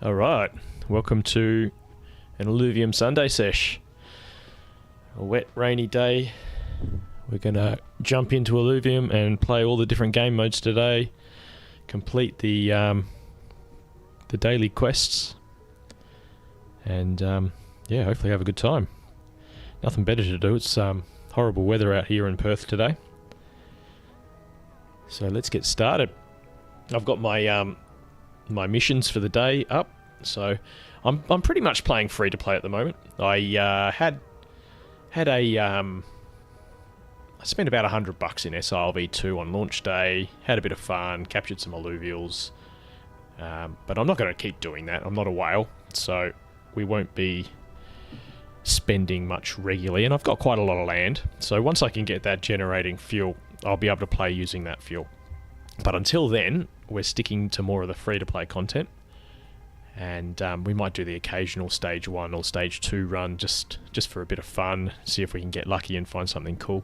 Alright, welcome to an Illuvium Sunday sesh. A wet, rainy day. We're going to jump into Illuvium and play all the different game modes today. Complete the daily quests. And yeah, hopefully have a good time. Nothing better to do. It's horrible weather out here in Perth today. So let's get started. I've got my my missions for the day up, so I'm pretty much playing free to play at the moment. I had I spent about $100 in SILV2 on launch day, had a bit of fun, captured some alluvials, but I'm not going to keep doing that. I'm not a whale, so we won't be spending much regularly, and I've got quite a lot of land, so once I can get that generating fuel, I'll be able to play using that fuel. But until then, we're sticking to more of the free-to-play content, and we might do the occasional stage 1 or stage 2 run just for a bit of fun, see if we can get lucky and find something cool.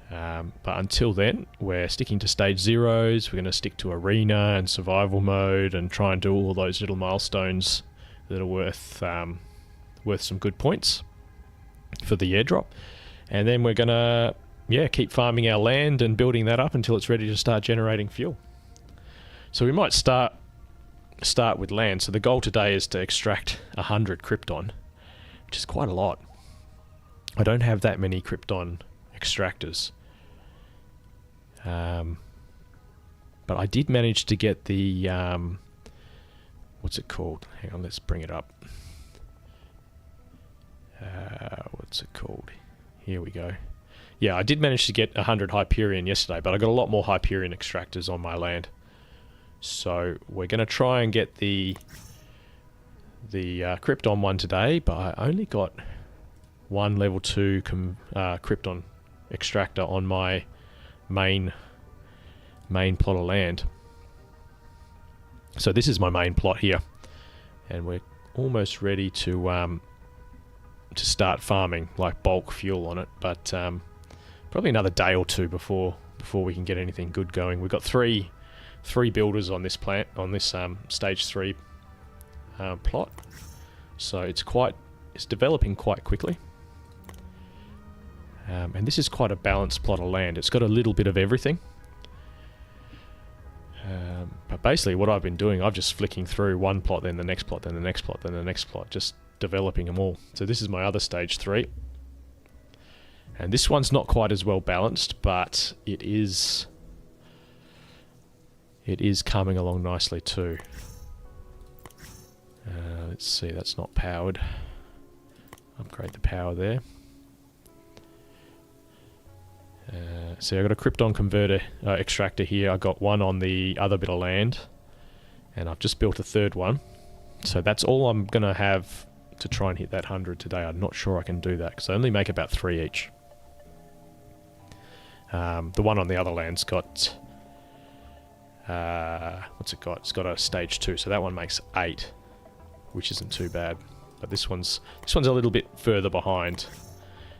But until then, we're sticking to stage 0s, we're going to stick to arena and survival mode and try and do all those little milestones that are worth some good points for the airdrop. And then we're going to keep farming our land and building that up until it's ready to start generating fuel. So we might start with land. So the goal today is to extract 100 Krypton, which is quite a lot. I don't have that many Krypton extractors. But I did manage to get the... what's it called? Hang on, let's bring it up. What's it called? Here we go. Yeah, I did manage to get 100 Hyperion yesterday, but I got a lot more Hyperion extractors on my land. So we're going to try and get the Krypton one today, but I only got one level 2 Krypton extractor on my main plot of land. So this is my main plot here, and we're almost ready to start farming like bulk fuel on it, but probably another day or two before we can get anything good going. We've got three builders on this plant, on this stage 3 plot, so it's developing quite quickly, and this is quite a balanced plot of land. It's got a little bit of everything, but basically what I've been doing, I've just flicking through one plot, then the next plot, then the next plot, then the next plot, just developing them all. So this is my other stage 3, and this one's not quite as well balanced, but it is coming along nicely too. Let's see, that's not powered. Upgrade the power there. See, I've got a Krypton converter extractor here. I got one on the other bit of land, and I've just built a third one. So that's all I'm going to have to try and hit that 100 today. I'm not sure I can do that because I only make about 3 each. The one on the other land's got... what's it got? It's got a stage 2, so that one makes 8, which isn't too bad. But this one's a little bit further behind.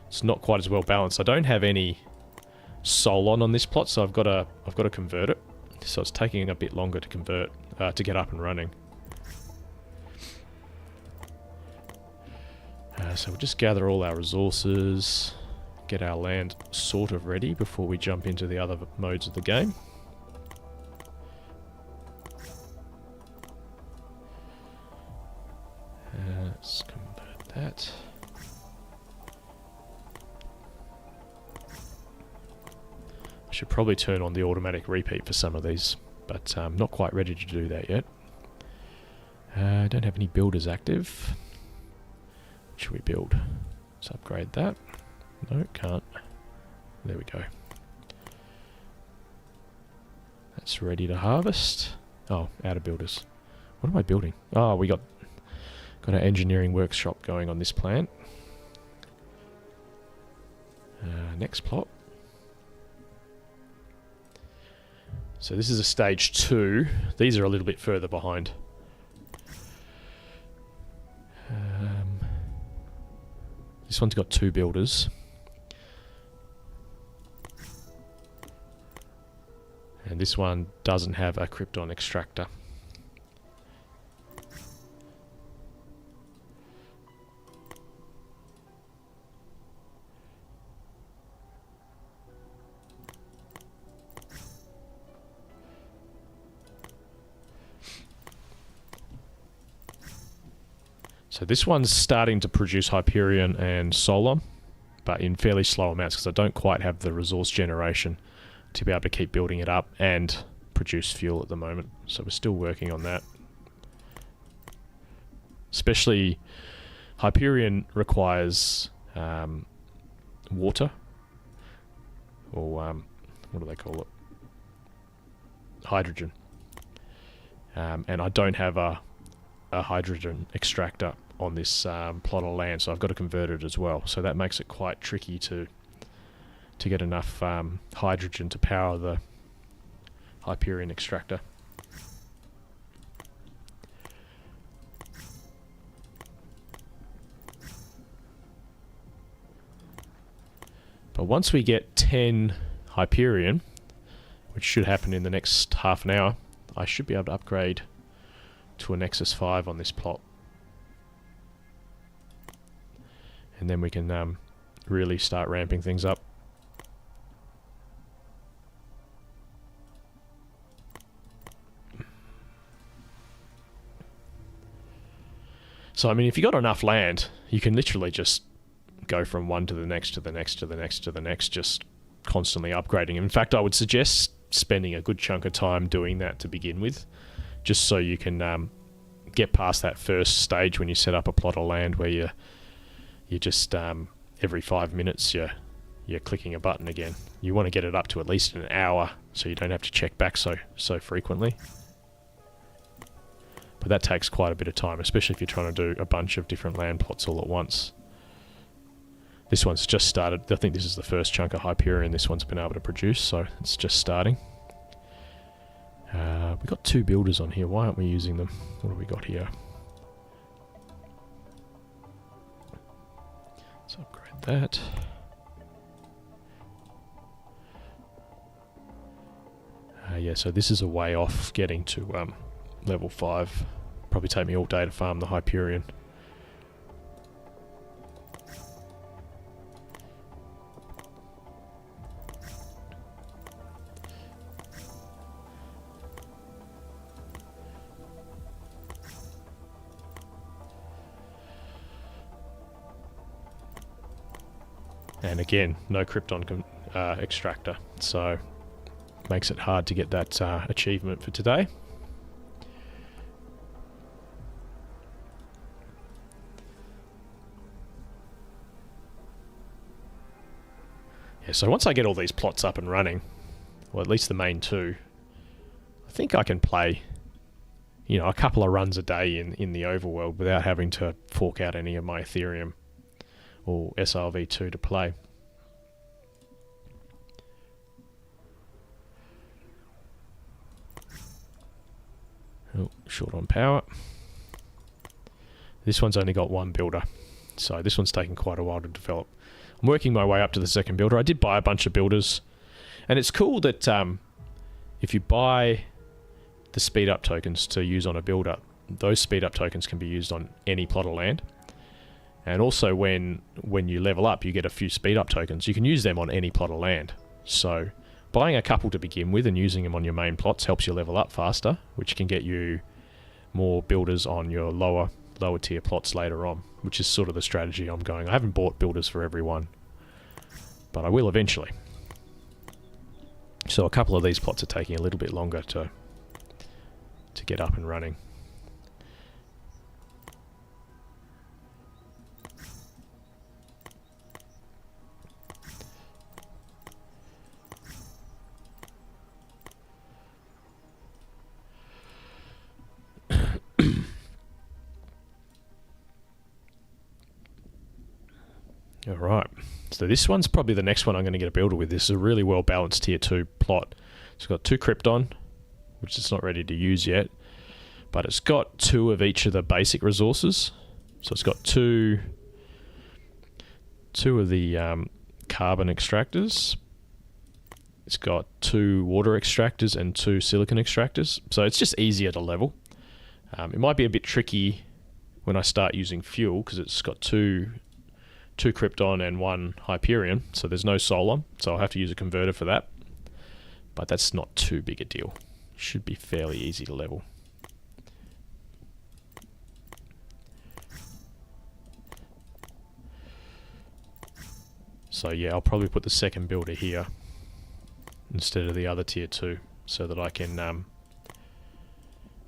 It's not quite as well balanced. I don't have any Solon on this plot, so I've got to convert it. So it's taking a bit longer to convert to get up and running. So we'll just gather all our resources, get our land sort of ready before we jump into the other modes of the game. Let's convert that. I should probably turn on the automatic repeat for some of these, but I'm not quite ready to do that yet. I don't have any builders active. What should we build? Let's upgrade that. No, can't. There we go. That's ready to harvest. Oh, out of builders. What am I building? Oh, we got an engineering workshop going on this plant. Next plot. So this is a stage 2. These are a little bit further behind. This one's got 2 builders. And this one doesn't have a Krypton extractor. So this one's starting to produce Hyperion and Solon, but in fairly slow amounts because I don't quite have the resource generation to be able to keep building it up and produce fuel at the moment. So we're still working on that. Especially Hyperion requires water, or what do they call it? Hydrogen. And I don't have a hydrogen extractor on this plot of land, so I've got to convert it as well. So that makes it quite tricky to get enough hydrogen to power the Hyperion extractor. But once we get 10 Hyperion, which should happen in the next half an hour, I should be able to upgrade to a Nexus 5 on this plot. And then we can really start ramping things up. So, I mean, if you've got enough land, you can literally just go from one to the next, to the next, to the next, to the next, just constantly upgrading. In fact, I would suggest spending a good chunk of time doing that to begin with, just so you can get past that first stage when you set up a plot of land where you just every 5 minutes you're clicking a button again. You want to get it up to at least an hour so you don't have to check back so frequently. But that takes quite a bit of time, especially if you're trying to do a bunch of different land plots all at once. This one's just started. I think this is the first chunk of Hyperion this one's been able to produce, so it's just starting. We've got 2 builders on here. Why aren't we using them? What have we got here? Let's upgrade that. Yeah, so this is a way off getting to level 5. Probably take me all day to farm the Hyperion. And again, no Krypton extractor, so makes it hard to get that achievement for today. Yeah, so once I get all these plots up and running, or at least the main 2, I think I can play, you know, a couple of runs a day in the overworld without having to fork out any of my Ethereum or SRV2 to play. Oh, short on power. This one's only got 1 builder, so this one's taken quite a while to develop. I'm working my way up to the second builder. I did buy a bunch of builders, and it's cool that if you buy the speed up tokens to use on a builder, those speed up tokens can be used on any plot of land. And also when you level up, you get a few speed up tokens. You can use them on any plot of land. So buying a couple to begin with and using them on your main plots helps you level up faster, which can get you more builders on your lower tier plots later on, which is sort of the strategy I'm going. I haven't bought builders for everyone, but I will eventually. So a couple of these plots are taking a little bit longer to get up and running. Alright, so this one's probably the next one I'm going to get a builder with. This is a really well balanced tier 2 plot. It's got 2 Krypton, which it's not ready to use yet, but it's got 2 of each of the basic resources. So it's got two of the carbon extractors. It's got 2 water extractors and 2 silicon extractors. So it's just easier to level. It might be a bit tricky when I start using fuel because it's got 2 Krypton and 1 Hyperion, so there's no Solon, so I'll have to use a converter for that. But that's not too big a deal. Should be fairly easy to level. So yeah, I'll probably put the second builder here instead of the other tier 2, so that I can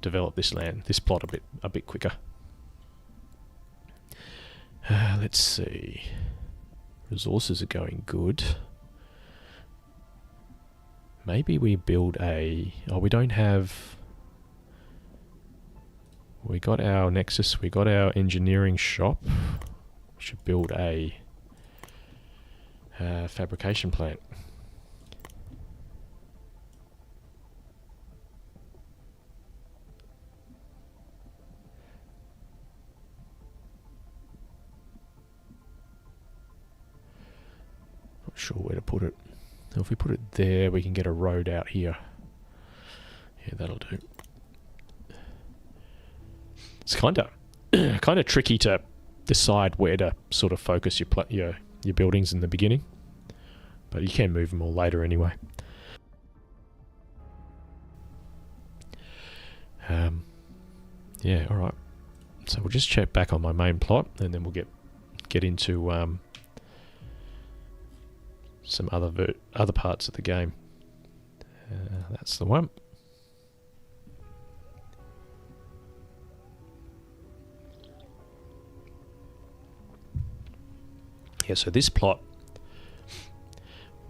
develop this plot a bit quicker. Let's see. Resources are going good. Maybe we build a... Oh, we don't have... We got our Nexus, we got our engineering shop. We should build a fabrication plant. Not sure where to put it. If we put it there, we can get a road out here. Yeah, that'll do. It's kind of tricky to decide where to sort of focus your buildings in the beginning, but you can move them all later anyway. Yeah, all right. So we'll just check back on my main plot, and then we'll get into some other parts of the game. That's the one. Yeah, so this plot,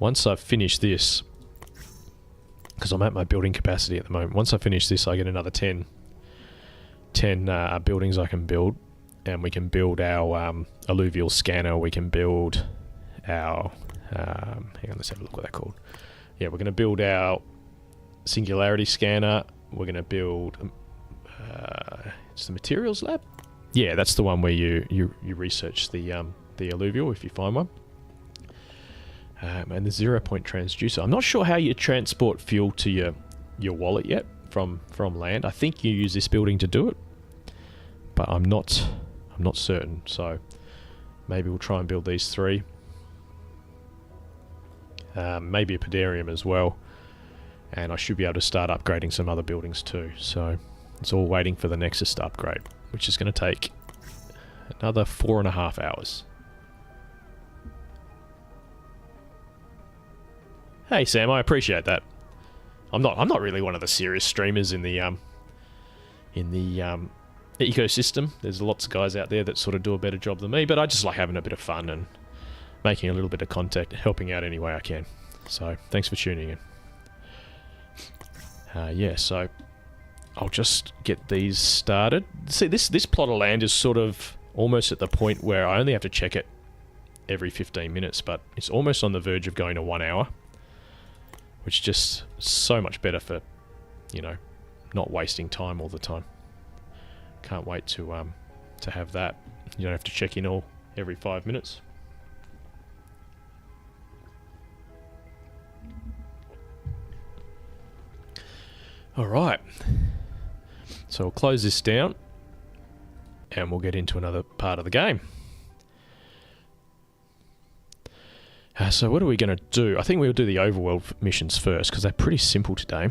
once I've finished this, because I'm at my building capacity at the moment, once I finish this I get another 10 buildings I can build, and we can build our alluvial scanner, we can build our, hang on, let's have a look what they're called. Yeah, we're going to build our singularity scanner, we're going to build, it's the materials lab? Yeah, that's the one where you research the alluvial if you find one. And the 0-point transducer. I'm not sure how you transport fuel to your wallet yet from land. I think you use this building to do it, but I'm not certain. So maybe we'll try and build these 3. Maybe a podarium as well, and I should be able to start upgrading some other buildings too. So it's all waiting for the Nexus to upgrade, which is going to take another 4.5 hours. Hey Sam, I appreciate that. I'm not really one of the serious streamers in the ecosystem. There's lots of guys out there that sort of do a better job than me, but I just like having a bit of fun and making a little bit of content, helping out any way I can. So thanks for tuning in. Yeah, so I'll just get these started. See, this plot of land is sort of almost at the point where I only have to check it every 15 minutes, but it's almost on the verge of going to 1 hour. Which is just so much better for, you know, not wasting time all the time. Can't wait to have that. You don't have to check in every 5 minutes. All right. So we'll close this down, and we'll get into another part of the game. So what are we going to do? I think we'll do the overworld missions first, because they're pretty simple today.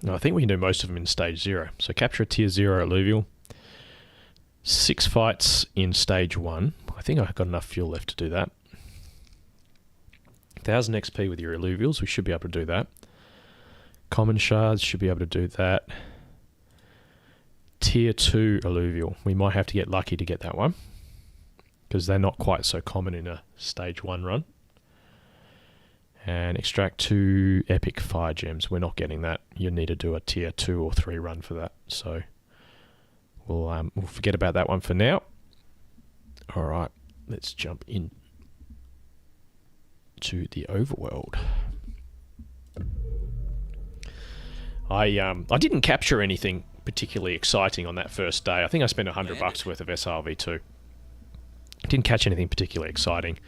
No, I think we can do most of them in stage 0. So capture a tier 0 alluvial. 6 fights in stage 1. I think I've got enough fuel left to do that. 1000 XP with your alluvials. We should be able to do that. Common shards, should be able to do that. Tier 2 alluvial. We might have to get lucky to get that one, because they're not quite so common in a stage 1 run. And extract 2 epic fire gems. We're not getting that. You need to do a tier 2 or 3 run for that. So we'll forget about that one for now. All right, let's jump in to the overworld. I didn't capture anything particularly exciting on that first day. I think I spent $100 worth of SRV2. Didn't catch anything particularly exciting.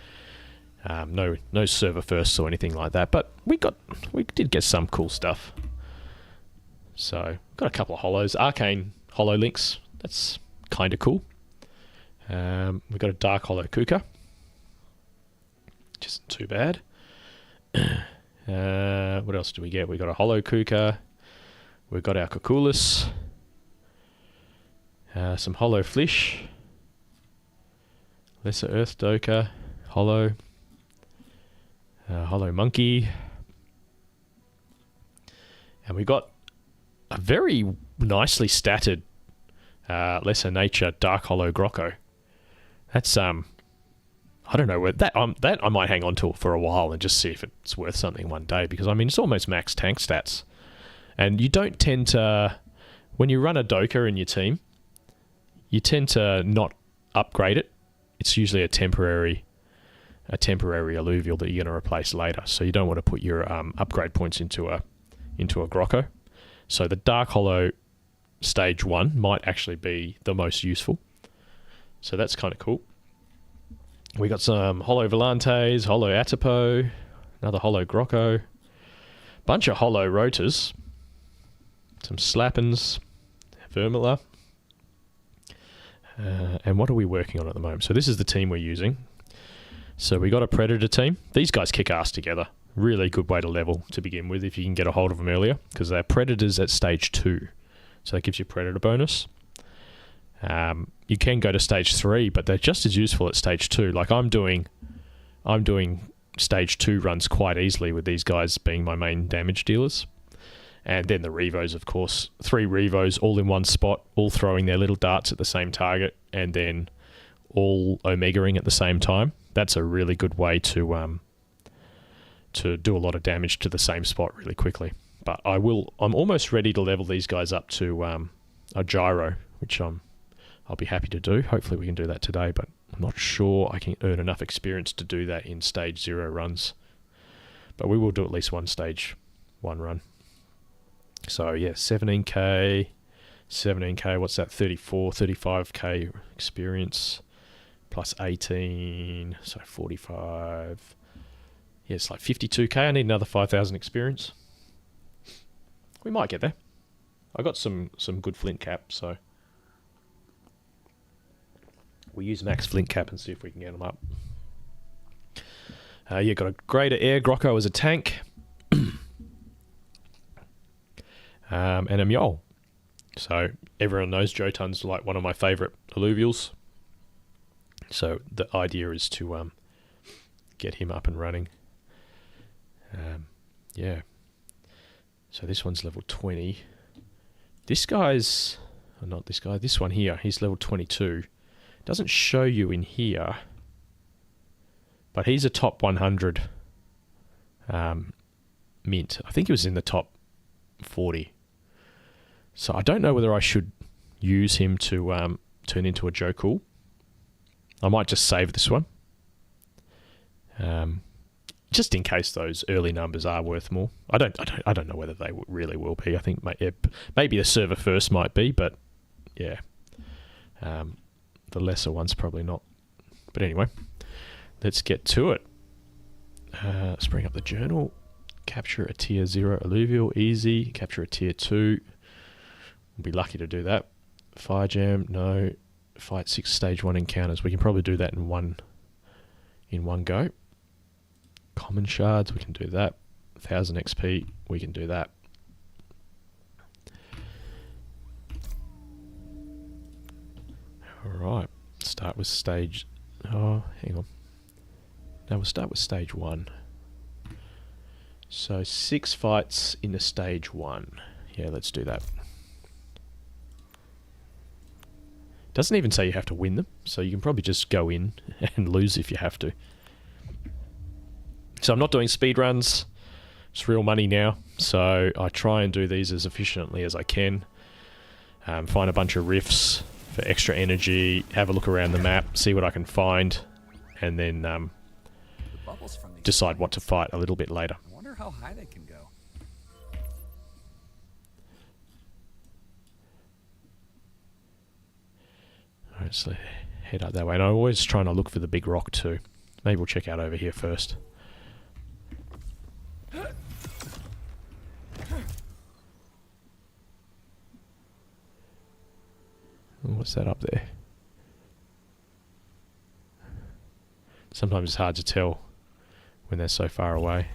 No server firsts or anything like that, but we did get some cool stuff. So got a couple of holos, arcane holo links. That's kind of cool. We got a dark holo kuka, which isn't too bad. What else do we get? We got a holo kuka. We got our Kukulus. Some holo flish. Lesser Earth Doka, Hollow, Hollow Monkey. And we got a very nicely statted Lesser Nature Dark Hollow Grocko. That's I don't know where that I might hang on to for a while and just see if it's worth something one day, because I mean it's almost max tank stats, and you don't tend to, when you run a Doka in your team, you tend to not upgrade it. It's usually a temporary alluvial that you're going to replace later, so you don't want to put your upgrade points into a Grocko. So the Dark Hollow stage 1 might actually be the most useful. So that's kind of cool. We got some Hollow Volantes, Hollow Atipo, another Hollow Grocko, bunch of Hollow Rotors, some Slappins, Vermila. And what are we working on at the moment? So this is the team we're using. So we got a Predator team. These guys kick ass together. Really good way to level to begin with if you can get a hold of them earlier, because they're Predators at stage 2. So that gives you Predator bonus. You can go to stage 3, but they're just as useful at stage 2. Like I'm doing stage 2 runs quite easily with these guys being my main damage dealers. And then the Revos, of course. 3 Revos all in one spot, all throwing their little darts at the same target, and then all Omegaing at the same time. That's a really good way to do a lot of damage to the same spot really quickly. But I'm almost ready to level these guys up to a Gyro, which I'll be happy to do. Hopefully we can do that today, but I'm not sure I can earn enough experience to do that in stage 0 runs. But we will do at least one stage 1 run. So yeah, 17k, what's that, 35k experience, plus 18, so 45, yeah, it's like 52k, I need another 5,000 experience. We might get there. I got some good flint cap, so we'll use max flint cap and see if we can get them up. Yeah, got a Greater Air Grocko as a tank. And a Mjol. So everyone knows Jotun's like one of my favourite alluvials. So the idea is to get him up and running. Yeah. So this one's level 20. This guy's... Oh, not this guy. This one here. He's level 22. Doesn't show you in here. But he's a top 100 mint. I think he was in the top 40. So I don't know whether I should use him to turn into a Jokul. I might just save this one. Just in case those early numbers are worth more. I don't know whether they really will be. I think maybe the server first might be, but yeah. The lesser ones probably not. But anyway, let's get to it. Let's bring up the journal. Capture a tier 0 alluvial, easy. Capture a tier 2. We'll be lucky to do that. Fire jam, no. Fight 6 stage 1 encounters. We can probably do that in one go. Common shards, we can do that. 1000 XP, we can do that. Alright, start with stage... Oh, hang on. Now we'll start with stage 1. So 6 fights in the stage 1. Yeah, let's do that. Doesn't even say you have to win them, so you can probably just go in and lose if you have to. So I'm not doing speed runs. It's real money now, so I try and do these as efficiently as I can. Find a bunch of rifts for extra energy, have a look around the map, see what I can find, and then decide what to fight a little bit later. I wonder how high they can go. Alright, so head up that way. And I'm always trying to look for the big rock too. Maybe we'll check out over here first. What's that up there? Sometimes it's hard to tell when they're so far away.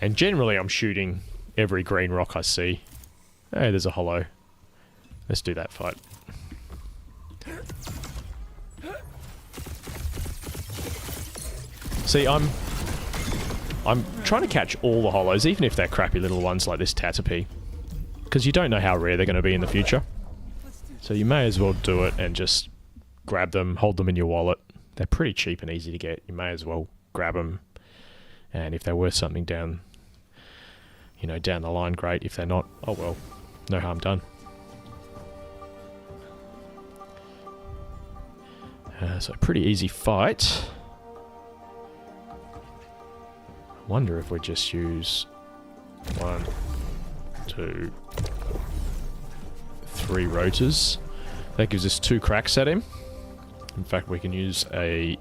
And generally I'm shooting every green rock I see. Hey, there's a hollow. Let's do that fight. See, I'm trying to catch all the hollows, even if they're crappy little ones like this Tatapee. Because you don't know how rare they're going to be in the future. So you may as well do it and just grab them, hold them in your wallet. They're pretty cheap and easy to get. You may as well grab them. And if they're worth something down, you know, down the line, great. If they're not, oh well, no harm done. So pretty easy fight. I wonder if we just use 1, 2, 3 rotors. That gives us 2 cracks at him. In fact, we can use a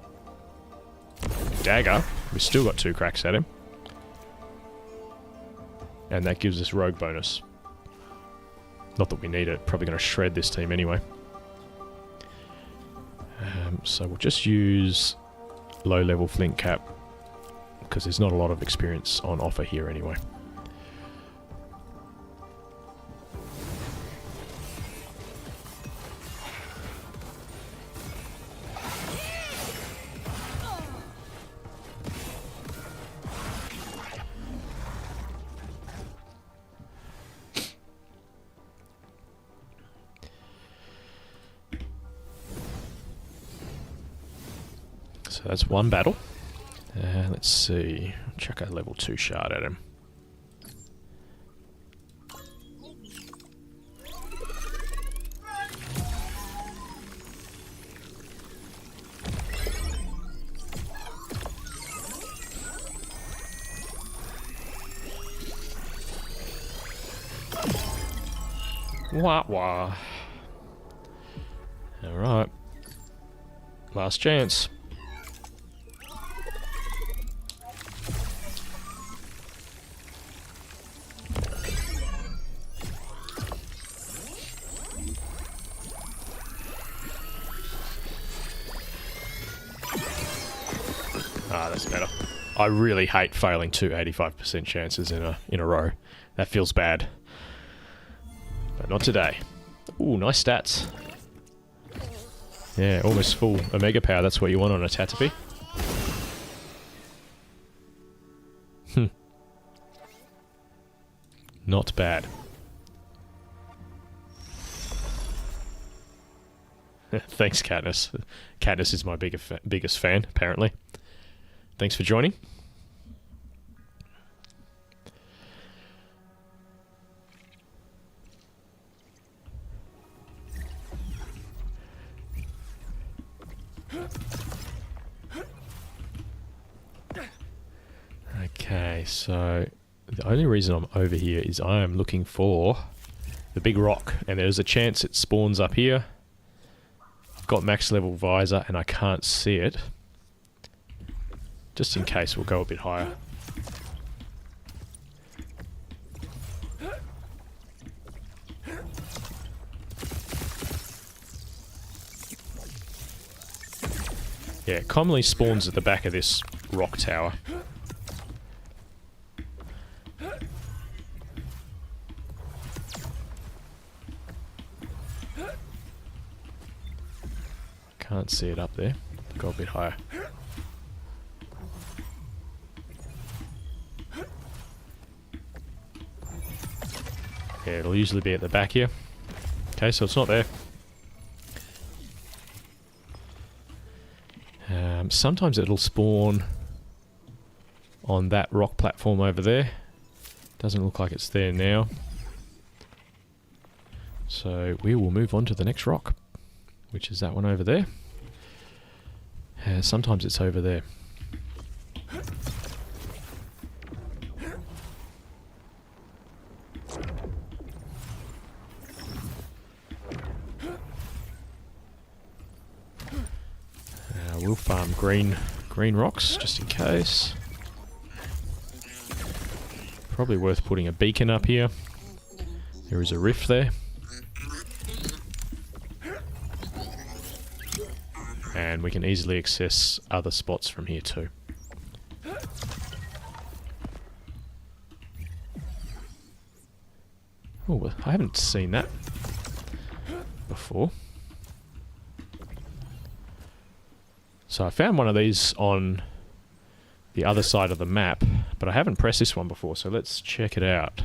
dagger. We've still got 2 cracks at him. And that gives us rogue bonus. Not that we need it. Probably going to shred this team anyway. So we'll just use low-level flint cap, because there's not a lot of experience on offer here anyway. So that's one battle. Let's see. Chuck a level 2 shard at him. Wah wah. Alright. Last chance. Ah, that's better. I really hate failing 2 85% chances in a row. That feels bad. But not today. Ooh, nice stats. Yeah, almost full Omega power. That's what you want on a Tatapee. Not bad. Thanks, Katniss. Katniss is my biggest fan, apparently. Thanks for joining. Okay, so the only reason I'm over here is I am looking for the big rock, and there's a chance it spawns up here. I've got max level visor and I can't see it. Just in case, we'll go a bit higher. Yeah, it commonly spawns at the back of this rock tower. Can't see it up there. Go a bit higher. Yeah, it'll usually be at the back here. Okay, so it's not there. Sometimes it'll spawn on that rock platform over there. Doesn't look like it's there now. So we will move on to the next rock, which is that one over there. Sometimes it's over there. We'll farm green rocks just in case. Probably worth putting a beacon up here. There is a rift there. And we can easily access other spots from here too. Oh, I haven't seen that before. So I found one of these on the other side of the map, but I haven't pressed this one before, so let's check it out.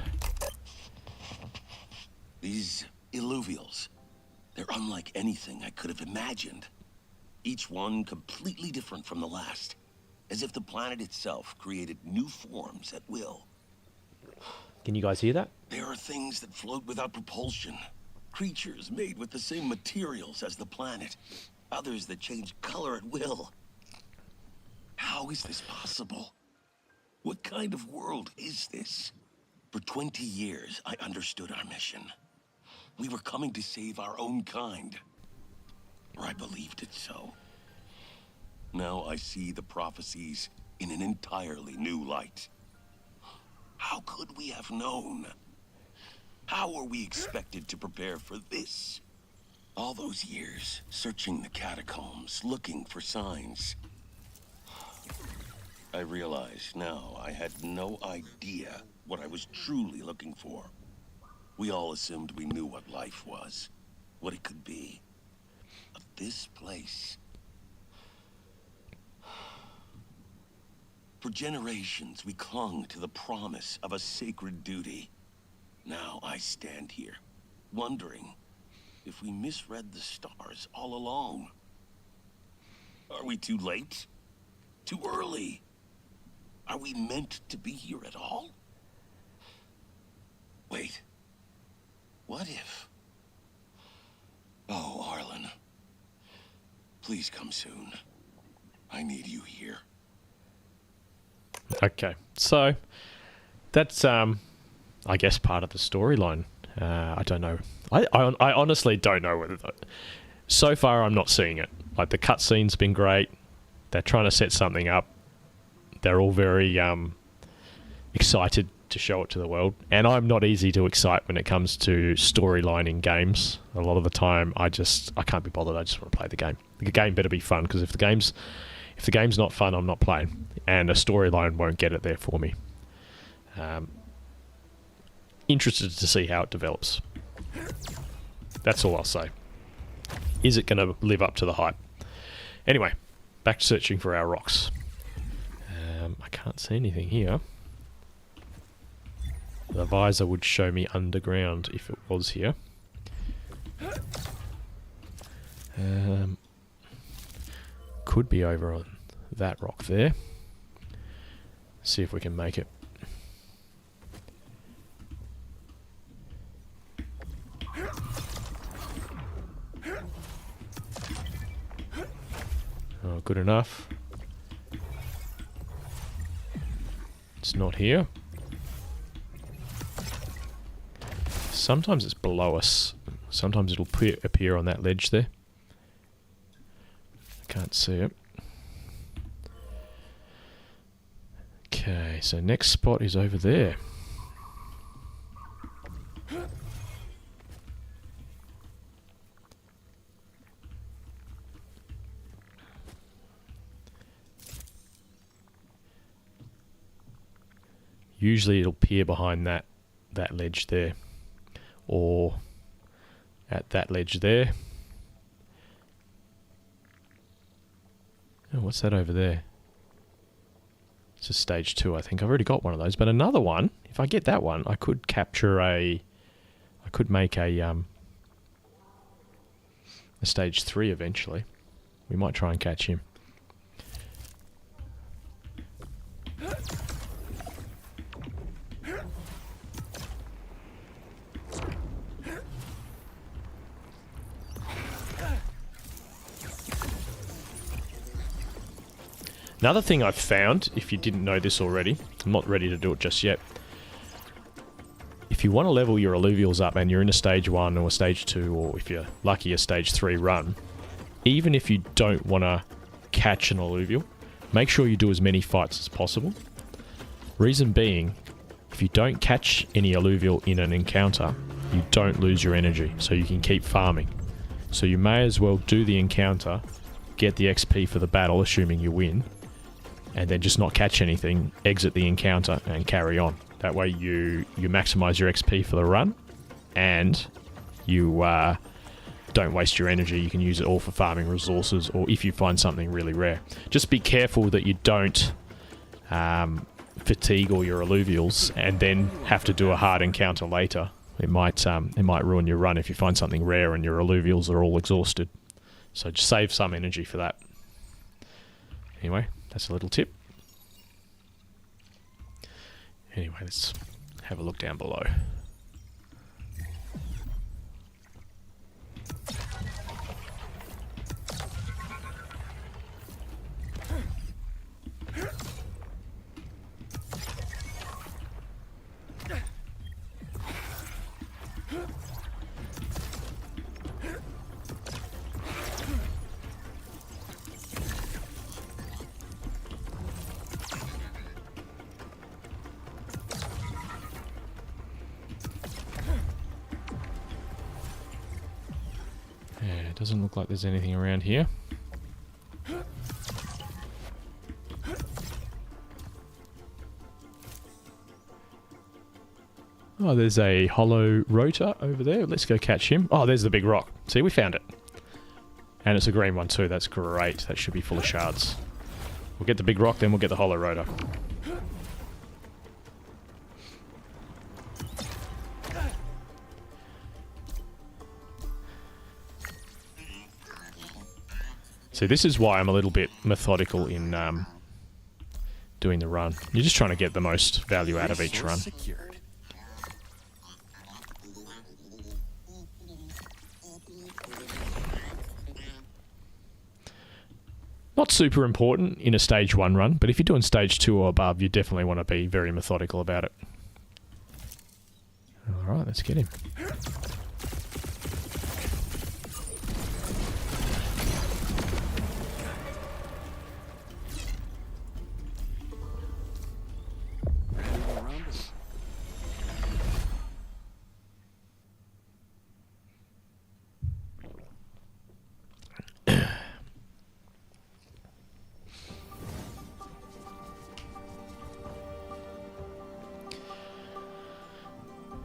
These Illuvials, they're unlike anything I could have imagined. Each one completely different from the last, as if the planet itself created new forms at will. Can you guys hear that? There are things that float without propulsion, creatures made with the same materials as the planet, others that change color at will. How is this possible? What kind of world is this? For 20 years, I understood our mission. We were coming to save our own kind. Or I believed it so. Now I see the prophecies in an entirely new light. How could we have known? How were we expected to prepare for this? All those years, searching the catacombs, looking for signs. I realize now I had no idea what I was truly looking for. We all assumed we knew what life was, what it could be. But this place... For generations, we clung to the promise of a sacred duty. Now I stand here, wondering if we misread the stars all along. Are we too late? Too early? Are we meant to be here at all? Wait. What if... Oh, Arlen. Please come soon. I need you here. Okay, so that's I guess part of the storyline. I don't know. I honestly don't know whether. So far, I'm not seeing it. Like, the cutscene's been great. They're trying to set something up. They're all very excited to show it to the world, and I'm not easy to excite when it comes to storyline in games. A lot of the time, I can't be bothered. I just want to play the game. The game better be fun, because if the game's not fun, I'm not playing, and a storyline won't get it there for me. Interested to see how it develops. That's all I'll say. Is it going to live up to the hype? Anyway, back to searching for our rocks. I can't see anything here. The visor would show me underground if it was here. Could be over on that rock there. See if we can make it. Oh, good enough. It's not here. Sometimes it's below us. Sometimes it'll appear on that ledge there. Can't see it. Okay, so next spot is over there. Usually it'll appear behind that ledge there, or at that ledge there. Oh, what's that over there? It's a stage 2, I think. I've already got one of those, but another one, if I get that one, I could capture I could make a stage 3 eventually. We might try and catch him. Another thing I've found, if you didn't know this already, I'm not ready to do it just yet. If you want to level your alluvials up and you're in a stage 1 or a stage 2, or if you're lucky a stage 3 run, even if you don't want to catch an alluvial, make sure you do as many fights as possible. Reason being, if you don't catch any alluvial in an encounter, you don't lose your energy, so you can keep farming. So you may as well do the encounter, get the XP for the battle, assuming you win, and then just not catch anything, exit the encounter and carry on. That way you maximize your XP for the run, and you don't waste your energy. You can use it all for farming resources, or if you find something really rare. Just be careful that you don't fatigue all your alluvials and then have to do a hard encounter later. It might ruin your run if you find something rare and your alluvials are all exhausted. So just save some energy for that. Anyway, that's a little tip. Anyway, let's have a look down below. It doesn't look like there's anything around here. Oh, there's a hollow rotor over there. Let's go catch him. Oh, there's the big rock. See, we found it. And it's a green one too. That's great. That should be full of shards. We'll get the big rock, then we'll get the hollow rotor. See, this is why I'm a little bit methodical in doing the run. You're just trying to get the most value out of each run. Not super important in a stage 1 run, but if you're doing stage 2 or above, you definitely want to be very methodical about it. Alright, let's get him.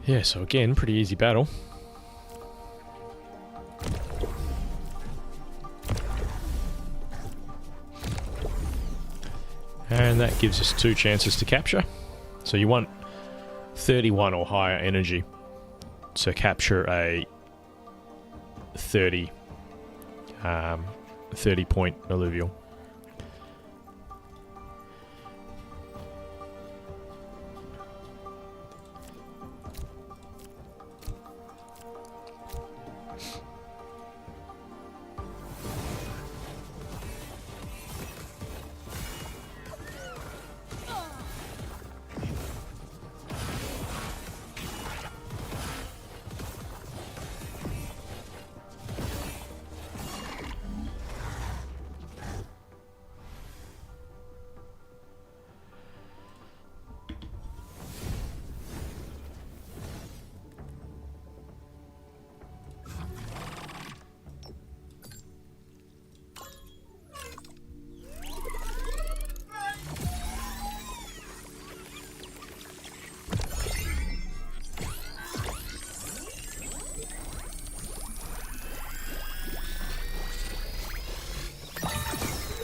Yeah, so again, pretty easy battle. And that gives us 2 chances to capture. So you want 31 or higher energy to capture a 30 point alluvial.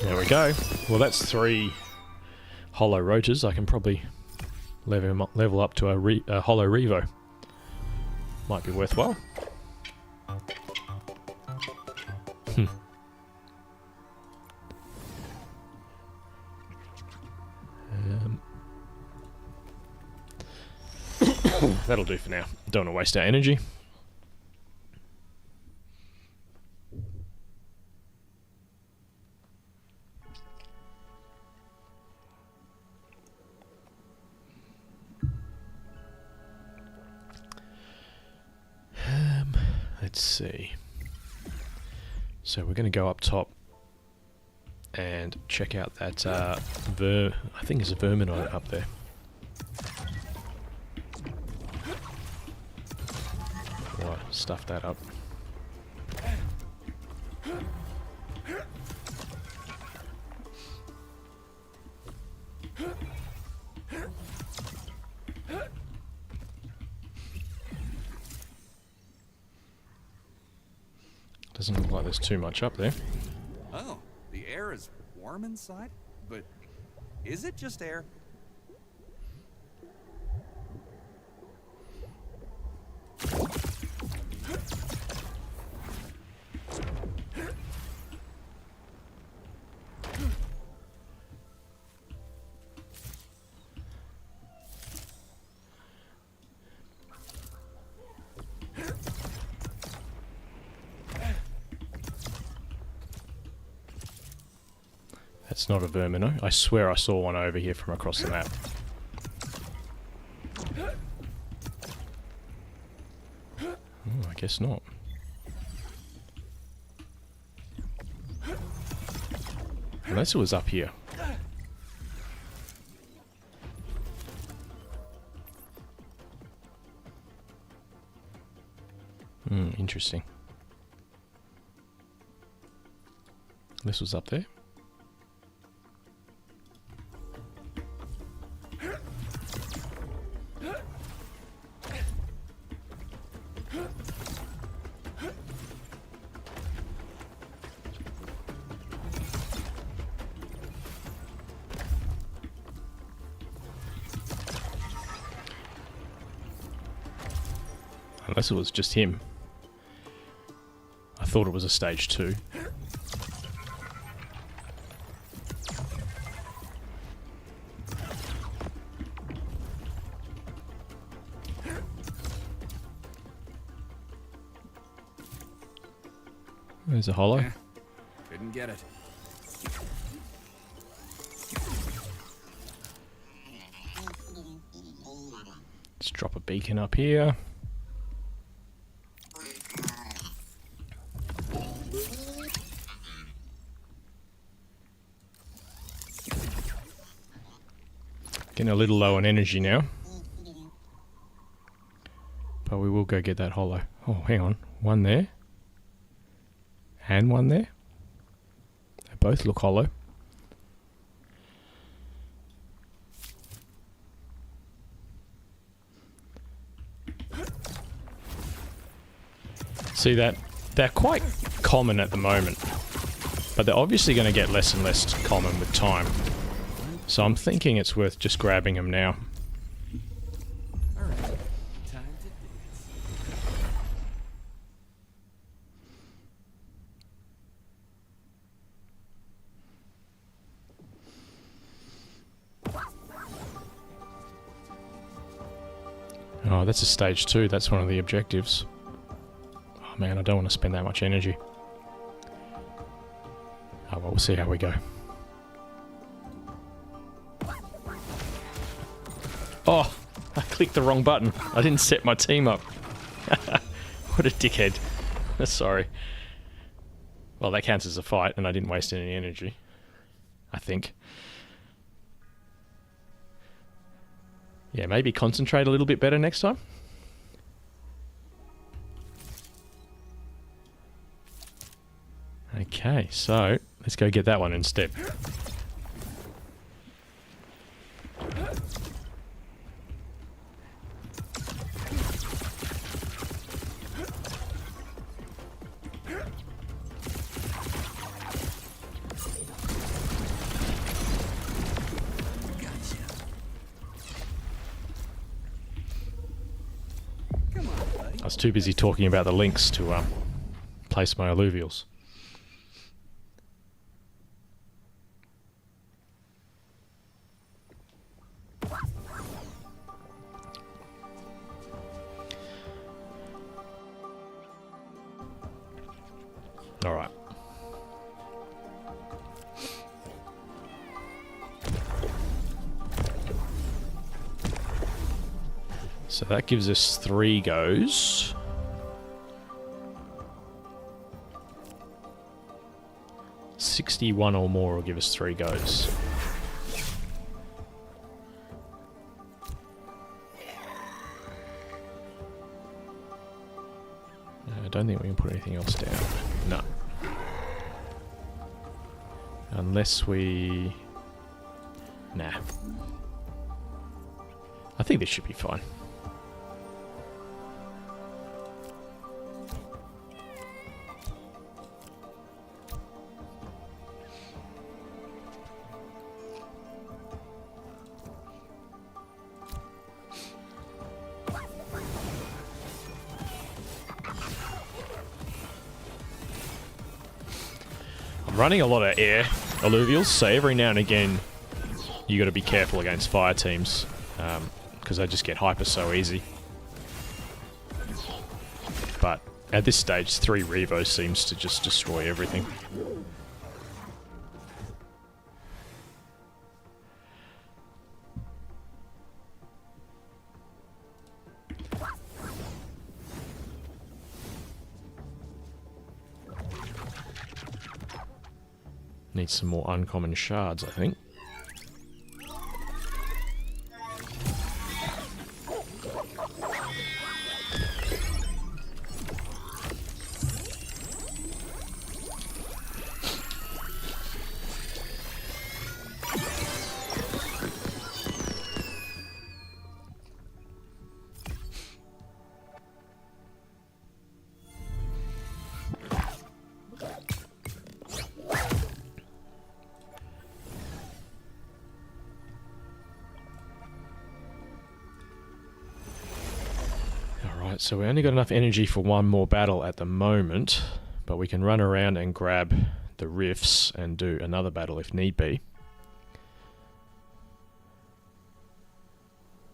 There we go. Well, that's 3 hollow rotors. I can probably level up to a hollow revo. Might be worthwhile. That'll do for now. Don't want to waste our energy. Let's see. So we're going to go up top and check out that I think there's a vermin up there. Right, stuff that up. Doesn't look like there's too much up there. Oh, the air is warm inside? But is it just air? That's not a vermino. I swear I saw one over here from across the map. Oh, I guess not. Unless it was up here. Interesting. This was up there. Unless it was just him. I thought it was a stage 2. There's a hollow. Couldn't get it. Let's drop a beacon up here. Getting a little low on energy now. But we will go get that hollow. Oh, hang on. One there. And one there. They both look hollow. See that? They're quite common at the moment. But they're obviously going to get less and less common with time. So I'm thinking it's worth just grabbing them now. Alright, time to dance. Oh, that's a stage 2. That's one of the objectives. Oh man, I don't want to spend that much energy. Oh well, we'll see how we go. Oh, I clicked the wrong button. I didn't set my team up. What a dickhead. Sorry. Well, that counts as a fight, and I didn't waste any energy. I think. Yeah, maybe concentrate a little bit better next time. Okay, so let's go get that one instead. I was too busy talking about the links to place my alluvials. All right. So that gives us 3 goes. $61 or more will give us 3 goes. I don't think we can put anything else down. No. Unless we... Nah. I think this should be fine. running a lot of air alluvials, so every now and again you got to be careful against fire teams because they just get hyper so easy. But at this stage, 3 Revo seems to just destroy everything. Need some more uncommon shards, I think. So we only got enough energy for one more battle at the moment, but we can run around and grab the rifts and do another battle if need be.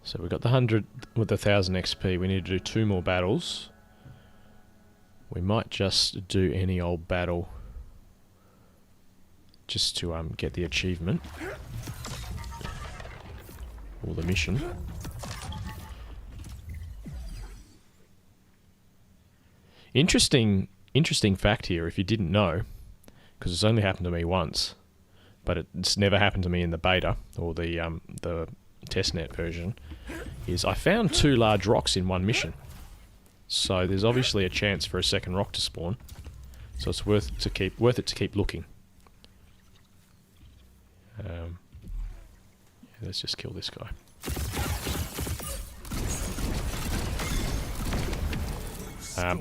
So we got the 100 with the 1000 XP. We need to do 2 more battles. We might just do any old battle just to get the achievement or the mission. Interesting fact here, if you didn't know, because it's only happened to me once, but it's never happened to me in the beta or the testnet version, is I found 2 large rocks in one mission. So there's obviously a chance for a second rock to spawn. So it's worth it to keep looking. Let's just kill this guy.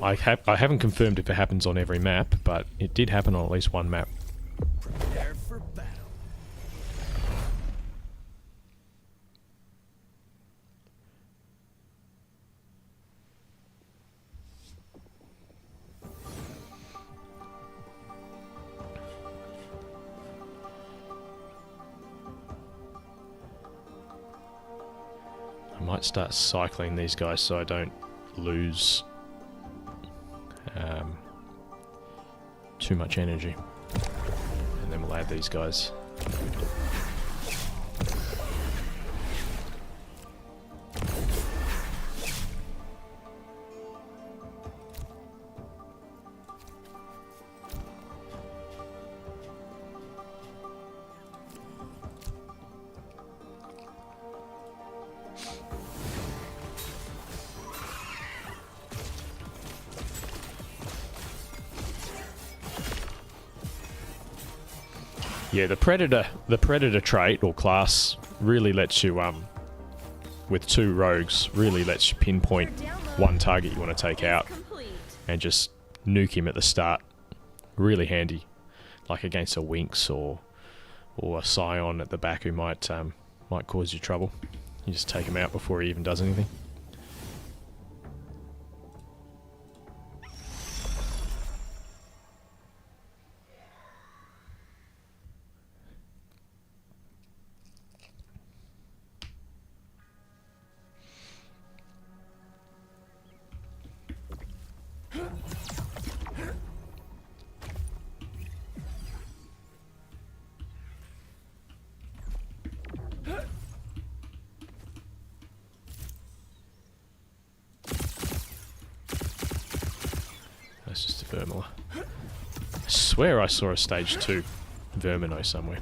I haven't confirmed if it happens on every map, but it did happen on at least one map. Prepare for battle. I might start cycling these guys so I don't lose too much energy, and then we'll add these guys. Yeah, the predator trait or class really lets you with 2 rogues really lets you pinpoint one target you want to take out and just nuke him at the start. Really handy, like against a Winx or a Scion at the back who might cause you trouble. You just take him out before he even does anything. That's just a Vermila. I swear I saw a stage 2 Vermino somewhere.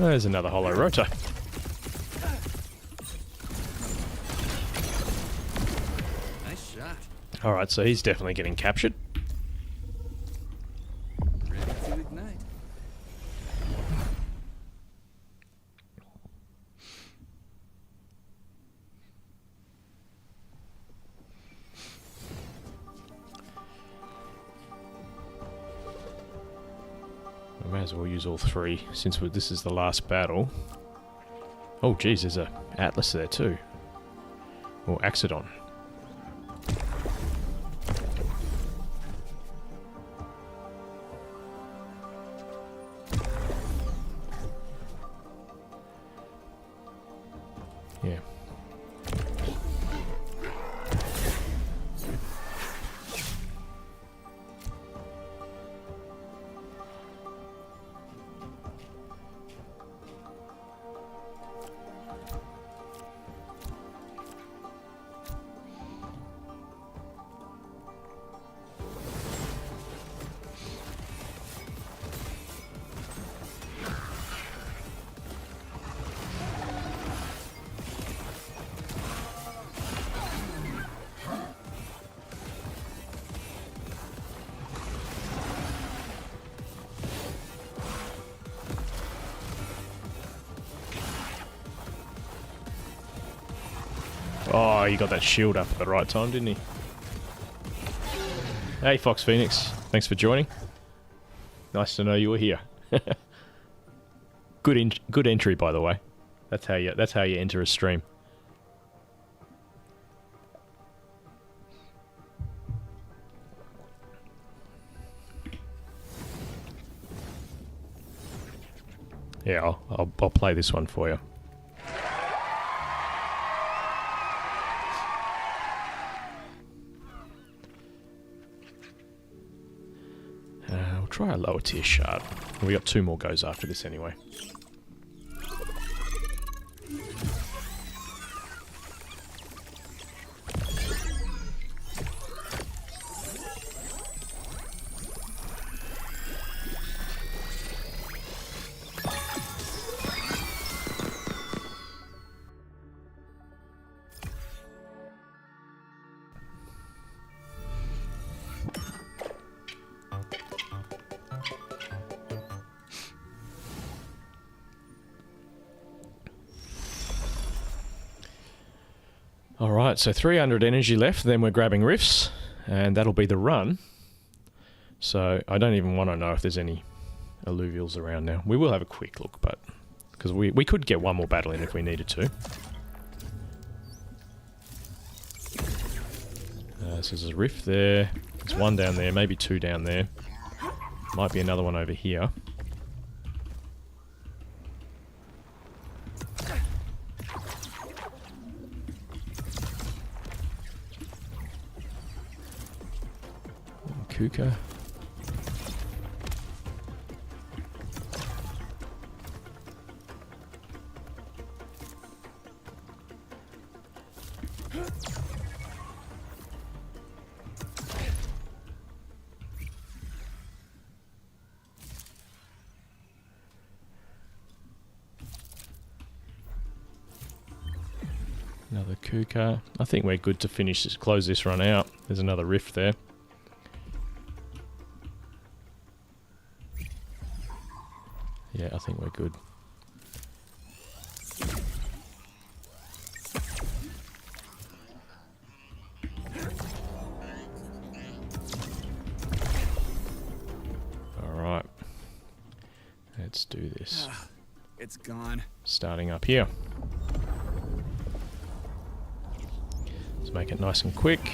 Oh, there's another hollow rotor. Nice shot. Alright, so he's definitely getting captured. Ready to ignite. We may as well use all three since this is the last battle. Oh geez, there's a Atlas there too. Or Axodon. Yeah. Oh, he got that shield up at the right time, didn't he? Hey, Fox Phoenix. Thanks for joining. Nice to know you were here. Good entry, by the way. That's how you enter a stream. Yeah, I'll play this one for you. We'll try a lower tier shard. We got 2 more goes after this anyway. Alright, so 300 energy left, then we're grabbing rifts, and that'll be the run. So I don't even want to know if there's any alluvials around now. We will have a quick look, but because we could get one more battle in if we needed to. So there's a rift there, there's one down there, maybe 2 down there. Might be another one over here. Kuka. Another Kuka. I think we're good to finish this, close this run out. There's another rift there. Yeah, I think we're good. Alright. Let's do this. It's gone. Starting up here. Let's make it nice and quick.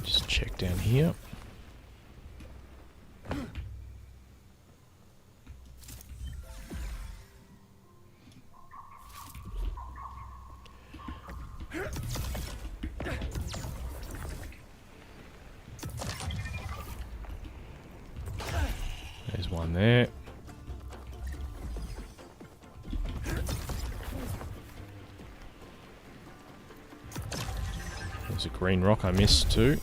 Just check down here. There's one there. There's a green rock I missed too.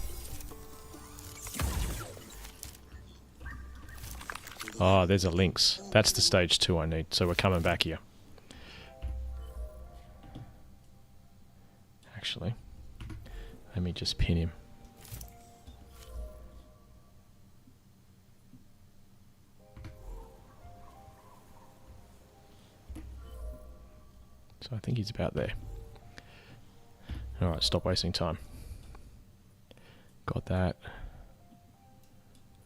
Oh, there's a lynx. That's the stage 2 I need, so we're coming back here. Actually, let me just pin him. So I think he's about there. Alright, stop wasting time. Got that.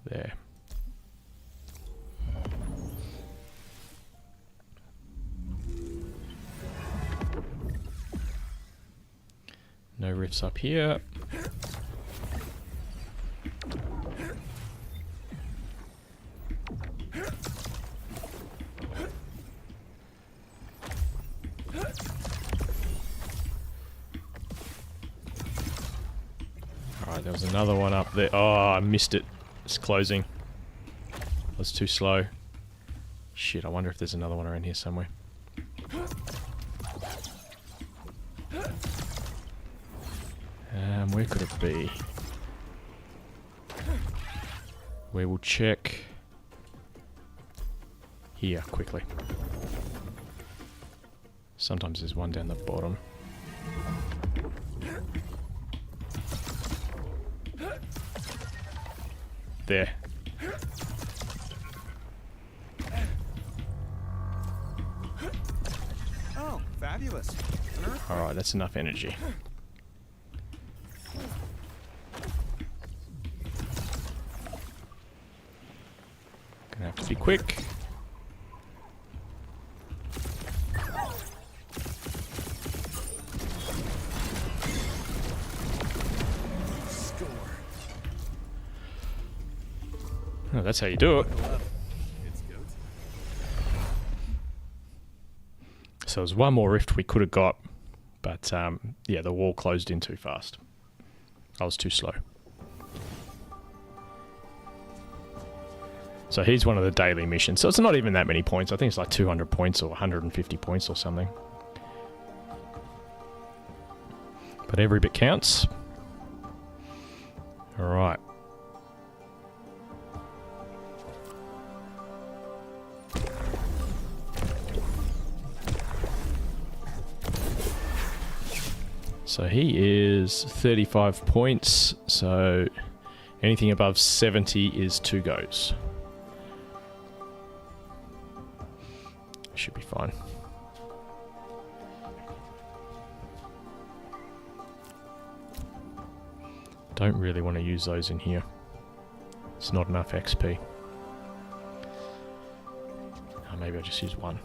There. No rifts up here. Alright, there was another one up there. Oh, I missed it. It's closing. I was too slow. Shit, I wonder if there's another one around here somewhere. Where could it be? We will check here quickly. Sometimes there's one down the bottom. There. Oh, fabulous. Alright, that's enough energy. Gonna have to be quick. Oh, that's how you do it. So there's one more rift we could have got, but yeah, the wall closed in too fast. I was too slow. So he's one of the daily missions. So it's not even that many points. I think it's like 200 points or 150 points or something. But every bit counts. Alright. So he is 35 points, so anything above 70 is 2 goes. Should be fine. Don't really want to use those in here. It's not enough XP. Oh, maybe I'll just use one.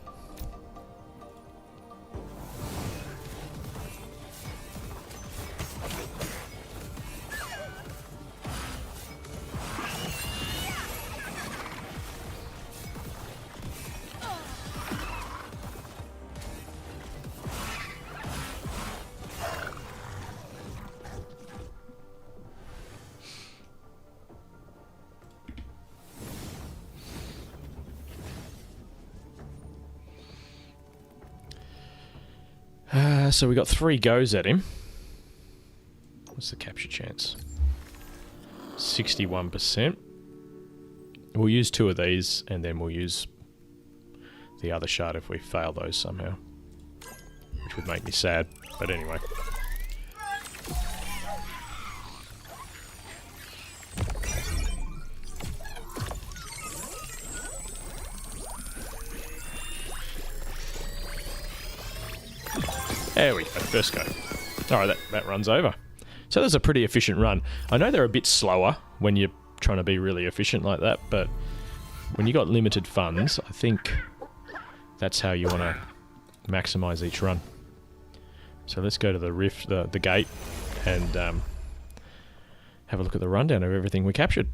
So we got 3 goes at him. What's the capture chance? 61%. We'll use 2 of these, and then we'll use the other shard if we fail those somehow. Which would make me sad, but anyway. There we go, first go. Alright, that runs over. So that's a pretty efficient run. I know they're a bit slower when you're trying to be really efficient like that, but when you got limited funds, I think that's how you want to maximise each run. So let's go to the rift, the gate, and have a look at the rundown of everything we captured.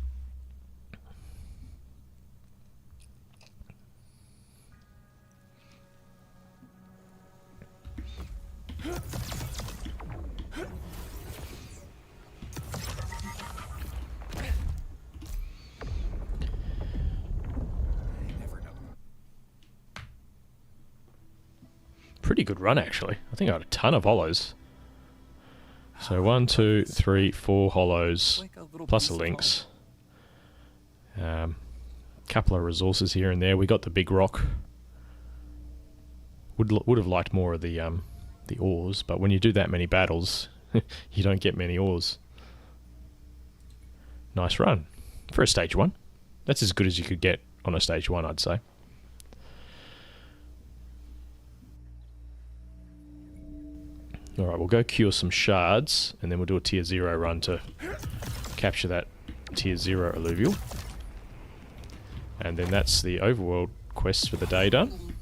Pretty good run, actually. I think I had a ton of hollows. So 1, 2, 3, 4 hollows, plus a lynx. Couple of resources here and there. We got the big rock. Would have liked more of the ores, but when you do that many battles, you don't get many ores. Nice run for a stage 1. That's as good as you could get on a stage 1, I'd say. Alright, we'll go cure some shards, and then we'll do a tier 0 run to capture that tier 0 alluvial. And then that's the overworld quest for the day done.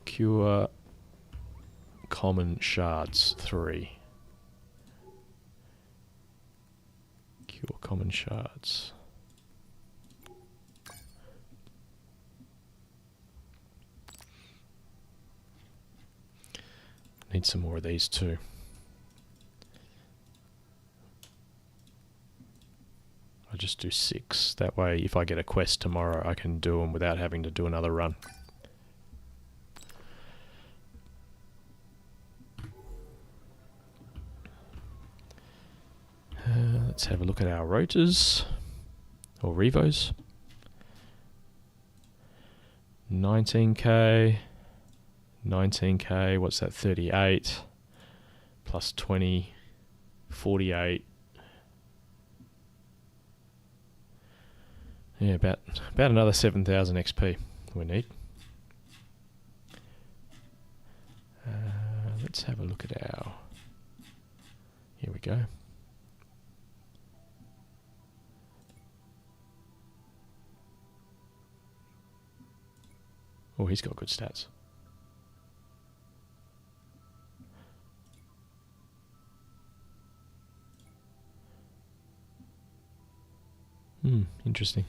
Cure common shards 3. Cure common shards. Need some more of these too. I'll just do 6. That way, if I get a quest tomorrow, I can do them without having to do another run. Let's have a look at our rotors, or revos. 19k, 19k, what's that, 38, plus 20, 48. Yeah, about another 7,000 XP we need. Let's have a look at our... Here we go. Oh, he's got good stats. Interesting.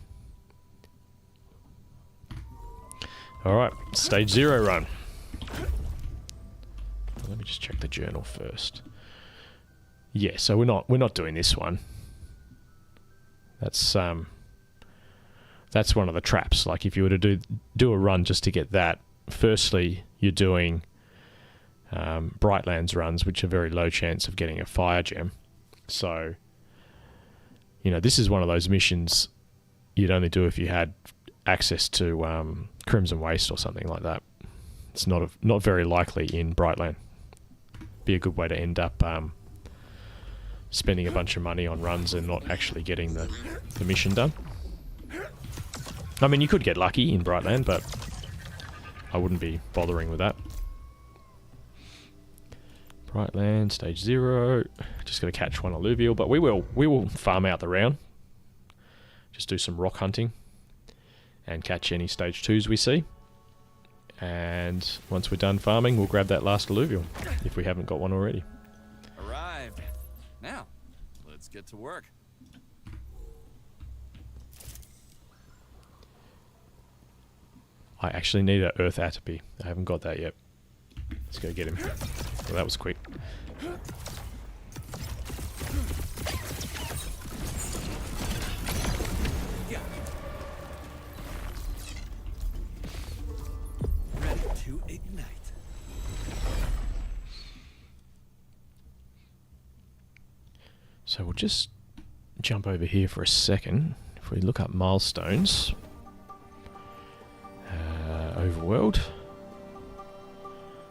Alright, stage 0 run. Let me just check the journal first. Yeah, so we're not doing this one. That's one of the traps. Like if you were to do a run just to get that, firstly you're doing Brightlands runs, which are very low chance of getting a fire gem. So, you know, this is one of those missions you'd only do if you had access to Crimson Waste or something like that. It's not very likely in Brightland. Be a good way to end up spending a bunch of money on runs and not actually getting the mission done. I mean, you could get lucky in Brightland, but I wouldn't be bothering with that. Brightland, stage 0. Just got to catch one alluvial, but we will farm out the round. Just do some rock hunting and catch any stage 2s we see. And once we're done farming, we'll grab that last alluvial, if we haven't got one already. Arrived. Now, let's get to work. I actually need an Earth Atopy. I haven't got that yet. Let's go get him. Well, that was quick. Yeah. Ready to ignite. So we'll just jump over here for a second. If we look up milestones, overworld,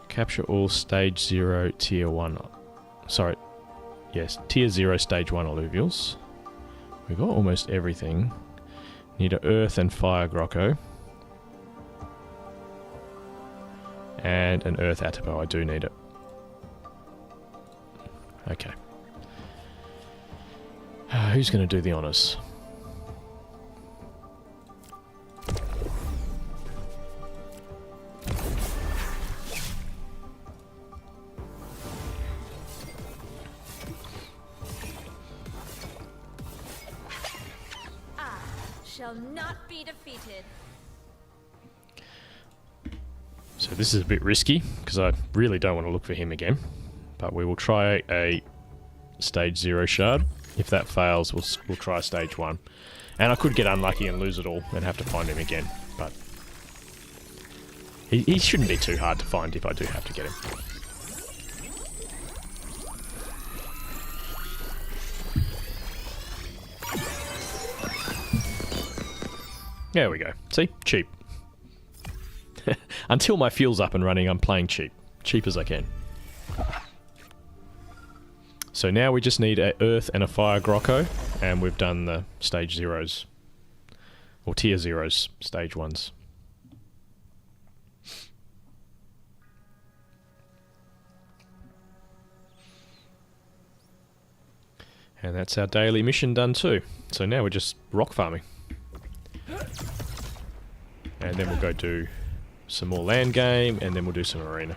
capture all stage 0 tier 1, sorry, yes, tier 0 stage 1 alluvials. We got almost everything. Need a earth and fire grotto. And an earth atapo, I do need it. Okay. Who's going to do the honours? Shall not be defeated. So this is a bit risky, because I really don't want to look for him again. But we will try a stage 0 shard. If that fails, we'll try stage 1. And I could get unlucky and lose it all and have to find him again. But he shouldn't be too hard to find if I do have to get him. There we go. See? Cheap. Until my fuel's up and running, I'm playing cheap. Cheap as I can. So now we just need a earth and a fire Grocco, and we've done the stage 0s. Or tier 0s, stage 1s. And that's our daily mission done too. So now we're just rock farming. And then we'll go do some more land game, and then we'll do some arena.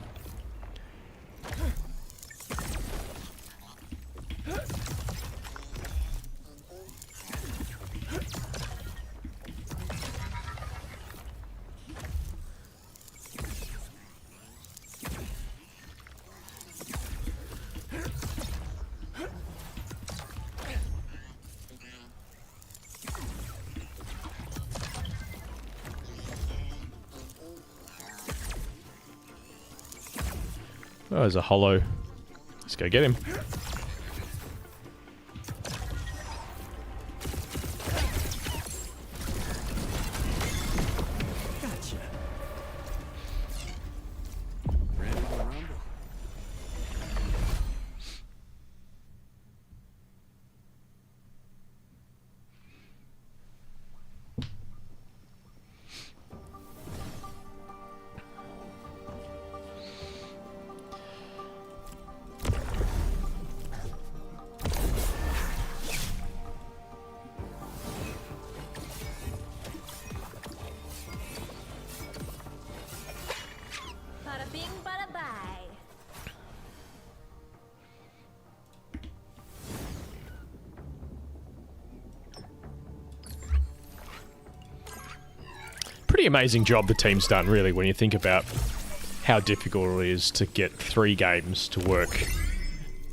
Oh, there's a hollow. Let's go get him. Gotcha. Ready to rumble. Bada bing, bada bye. Pretty amazing job the team's done, really, when you think about how difficult it is to get 3 games to work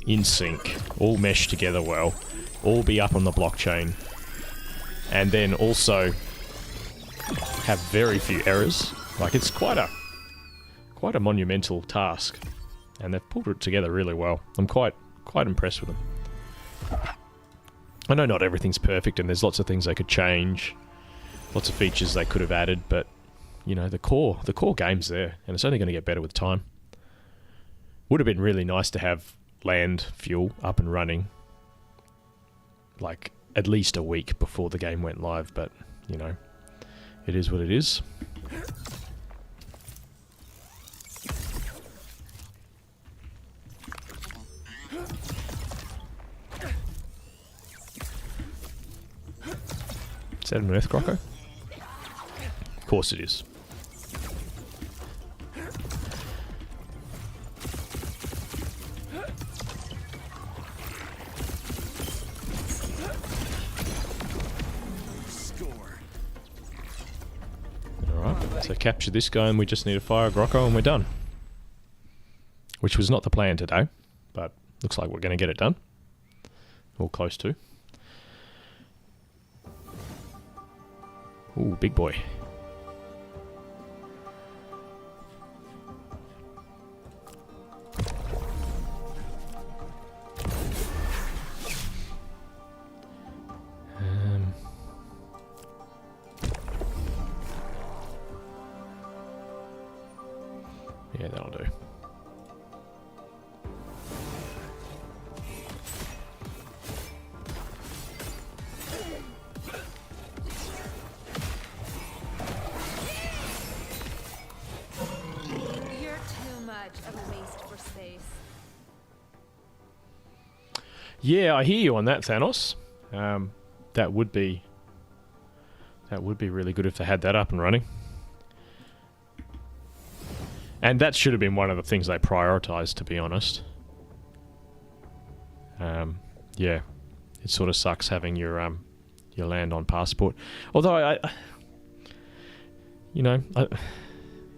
in sync, all mesh together well, all be up on the blockchain, and then also have very few errors. Like, it's quite a monumental task, and they've pulled it together really well. I'm quite impressed with them. I know not everything's perfect, and there's lots of things they could change, lots of features they could have added, but you know, the core game's there, and it's only going to get better with time. Would have been really nice to have land fuel up and running like at least a week before the game went live, but you know, it is what it is. Is that an Earth Grocco? Of course it is. Alright, so capture this guy and we just need a fire Grocco and we're done. Which was not the plan today, but looks like we're going to get it done. Or close to. Ooh, big boy. Yeah, that'll do. You're too much of a waste for space. Yeah, I hear you on that, Thanos. That would be really good if they had that up and running. And that should have been one of the things they prioritized, to be honest. Yeah, it sort of sucks having your land on passport. Although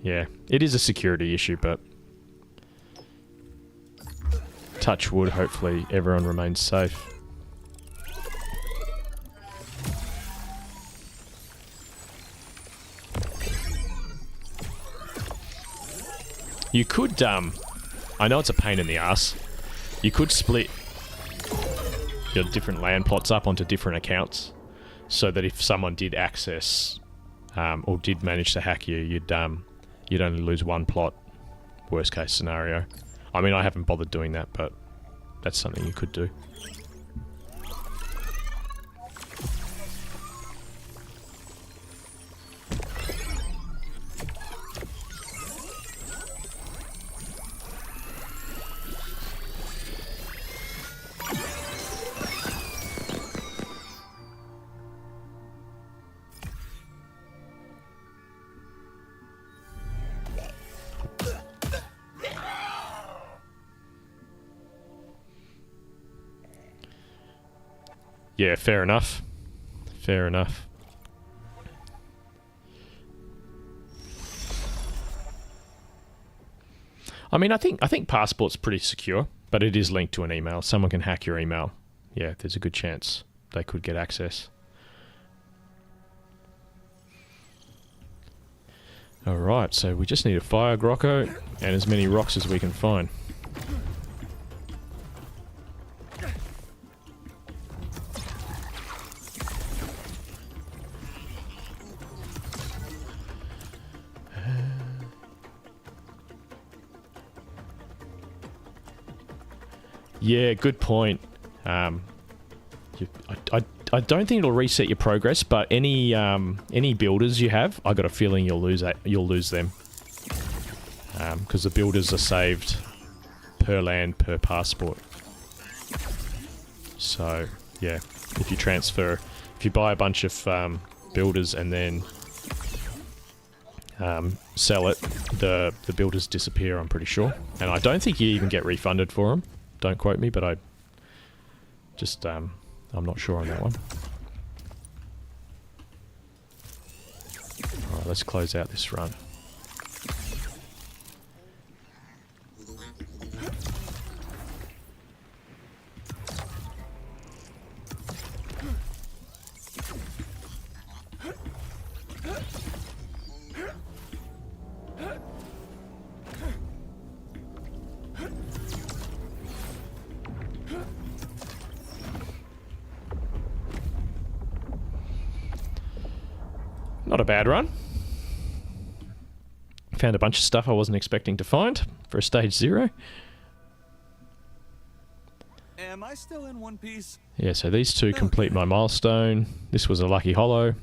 yeah, it is a security issue, but touch wood, hopefully everyone remains safe. You could, I know it's a pain in the ass. You could split your different land plots up onto different accounts, so that if someone did access or did manage to hack you, you'd only lose one plot. Worst case scenario. I mean, I haven't bothered doing that, but that's something you could do. Yeah, fair enough. Fair enough. I mean, I think Passport's pretty secure, but it is linked to an email. Someone can hack your email. Yeah, there's a good chance they could get access. Alright, so we just need a fire grotto and as many rocks as we can find. Yeah, good point. I don't think it'll reset your progress, but any builders you have, I got a feeling you'll lose them, because the builders are saved per land per passport. So yeah, if you buy a bunch of builders and then sell it, the builders disappear. I'm pretty sure, and I don't think you even get refunded for them. Don't quote me, but I just, I'm not sure on that one. Alright, let's close out this run. Not a bad run. Found a bunch of stuff I wasn't expecting to find for a stage 0. Am I still in one piece? Yeah, so these two complete my milestone. This was a lucky hollow.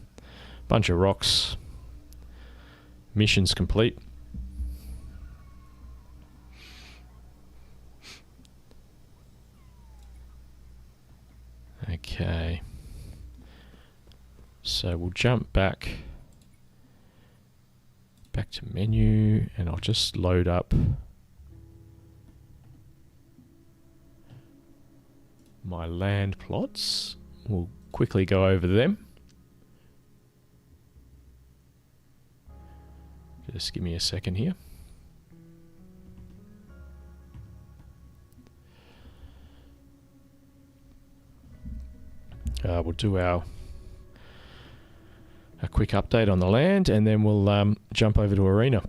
Bunch of rocks. Mission's complete. Okay. So we'll jump back to menu, and I'll just load up my land plots. We'll quickly go over them. Just give me a second here. We'll do a quick update on the land, and then we'll jump over to Arena.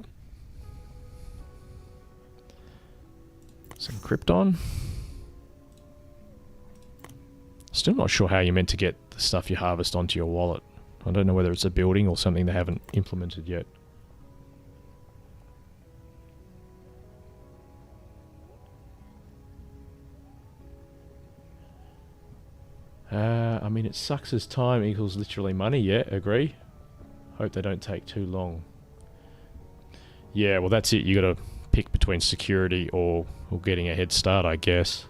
Some Krypton. Still not sure how you're meant to get the stuff you harvest onto your wallet. I don't know whether it's a building or something they haven't implemented yet. I mean, it sucks as time equals literally money. Yeah, agree. Hope they don't take too long. Yeah, well that's it. You got to pick between security or getting a head start, I guess.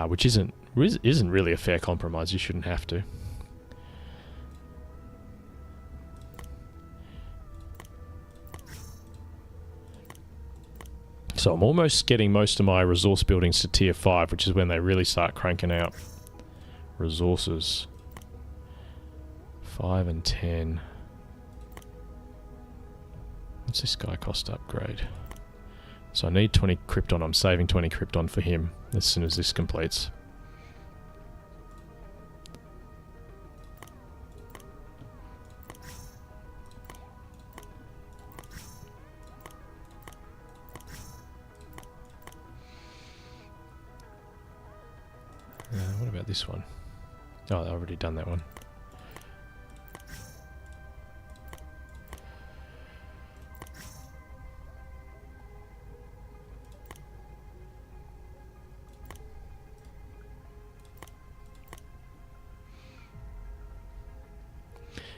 Which isn't really a fair compromise. You shouldn't have to. So I'm almost getting most of my resource buildings to tier 5, which is when they really start cranking out resources. 5 and 10. What's this guy cost to upgrade? So I need 20 Krypton. I'm saving 20 Krypton for him as soon as this completes. What about this one? Oh, I've already done that one.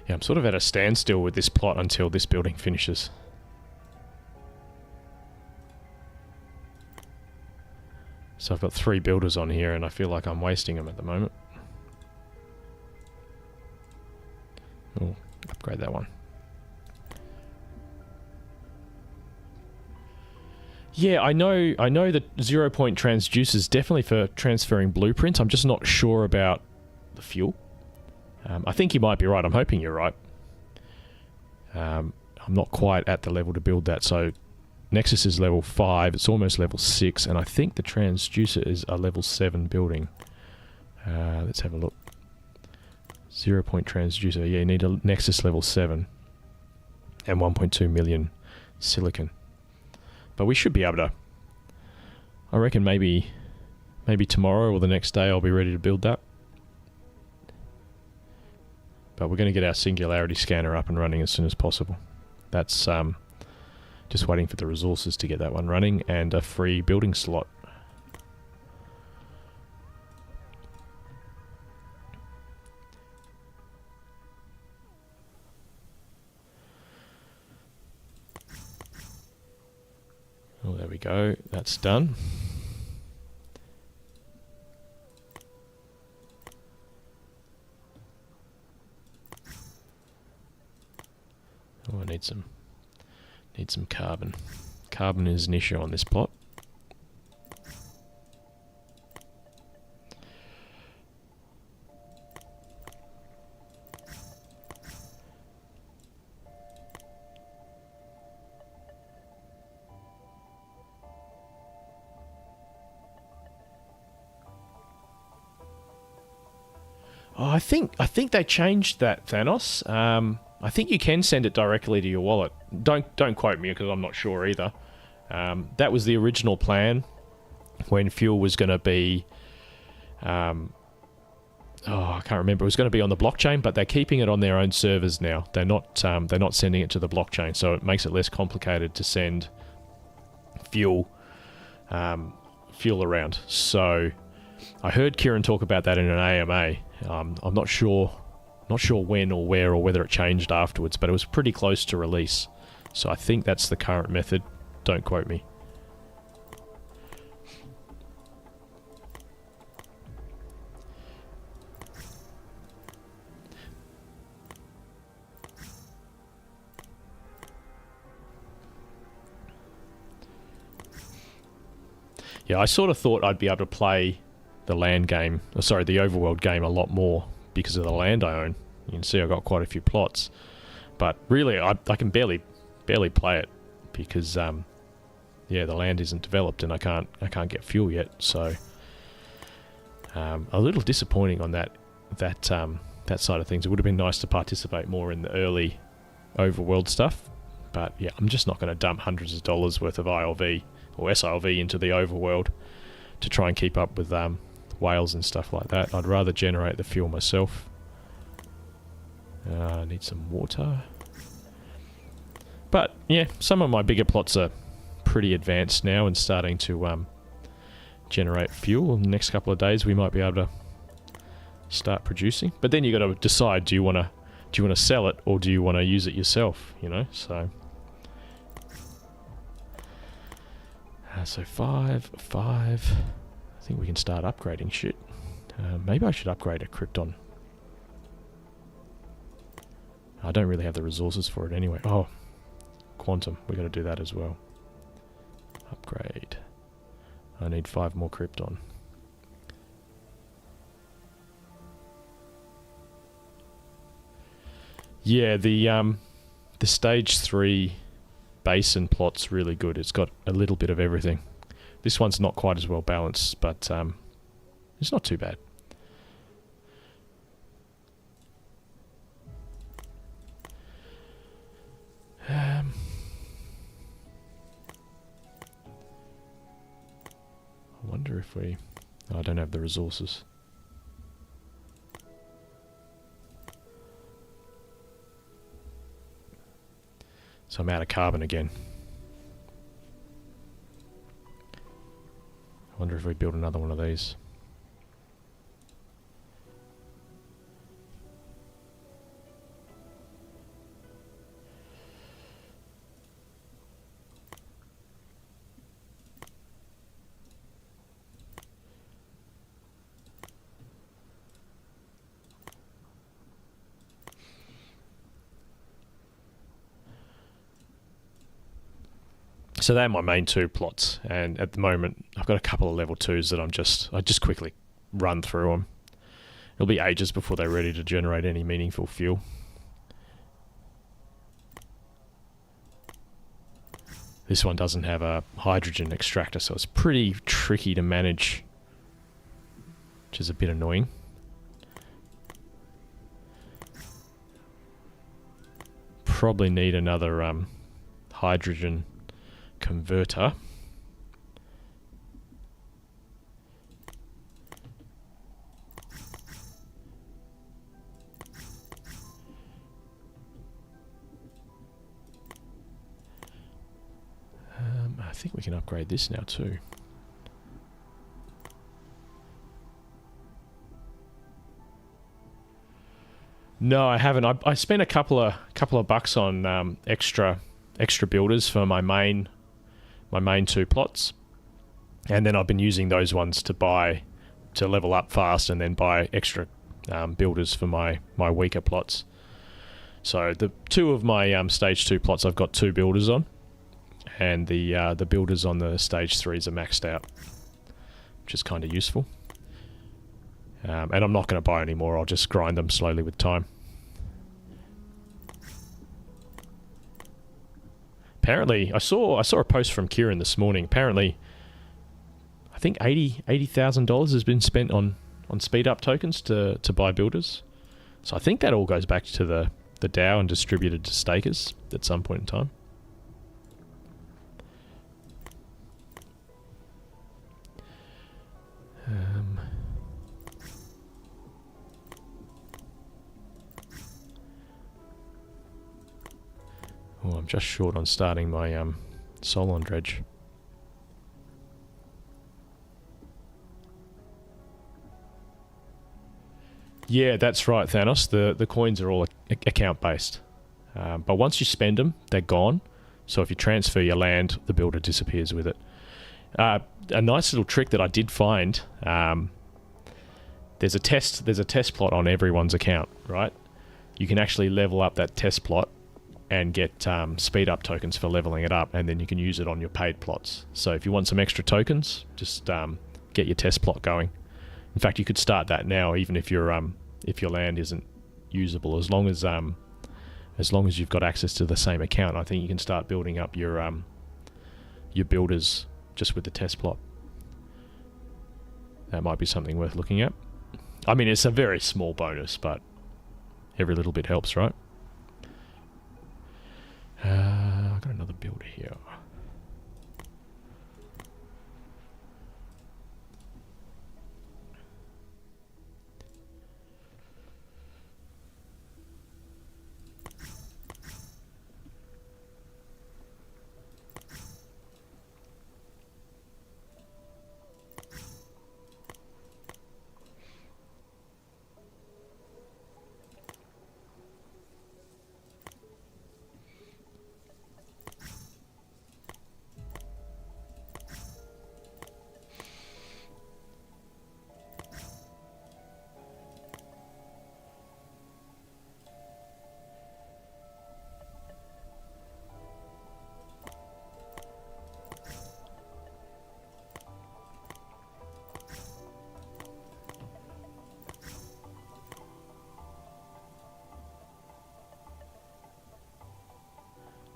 Yeah, I'm sort of at a standstill with this plot until this building finishes. So I've got 3 builders on here and I feel like I'm wasting them at the moment. Oh, upgrade that one. Yeah, I know that 0-point transducer is definitely for transferring blueprints. I'm just not sure about the fuel. I think you might be right. I'm hoping you're right. I'm not quite at the level to build that. So Nexus is level 5. It's almost level 6. And I think the transducer is a level 7 building. Let's have a look. 0-point transducer. Yeah, you need a Nexus level 7. And 1.2 million silicon. But we should be able to... I reckon maybe tomorrow or the next day I'll be ready to build that. But we're going to get our singularity scanner up and running as soon as possible. That's just waiting for the resources to get that one running and a free building slot. Oh, there we go. That's done. Oh, I need some carbon. Carbon is an issue on this plot. Oh, I think they changed that, Thanos. I think you can send it directly to your wallet. Don't quote me because I'm not sure either. That was the original plan when fuel was going to be. I can't remember. It was going to be on the blockchain, but they're keeping it on their own servers now. They're not sending it to the blockchain, so it makes it less complicated to send fuel around. So I heard Kieran talk about that in an AMA. I'm not sure when or where or whether it changed afterwards, but it was pretty close to release. So I think that's the current method. Don't quote me. Yeah, I sort of thought I'd be able to play the land game, the overworld game a lot more because of the land I own. You can see I've got quite a few plots, but really I can barely play it because the land isn't developed and I can't get fuel yet. So a little disappointing on that side of things. It would have been nice to participate more in the early overworld stuff, but yeah, I'm just not going to dump hundreds of dollars worth of ILV or SILV into the overworld to try and keep up with whales and stuff like that. I'd rather generate the fuel myself. I need some water. But yeah, some of my bigger plots are pretty advanced now and starting to generate fuel. In the next couple of days we might be able to start producing. But then you got to decide, do you want to sell it or do you want to use it yourself, you know? So so 5. I think we can start upgrading shit. Maybe I should upgrade a Krypton. I don't really have the resources for it anyway. Oh, Quantum. We got to do that as well. Upgrade. I need 5 more Krypton. Yeah, the stage 3 basin plot's really good. It's got a little bit of everything. This one's not quite as well balanced, but it's not too bad. I wonder if we... Oh, I don't have the resources. So I'm out of carbon again. I wonder if we build another one of these. So they're my main 2 plots, and at the moment I've got a couple of level 2s that I just quickly run through them. It'll be ages before they're ready to generate any meaningful fuel. This one doesn't have a hydrogen extractor, so it's pretty tricky to manage, which is a bit annoying. Probably need another hydrogen converter. I think we can upgrade this now too. No, I haven't. I spent a couple of bucks on extra builders for my main 2 plots, and then I've been using those ones to level up fast, and then buy extra builders for my weaker plots. So the 2 of my stage 2 plots I've got 2 builders on, and the builders on the stage 3s are maxed out, which is kind of useful. And I'm not going to buy any more. I'll just grind them slowly with time. Apparently, I saw a post from Kieran this morning. Apparently, I think $80,000 has been spent on speed up tokens to buy builders. So I think that all goes back to the DAO and distributed to stakers at some point in time. Oh, I'm just short on starting my Solon dredge. Yeah, that's right, Thanos. The coins are all account based, but once you spend them, they're gone. So if you transfer your land, the builder disappears with it. A nice little trick that I did find. There's a test plot on everyone's account, right? You can actually level up that test plot and get speed up tokens for leveling it up, and then you can use it on your paid plots. So if you want some extra tokens, just get your test plot going. In fact, you could start that now, even if your land isn't usable, as long as you've got access to the same account. I think you can start building up your builders just with the test plot. That might be something worth looking at. I mean, it's a very small bonus, but every little bit helps, right? I've got another builder here.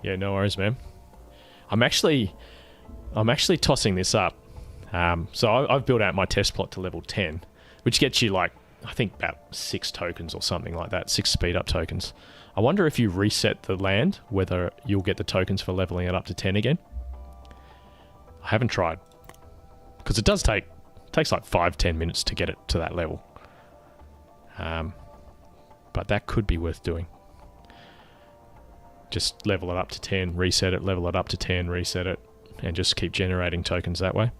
Yeah, no worries, man. I'm actually tossing this up. So I've built out my test plot to level 10, which gets you like, I think about 6 tokens or something like that, 6 speed up tokens. I wonder if you reset the land, whether you'll get the tokens for leveling it up to 10 again. I haven't tried, because it does takes like 5-10 minutes to get it to that level. But that could be worth doing. just level it up to 10, reset it, level it up to 10, reset it, and just keep generating tokens that way.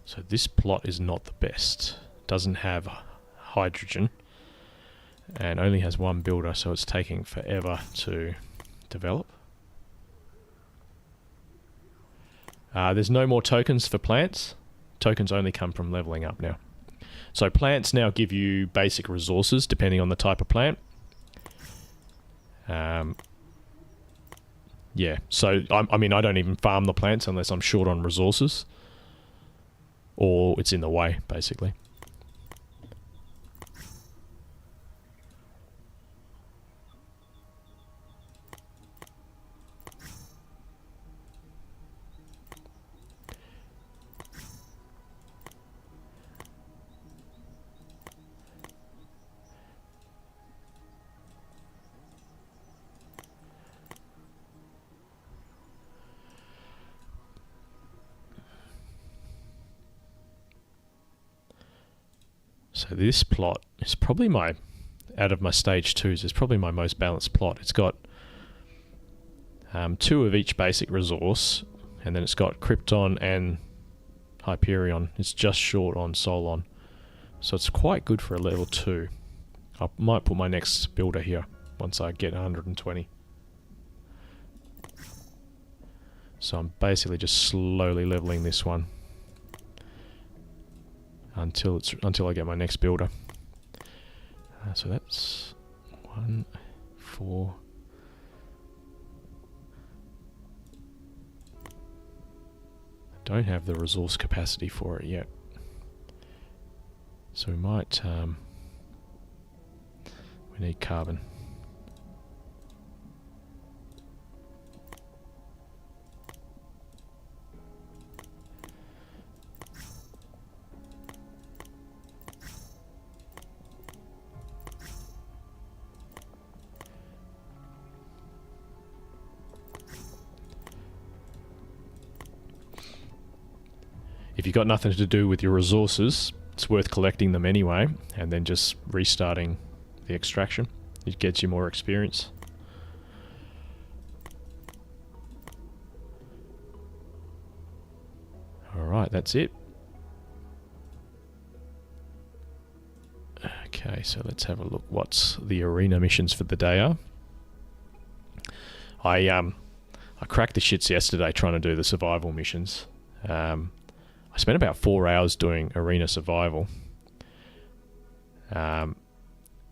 So this plot is not the best. Doesn't have hydrogen and only has one builder, so it's taking forever to develop. There's no more tokens for plants. Tokens only come from leveling up now. So plants now give you basic resources depending on the type of plant. Yeah, so I mean I don't even farm the plants unless I'm short on resources. Or it's in the way, basically. So this plot is probably out of my stage 2s, is probably my most balanced plot. It's got 2 of each basic resource, and then it's got Krypton and Hyperion. It's just short on Solon. So it's quite good for a level 2. I might put my next builder here once I get 120. So I'm basically just slowly leveling this one until I get my next builder. So that's 1, 4. I don't have the resource capacity for it yet. So we might we need carbon. If you've got nothing to do with your resources, it's worth collecting them anyway, and then just restarting the extraction. It gets you more experience. Alright, that's it. Okay, so let's have a look what's the arena missions for the day are. I cracked the shits yesterday trying to do the survival missions. I spent about 4 hours doing arena survival. And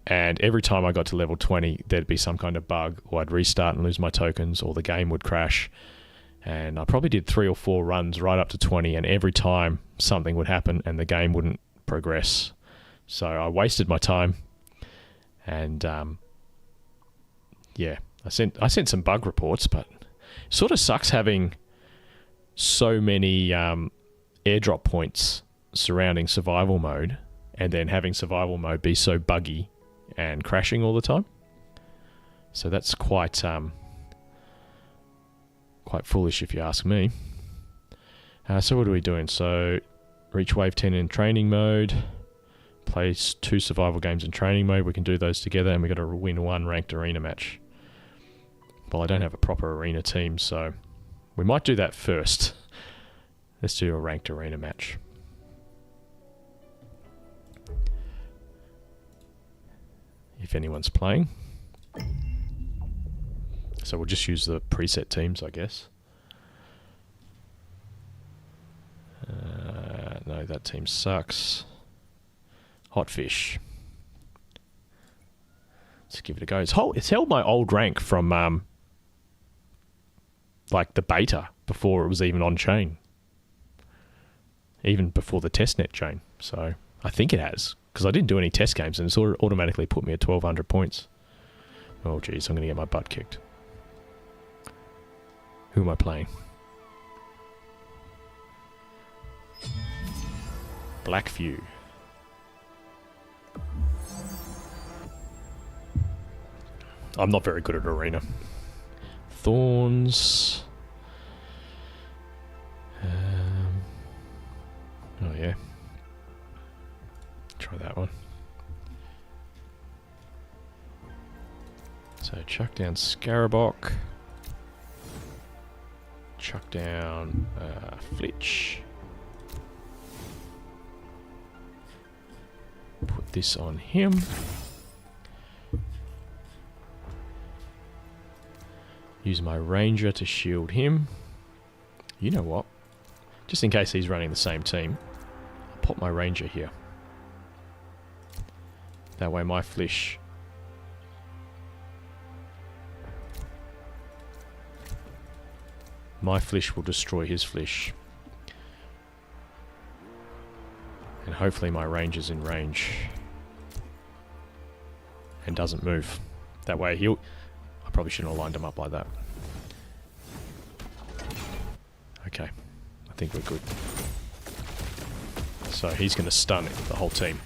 every time I got to level 20, there'd be some kind of bug, or I'd restart and lose my tokens, or the game would crash. And I probably did 3 or 4 runs right up to 20, and every time something would happen and the game wouldn't progress. So I wasted my time. And yeah, I sent some bug reports, but it sort of sucks having so many airdrop points surrounding survival mode, and then having survival mode be so buggy and crashing all the time. So that's quite foolish if you ask me. So what are we doing? So reach wave 10 in training mode, play 2 survival games in training mode. We can do those together, and we got to win 1 ranked arena match. Well, I don't have a proper arena team, so we might do that first. Let's do a ranked arena match. If anyone's playing. So we'll just use the preset teams, I guess. No, that team sucks. Hot fish. Let's give it a go. It's held my old rank from like the beta before it was even on chain. Even before the testnet chain. So I think it has, because I didn't do any test games and it's automatically put me at 1200 points. Oh geez, I'm going to get my butt kicked. Who am I playing? Blackview. I'm not very good at arena. Thorns. Oh yeah. Try that one. So chuck down Scarabok. Chuck down Flitch. Put this on him. Use my Ranger to shield him. You know what? Just in case he's running the same team, I'll put my Ranger here. That way my Flish... my Flish will destroy his Flish. And hopefully my Ranger's in range. And doesn't move. That way he'll... I probably shouldn't have lined him up like that. Okay. I think we're good. So he's going to stun the whole team.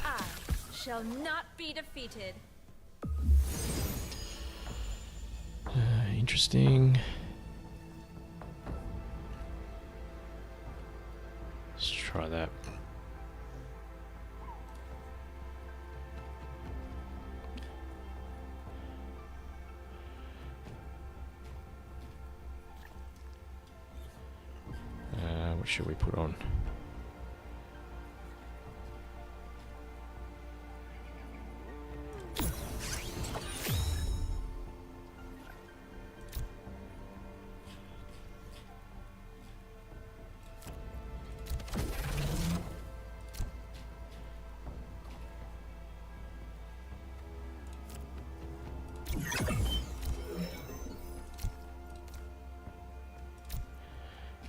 I shall not be defeated. Interesting. Let's try that. What should we put on?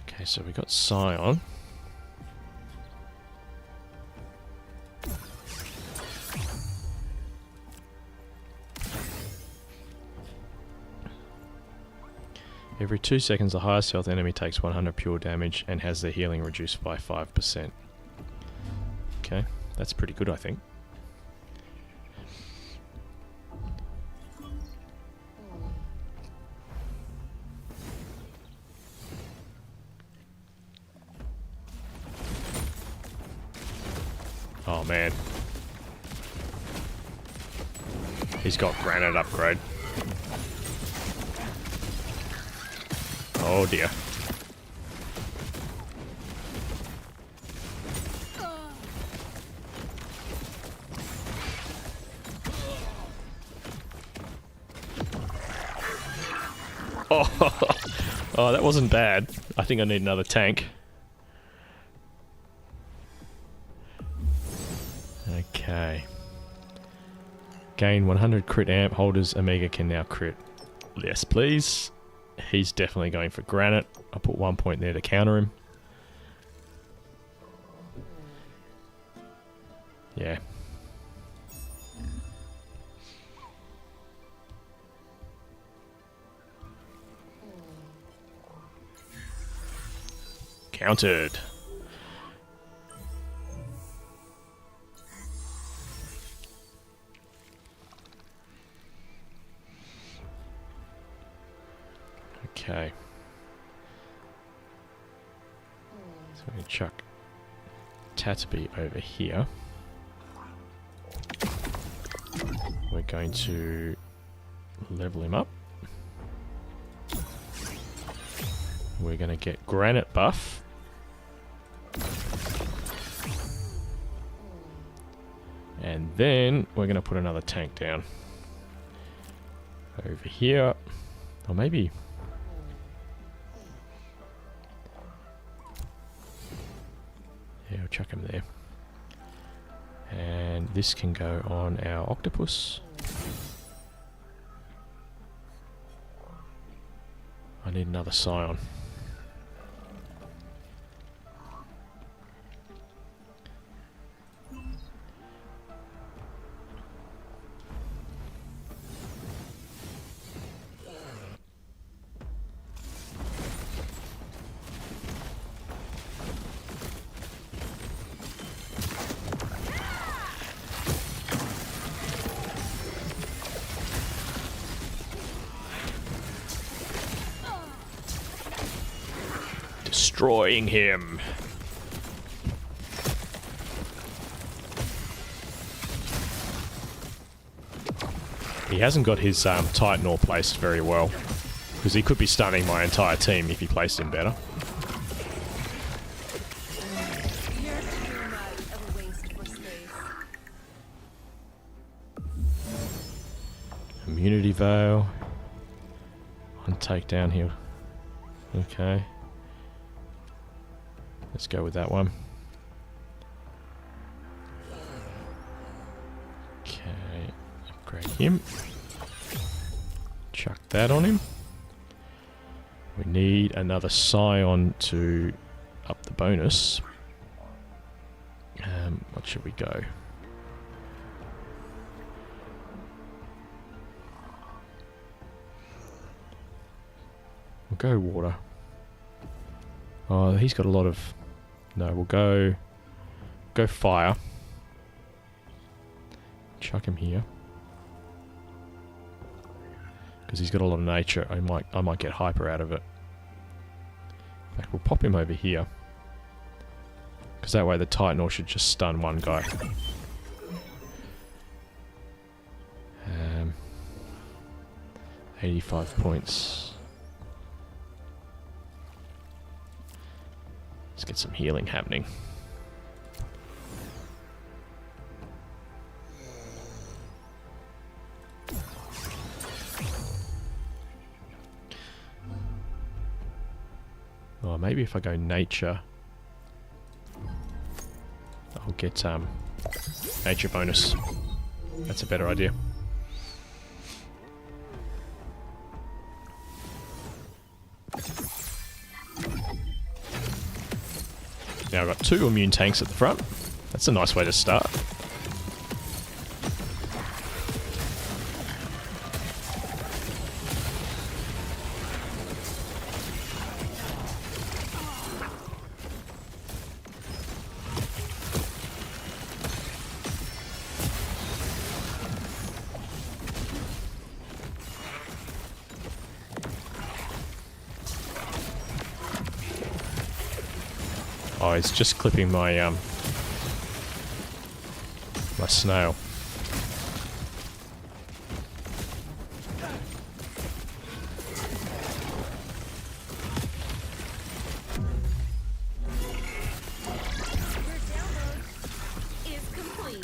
Okay, so we got Scion. Every 2 seconds, the highest health enemy takes 100 pure damage and has their healing reduced by 5%. Okay, that's pretty good, I think. Oh man. He's got granite upgrade. Oh dear. Oh, that wasn't bad. I think I need another tank. Okay. Gain 100 crit amp. Holders Omega can now crit. Yes, please. He's definitely going for granite. I'll put 1 point there to counter him. Yeah. Countered. Okay. So we can chuck Tatterby over here. We're going to level him up. We're going to get granite buff. And then we're going to put another tank down. Over here. Or maybe... yeah, we'll chuck him there. And this can go on our octopus. I need another Scion. Destroying him. He hasn't got his Titan all placed very well, because he could be stunning my entire team if he placed him better. You're too much of a waste for space. Immunity Veil. One takedown here. Okay. Let's go with that one. Okay. Upgrade him. Chuck that on him. We need another Scion to up the bonus. What should we go? We'll go water. Oh, he's got a lot of... No, we'll go fire. Chuck him here. Because he's got a lot of nature. I might get hyper out of it. In fact, we'll pop him over here. Because that way the Titanor should just stun one guy. 85 points. Let's get some healing happening. Oh, maybe if I go nature, I'll get nature bonus. That's a better idea. Now I've got 2 immune tanks at the front. That's a nice way to start. Oh, it's just clipping my my snail.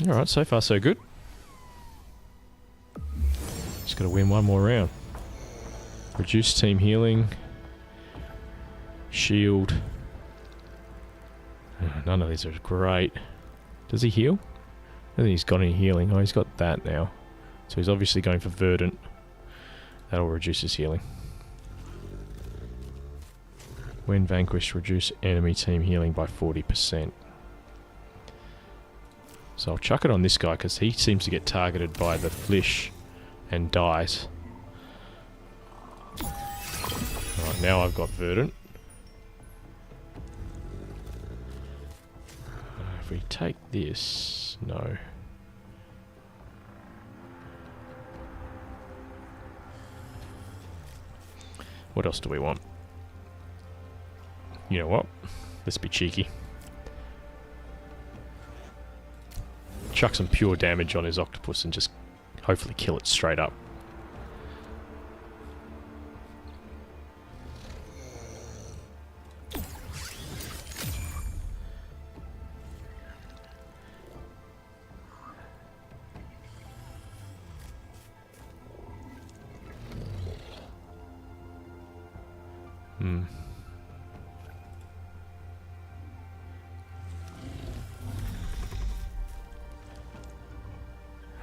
Alright, so far so good. Just gotta win one more round. Reduce team healing. Shield. None of these are great. Does he heal? I don't think he's got any healing. Oh, he's got that now. So he's obviously going for Verdant. That'll reduce his healing. When vanquished, reduce enemy team healing by 40%. So I'll chuck it on this guy because he seems to get targeted by the Flish and dies. Alright, now I've got Verdant. If we take this... No. What else do we want? You know what? Let's be cheeky. Chuck some pure damage on his octopus and just hopefully kill it straight up.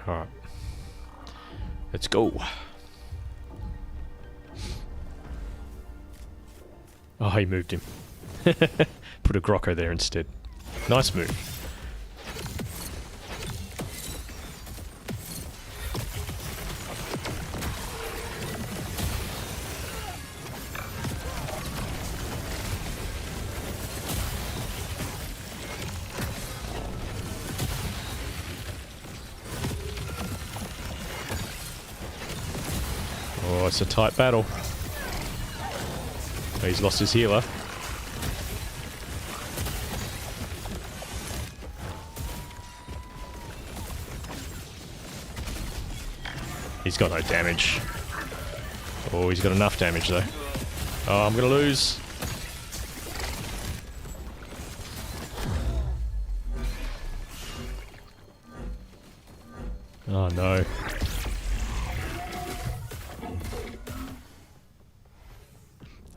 Alright. Let's go. Oh, he moved him. Put a Grocko there instead. Nice move. Oh, it's a tight battle. Oh, he's lost his healer. He's got no damage. Oh, he's got enough damage though. Oh, I'm gonna lose. Oh no.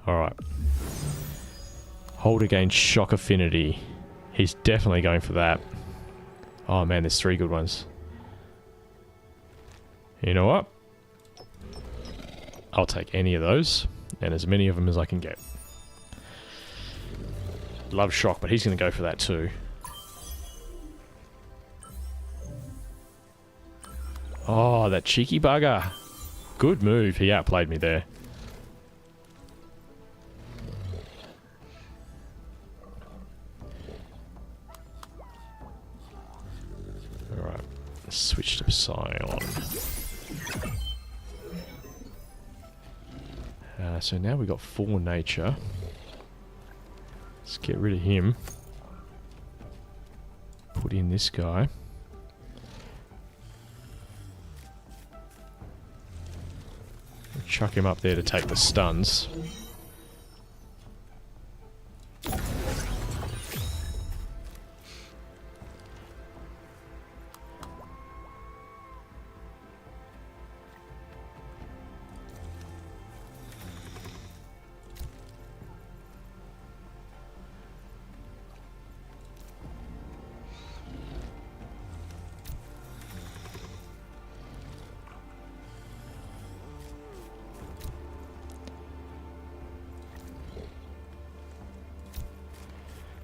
Alright. Hold against shock affinity. He's definitely going for that. Oh man, there's 3 good ones. You know what? I'll take any of those, and as many of them as I can get. Love shock, but he's going to go for that too. Oh, that cheeky bugger. Good move. He outplayed me there. Alright. Switch to Scion. So now we've got 4 nature. Let's get rid of him. Put in this guy. Chuck him up there to take the stuns.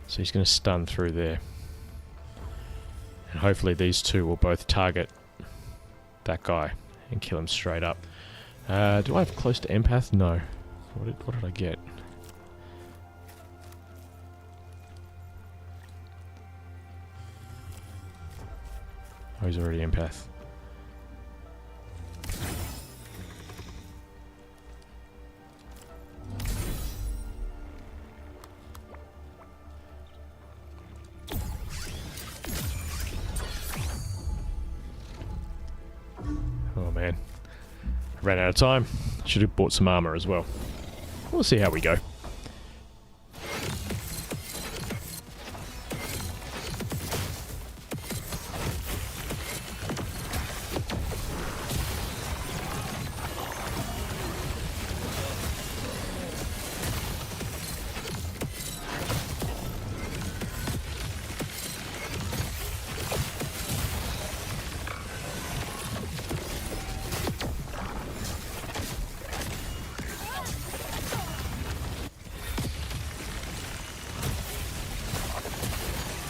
So he's going to stun through there. And hopefully these 2 will both target that guy and kill him straight up. Do I have close to empath? No. What did I get? Oh, he's already empath. Oh man, I ran out of time. Should have bought some armor as well. We'll see how we go.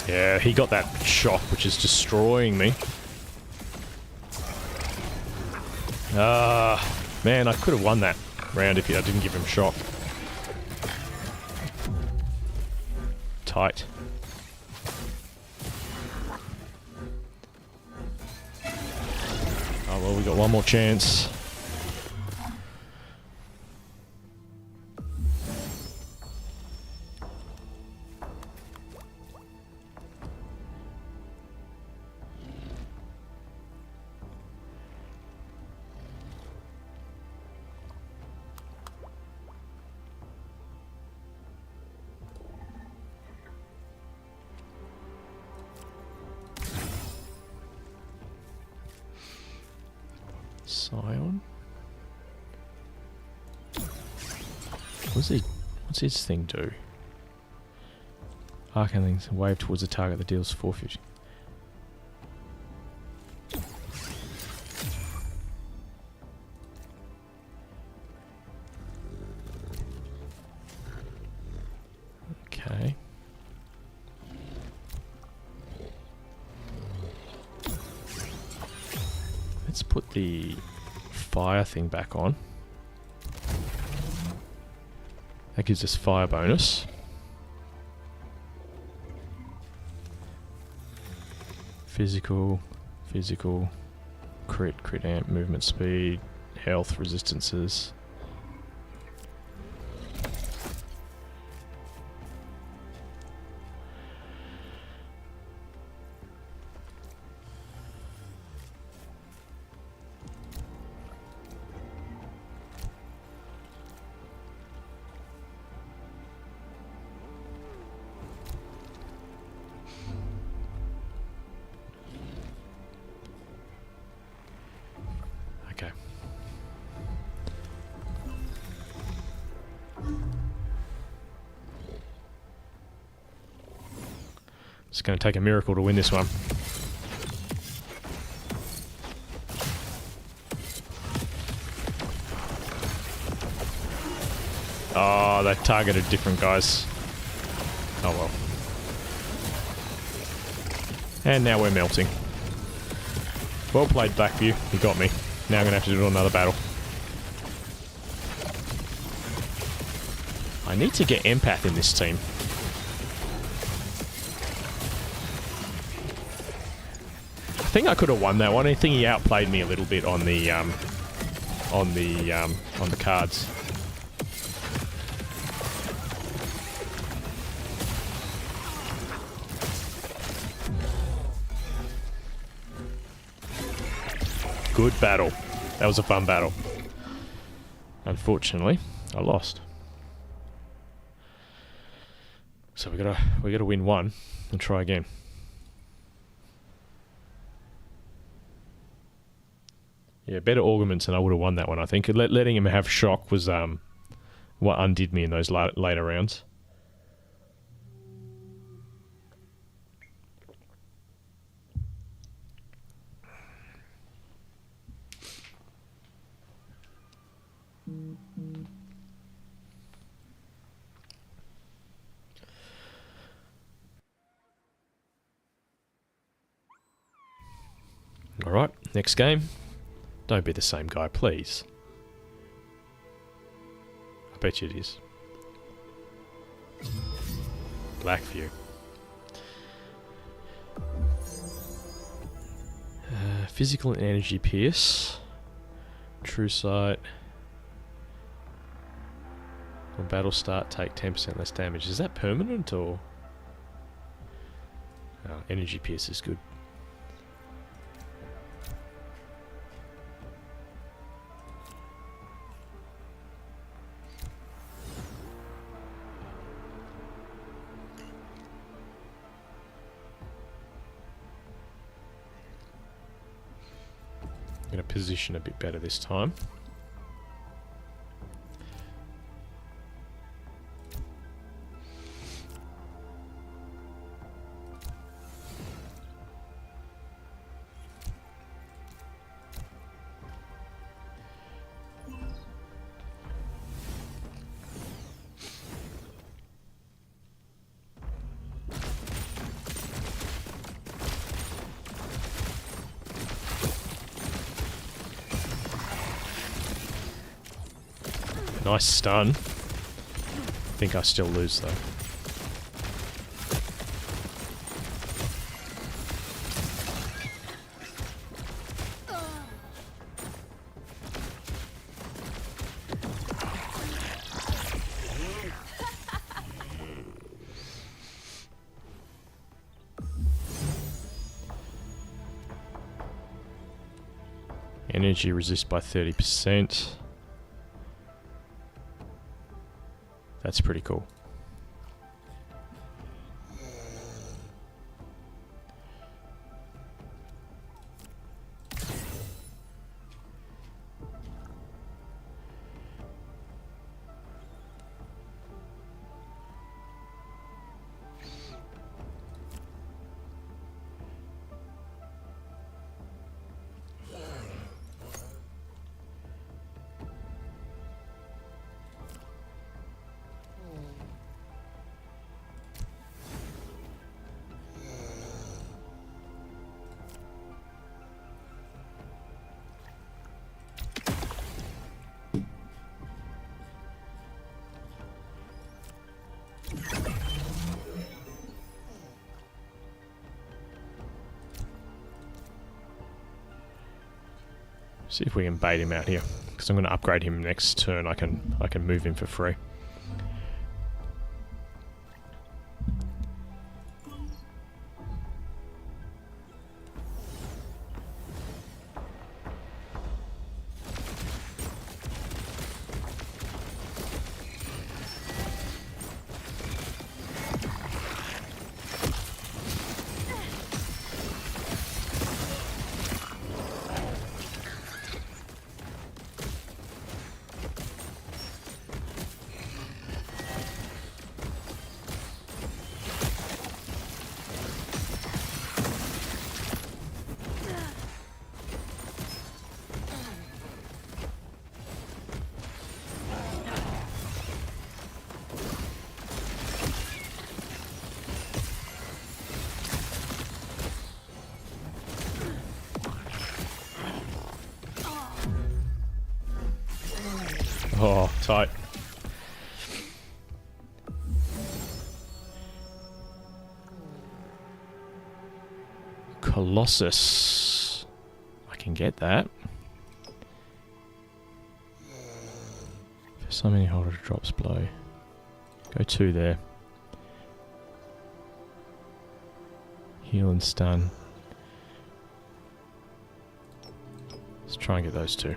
Yeah, he got that shock, which is destroying me. Man, I could have won that round if I didn't give him shock. Tight. Oh well, we got one more chance. Scion? What's his thing do? Arcane Link, wave towards a target that deals 450. Okay. Let's put the fire thing back on. That gives us fire bonus. Physical, crit amp, movement speed, health, resistances. It's going to take a miracle to win this one. Oh, they targeted different guys. Oh well. And now we're melting. Well played, Blackview. You got me. Now I'm going to have to do another battle. I need to get Empath in this team. I think I could have won that one. I think he outplayed me a little bit on the cards. Good battle. That was a fun battle. Unfortunately, I lost. So we gotta win one and try again. Yeah, better augments and I would have won that one, I think. Letting him have shock was what undid me in those later rounds. Alright, next game. Don't be the same guy, please. I bet you it is. Blackview. Physical and energy pierce. True sight. When battle start, take 10% less damage. Is that permanent or? Oh, energy pierce is good. I'm going to position a bit better this time. Nice stun. I think I still lose though. Energy resist by 30%. That's pretty cool. See if we can bait him out here, because I'm going to upgrade him next turn. I can move him for free. Oh, tight. Colossus. I can get that. For so many holder drops blow. Go 2 there. Heal and stun. Let's try and get those 2.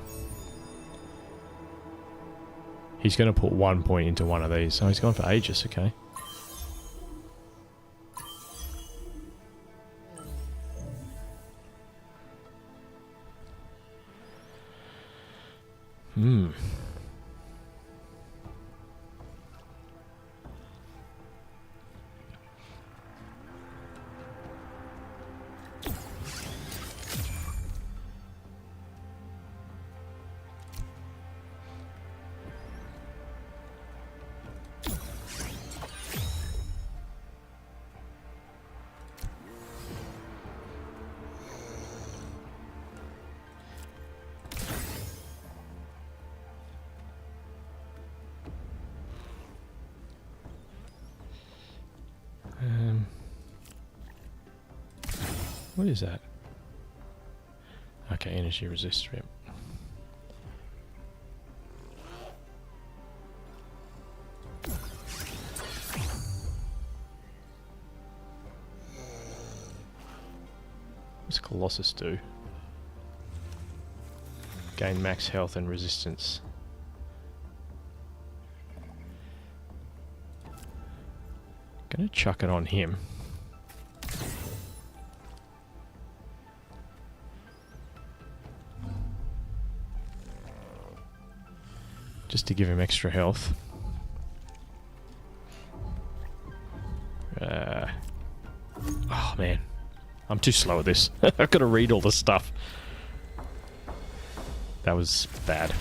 He's going to put 1 point into one of these. Oh, he's gone for Aegis, okay. What is that? Okay, energy resist, yep. What's Colossus do? Gain max health and resistance. Gonna chuck it on him. Just to give him extra health. Oh man, I'm too slow at this. I've got to read all the stuff. That was bad.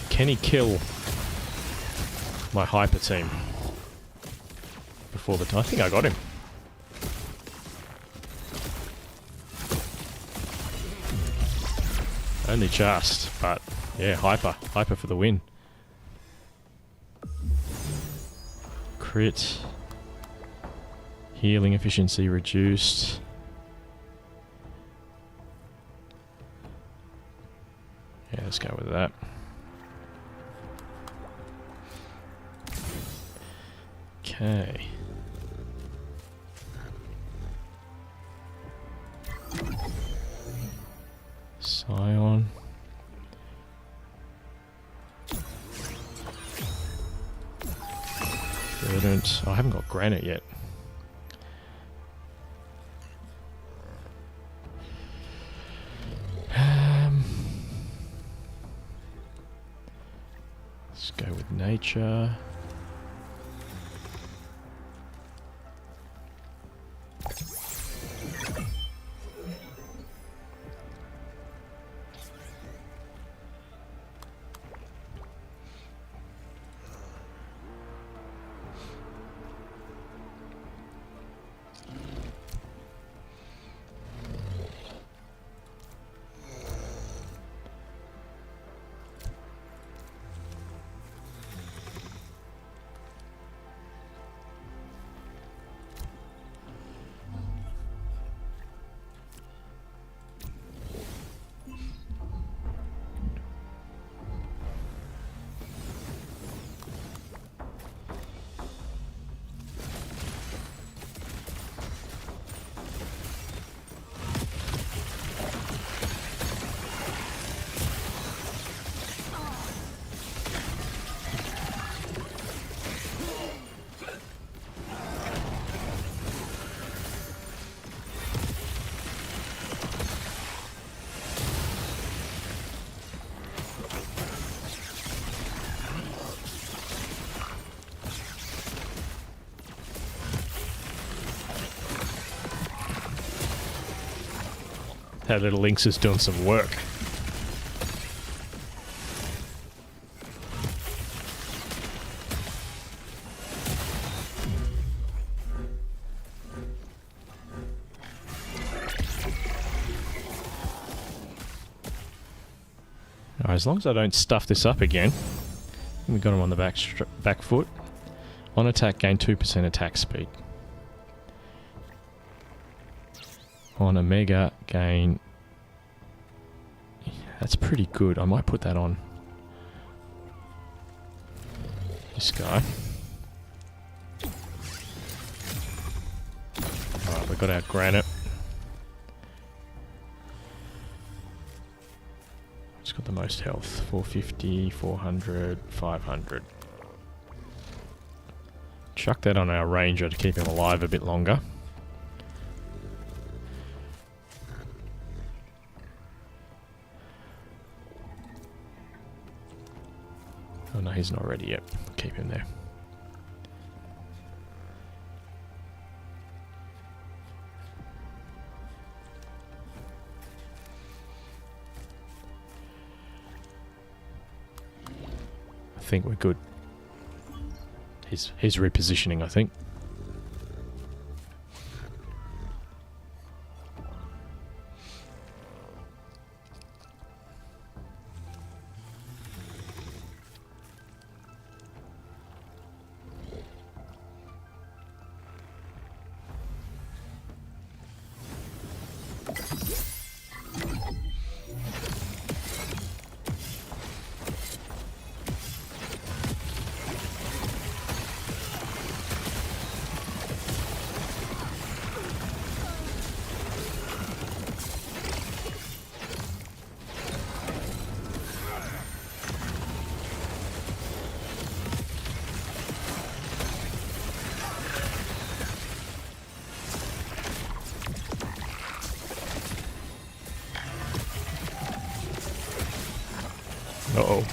Can he kill my hyper team before the time? I think I got him. Only just, but yeah, hyper for the win. Crit. Healing efficiency reduced. Yeah, let's go with that. Okay. Scion. Verdant. Oh, I haven't got Granite yet. Let's go with Nature. That little lynx is doing some work. Alright, as long as I don't stuff this up again. We got him on the back foot. On attack, gain 2% attack speed. On Omega, gain... That's pretty good. I might put that on this guy. Alright, we got our granite. It's got the most health. 450, 400, 500. Chuck that on our ranger to keep him alive a bit longer. Oh no, he's not ready yet. Keep him there. I think we're good. He's repositioning, I think. Uh-oh.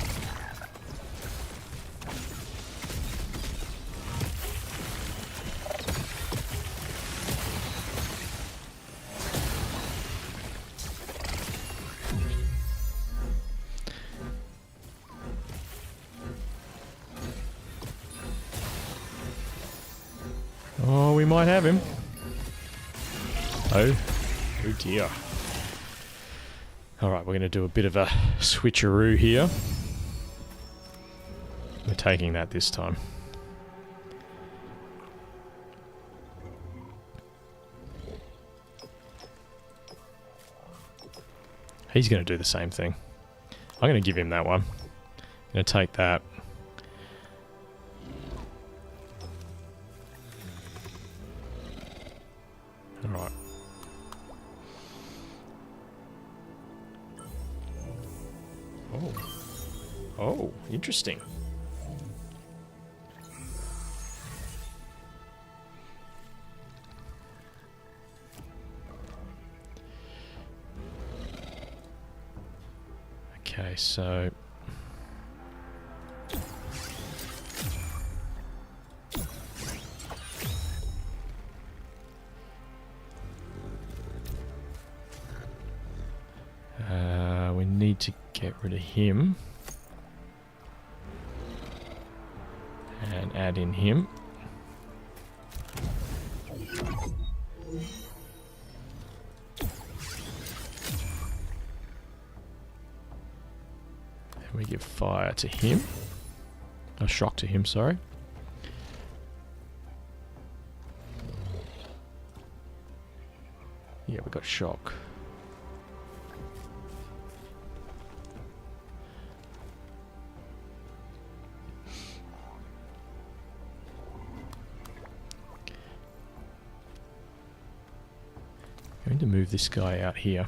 Oh, we might have him. Oh dear. Alright, we're going to do a bit of a switcheroo here. We're taking that this time. He's going to do the same thing. I'm going to give him that one. I'm going to take that. Alright. Oh, interesting. Okay, so... we need to get rid of him. And add in him. And we give fire to him. A shock to him, sorry. Yeah, we got shock. I'm going to move this guy out here.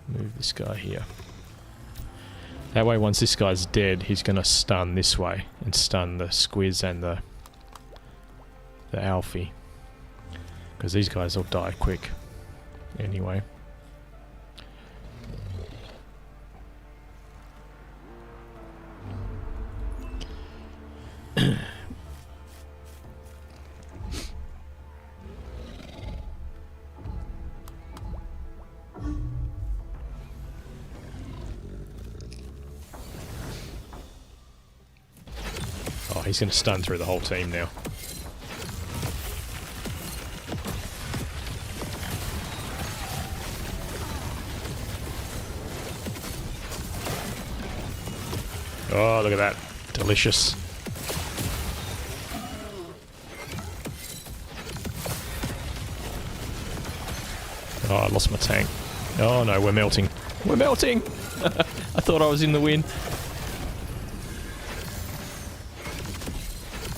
Move this guy here. That way, once this guy's dead, he's going to stun this way and stun the Squiz and the Alfie. Because these guys will die quick anyway. he's going to stun through the whole team now. Oh, look at that. Delicious. Oh, I lost my tank. Oh no, we're melting. We're melting! I thought I was in the win.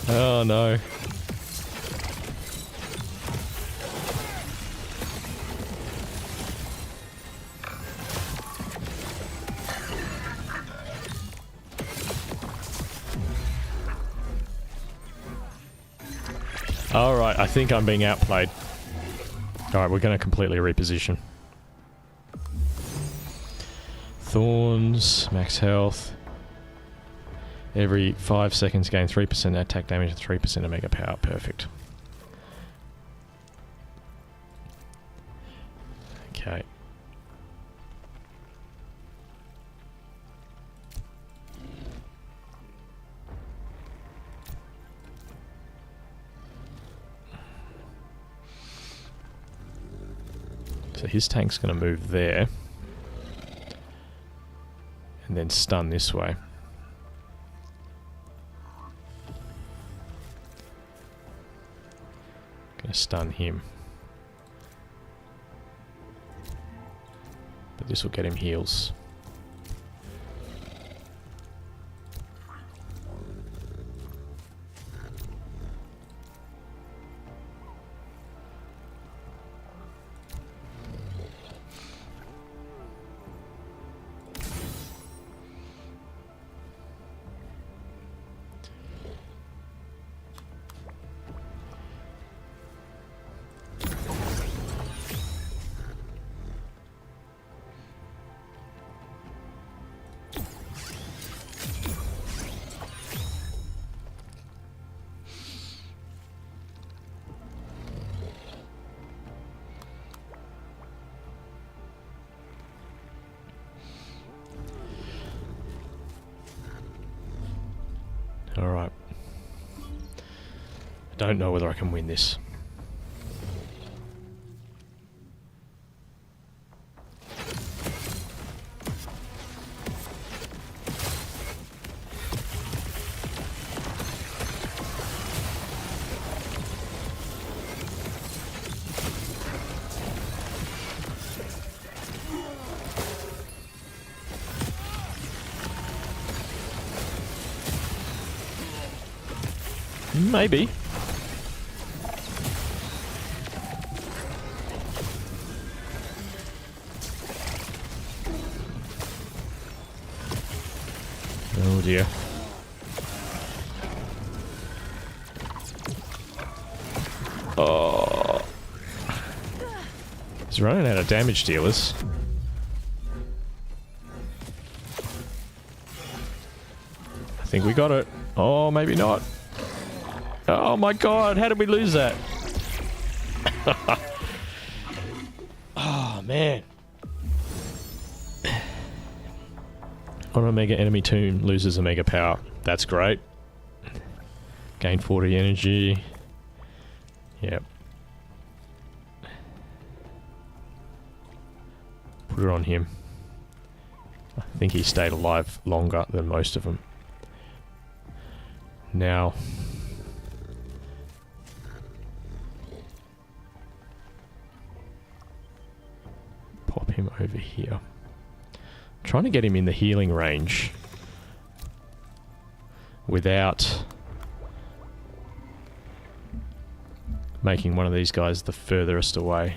Oh no. Alright, I think I'm being outplayed. Alright, we're going to completely reposition. Thorns, max health. Every 5 seconds gain 3% attack damage and 3% Omega power. Perfect. Okay. So his tank's going to move there. And then stun this way. Going to stun him. But this will get him heals. Alright. I don't know whether I can win this. Maybe. Oh dear. Oh. He's running out of damage dealers. I think we got it. Oh, maybe not. Oh my god, how did we lose that? Oh man. On Omega enemy tomb loses Omega power. That's great. Gain 40 energy. Yep. Put it on him. I think he stayed alive longer than most of them. Now... pop him over here. Trying to get him in the healing range without making one of these guys the furthest away.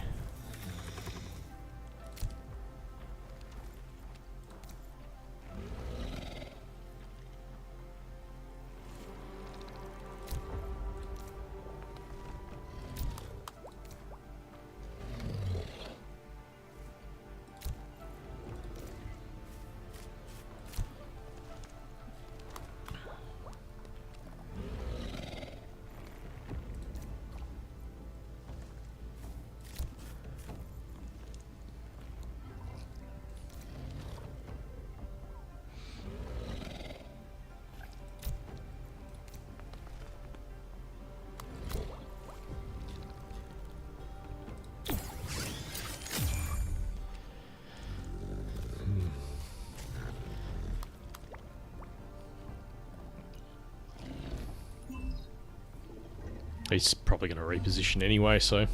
He's probably going to reposition anyway, so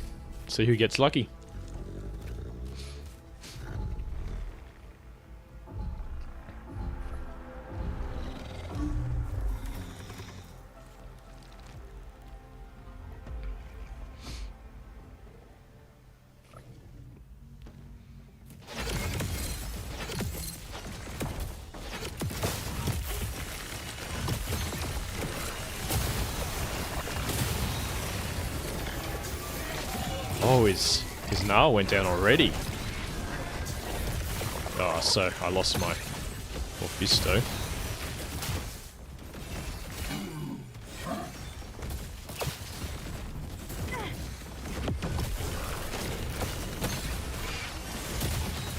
see who gets lucky. Oh, his Gnarl went down already. Oh, so I lost my Orphisto.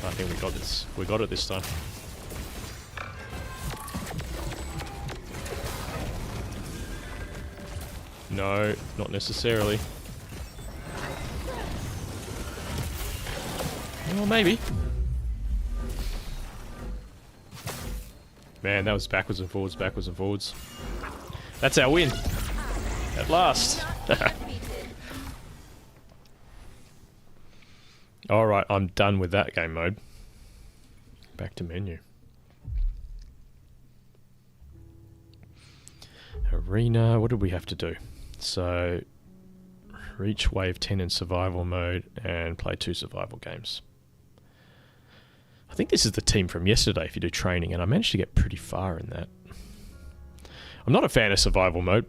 I think we got this. We got it this time. No, not necessarily. Well, maybe. Man, that was backwards and forwards, backwards and forwards. That's our win. At last. Alright, I'm done with that game mode. Back to menu. Arena, what did we have to do? So, reach wave 10 in survival mode and play 2 survival games. I think this is the team from yesterday if you do training, and I managed to get pretty far in that. I'm not a fan of survival mode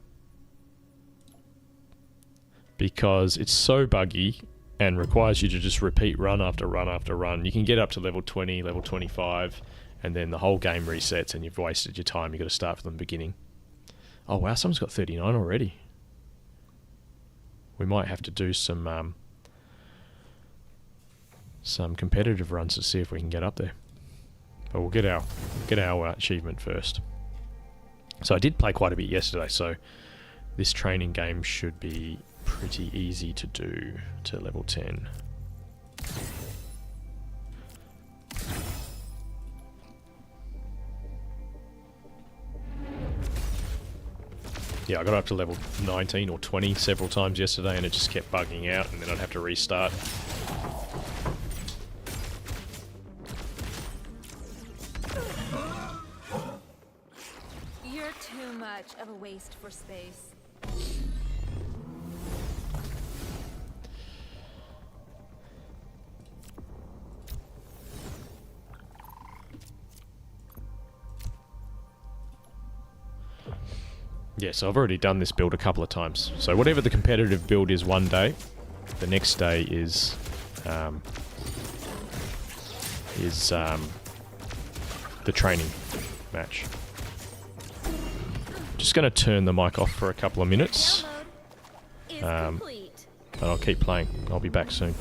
because it's so buggy and requires you to just repeat run after run after run. You can get up to level 20, level 25, and then the whole game resets and you've wasted your time. You've got to start from the beginning. Oh wow, someone's got 39 already. We might have to do some competitive runs to see if we can get up there. But we'll get our achievement first. So I did play quite a bit yesterday, so this training game should be pretty easy to do to level 10. Yeah, I got up to level 19 or 20 several times yesterday and it just kept bugging out and then I'd have to restart. You're too much of a waste for space. Yeah, so I've already done this build a couple of times. So whatever the competitive build is one day, the next day is the training match. Just going to turn the mic off for a couple of minutes. Download is complete. But I'll keep playing. I'll be back soon.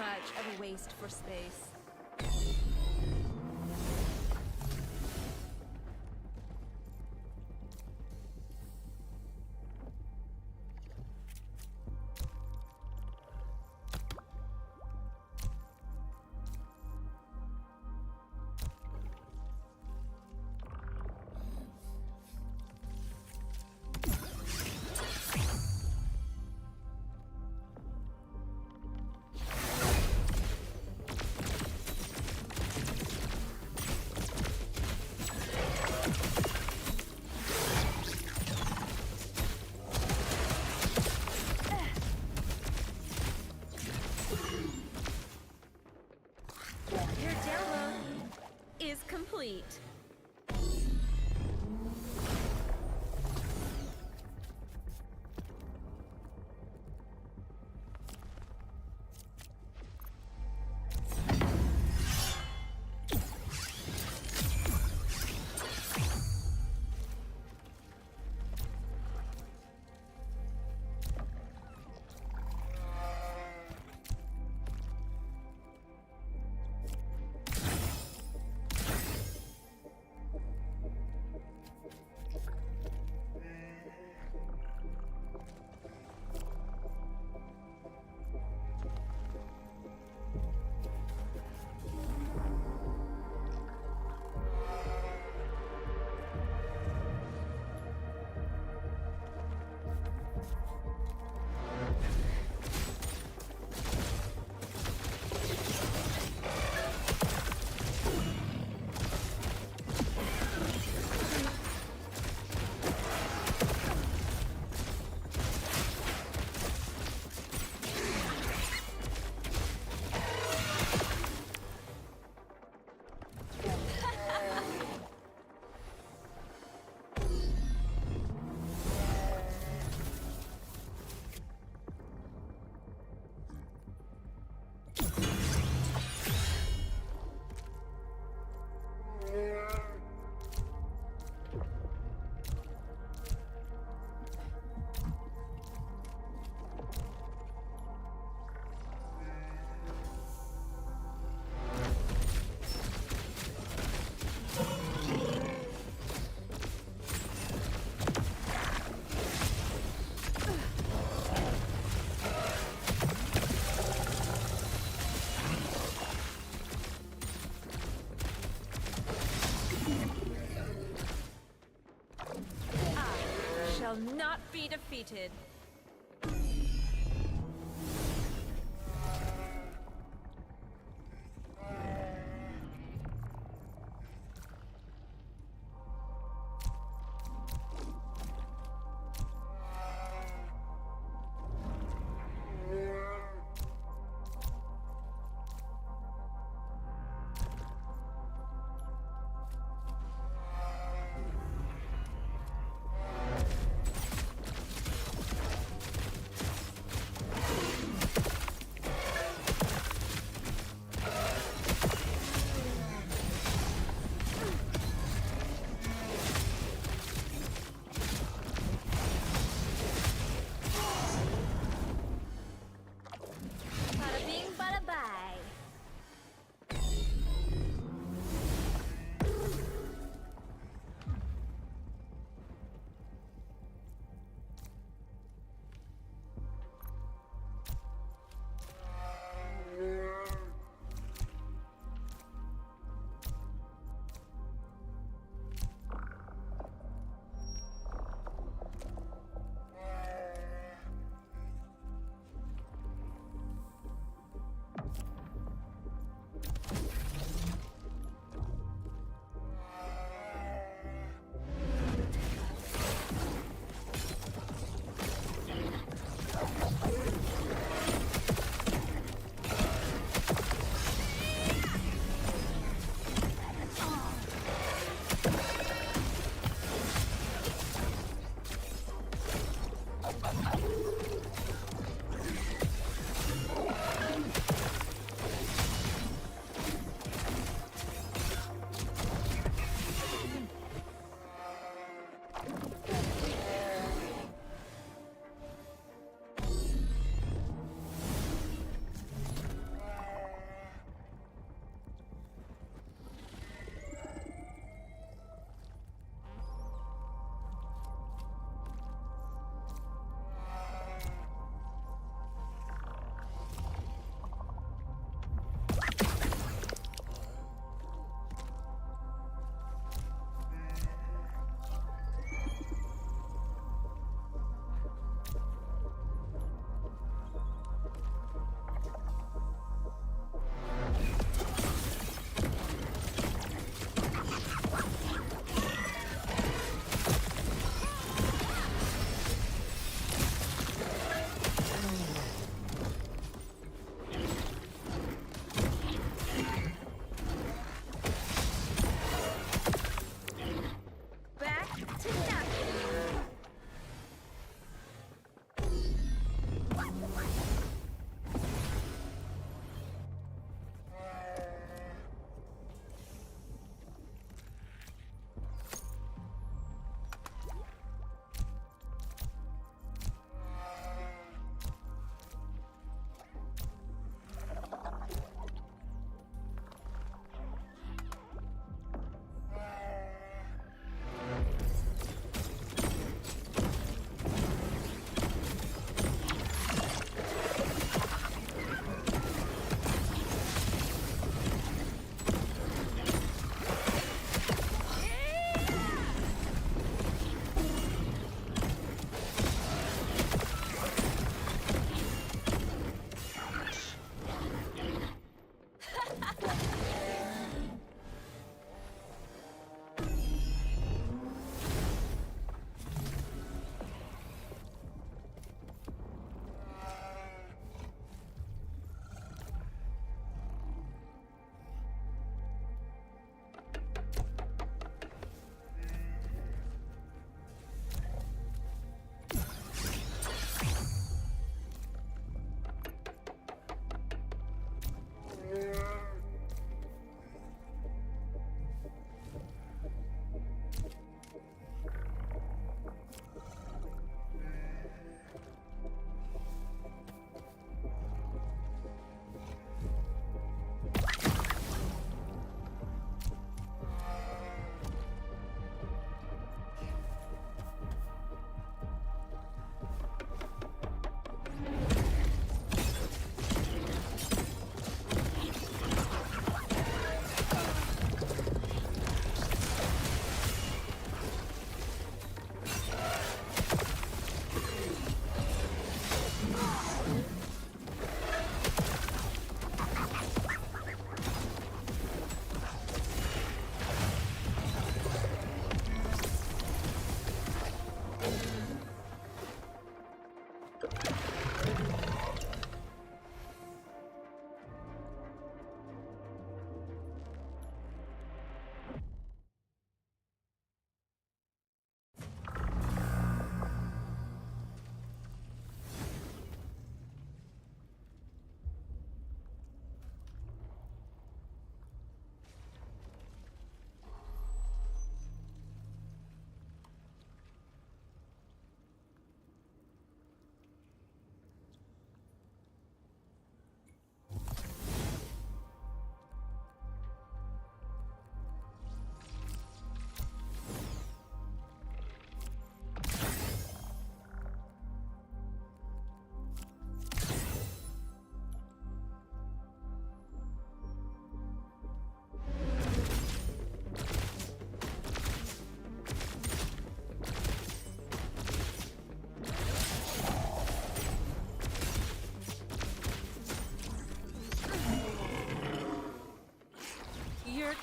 much of a waste for space. Your download is complete. Shall not be defeated.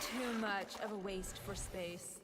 Too much of a waste for space.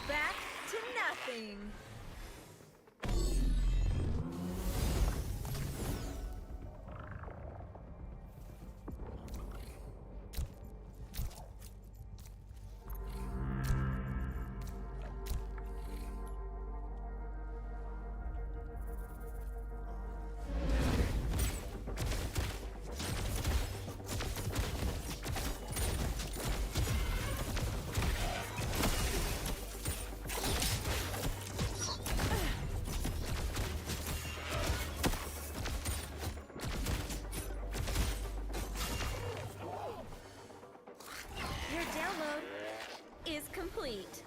Back to nothing. Your download is complete.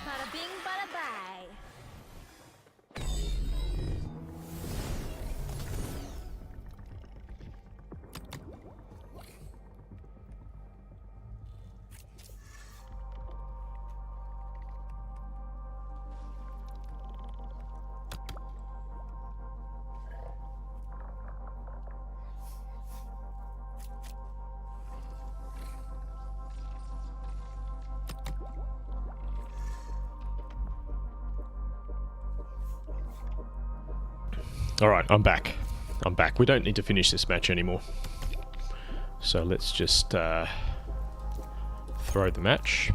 Bada bing, bada bye. Alright, I'm back. I'm back. We don't need to finish this match anymore. So let's just throw the match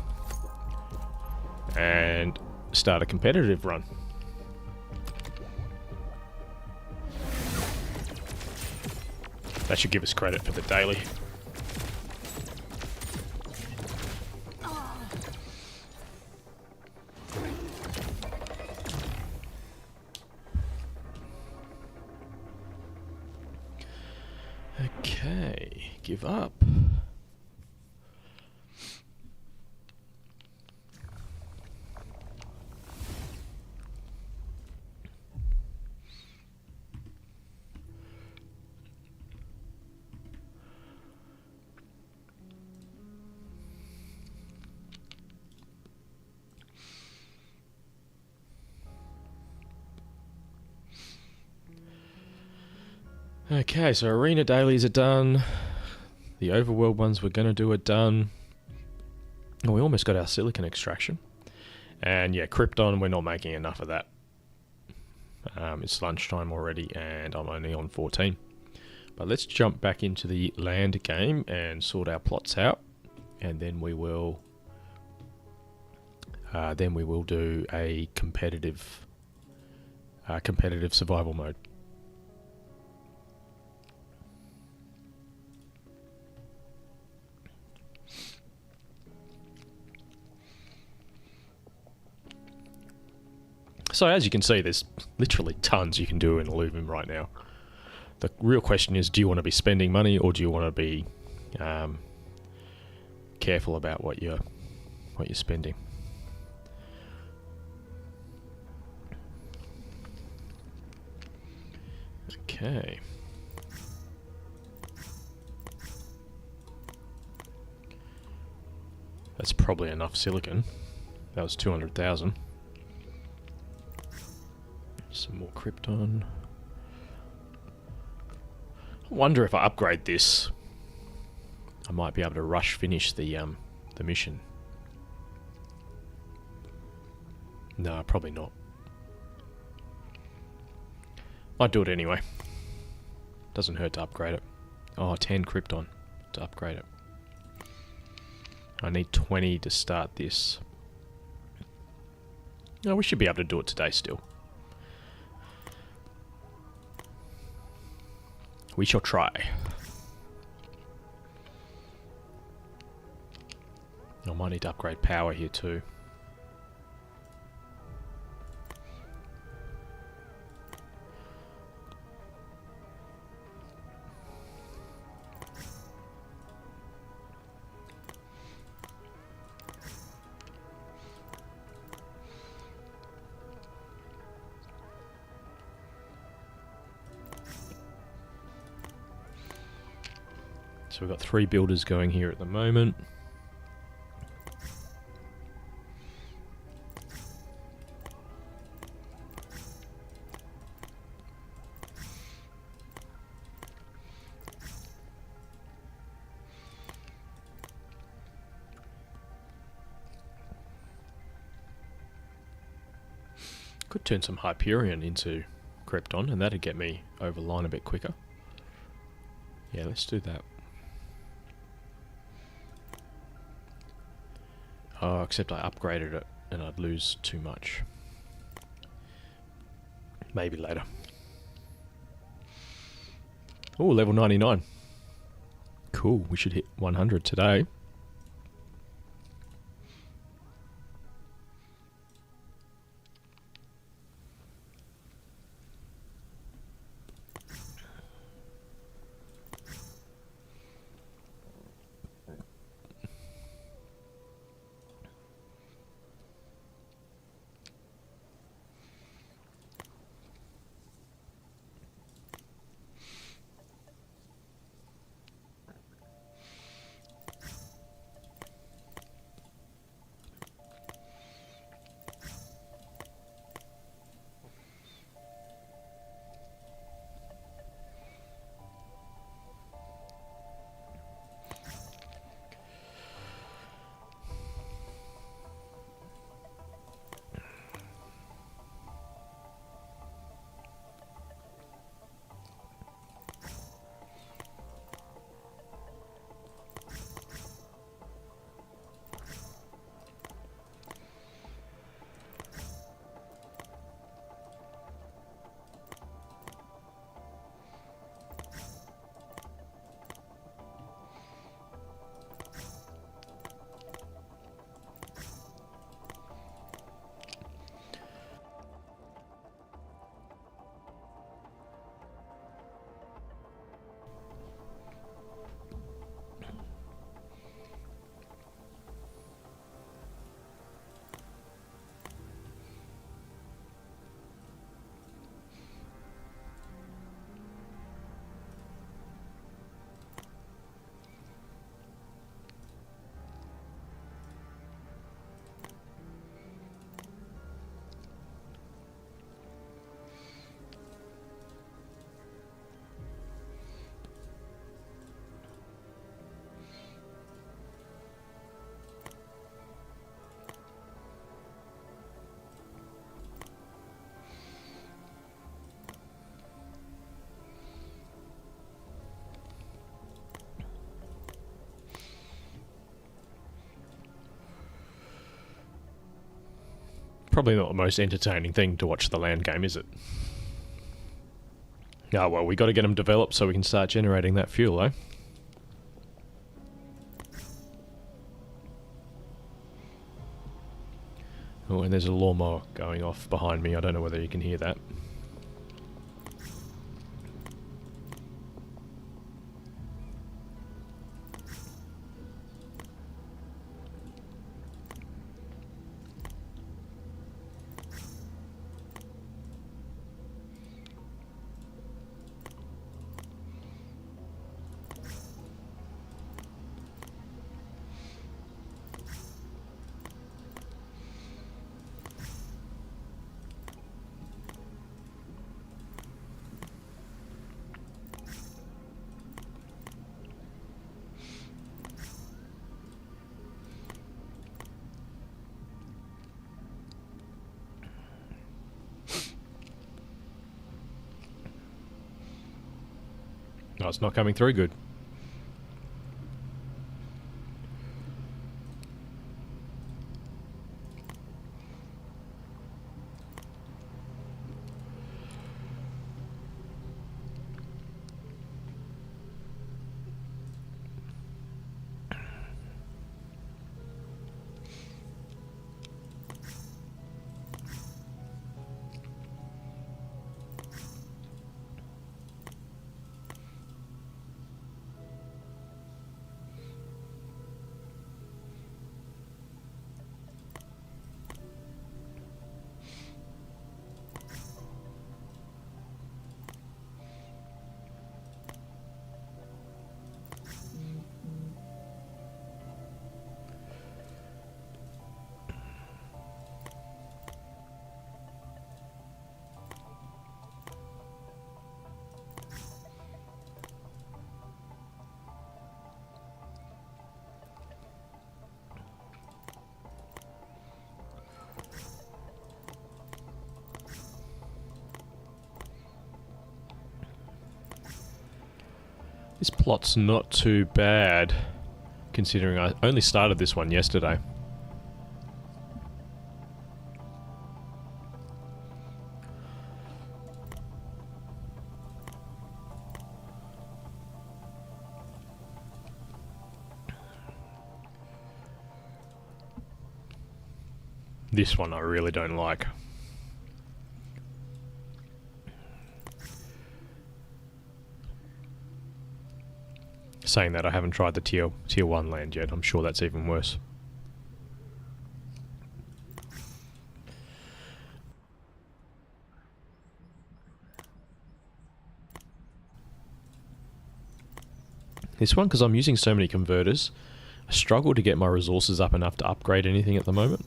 and start a competitive run. That should give us credit for the daily. Okay, give up. Okay, so arena dailies are done. The overworld ones we're going to do are done. Oh, we almost got our silicon extraction. And yeah, Krypton, we're not making enough of that. It's lunchtime already and I'm only on 14. But let's jump back into the land game and sort our plots out, and then we will do a competitive survival mode. So as you can see, there's literally tons you can do in Illuvium right now. The real question is, do you want to be spending money, or do you want to be careful about what you're spending? Okay. That's probably enough silicon. That was 200,000. Some more krypton. I wonder if I upgrade this, I might be able to rush finish the mission. No, probably not. Might do it anyway. Doesn't hurt to upgrade it. Oh, 10 krypton to upgrade it. I need 20 to start this. No, we should be able to do it today still. We shall try. I might need to upgrade power here too. So we've got 3 builders going here at the moment. Could turn some Hyperion into Krypton, and that'd get me over line a bit quicker. Yeah, let's do that. Oh, except I upgraded it and I'd lose too much. Maybe later. Oh, level 99. Cool, we should hit 100 today. Probably not the most entertaining thing to watch the land game, is it? Ah, well, we got to get them developed so we can start generating that fuel, eh? Oh, and there's a lawnmower going off behind me. I don't know whether you can hear that. No, it's not coming through good. This plot's not too bad, considering I only started this one yesterday. This one I really don't like. Saying that, I haven't tried the tier 1 land yet. I'm sure that's even worse. This one, because I'm using so many converters, I struggle to get my resources up enough to upgrade anything at the moment.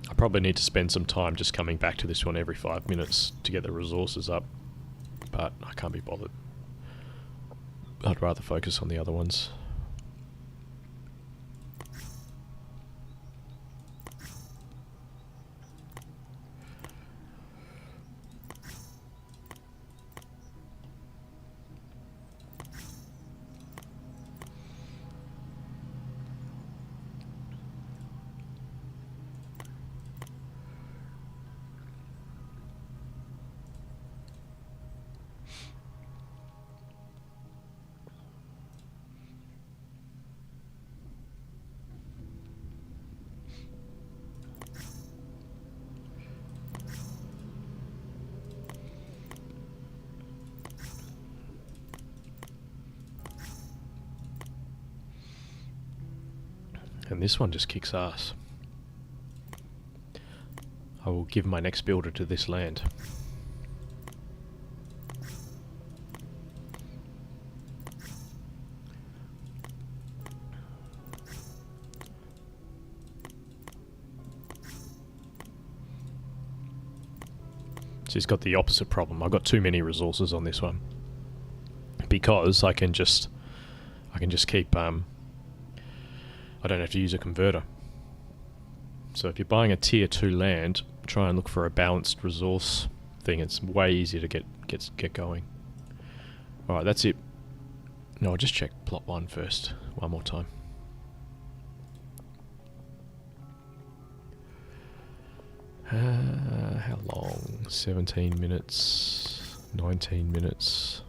I probably need to spend some time just coming back to this one every 5 minutes to get the resources up, but I can't be bothered. I'd rather focus on the other ones. And this one just kicks ass. I will give my next builder to this land. So he's got the opposite problem. I've got too many resources on this one. Because I can just keep I don't have to use a converter. So if you're buying a tier 2 land, try and look for a balanced resource thing. It's way easier to get going. Alright, that's it. No, I'll just check plot 1 first. One more time. How long? 17 minutes, 19 minutes.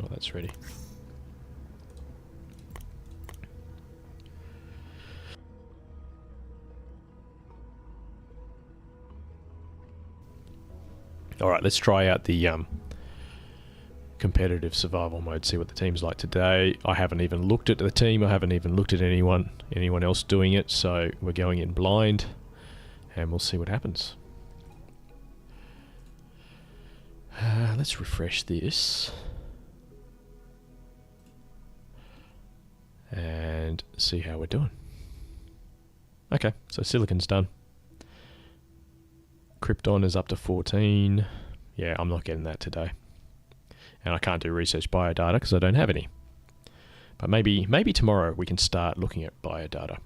Oh, that's ready. Alright, let's try out the competitive survival mode, see what the team's like today. I haven't even looked at the team, I haven't even looked at anyone else doing it, so we're going in blind, and we'll see what happens. Let's refresh this. And see how we're doing. Okay, so Silicon's done. Krypton is up to 14. Yeah, I'm not getting that today. And I can't do research biodata because I don't have any. But maybe tomorrow we can start looking at biodata.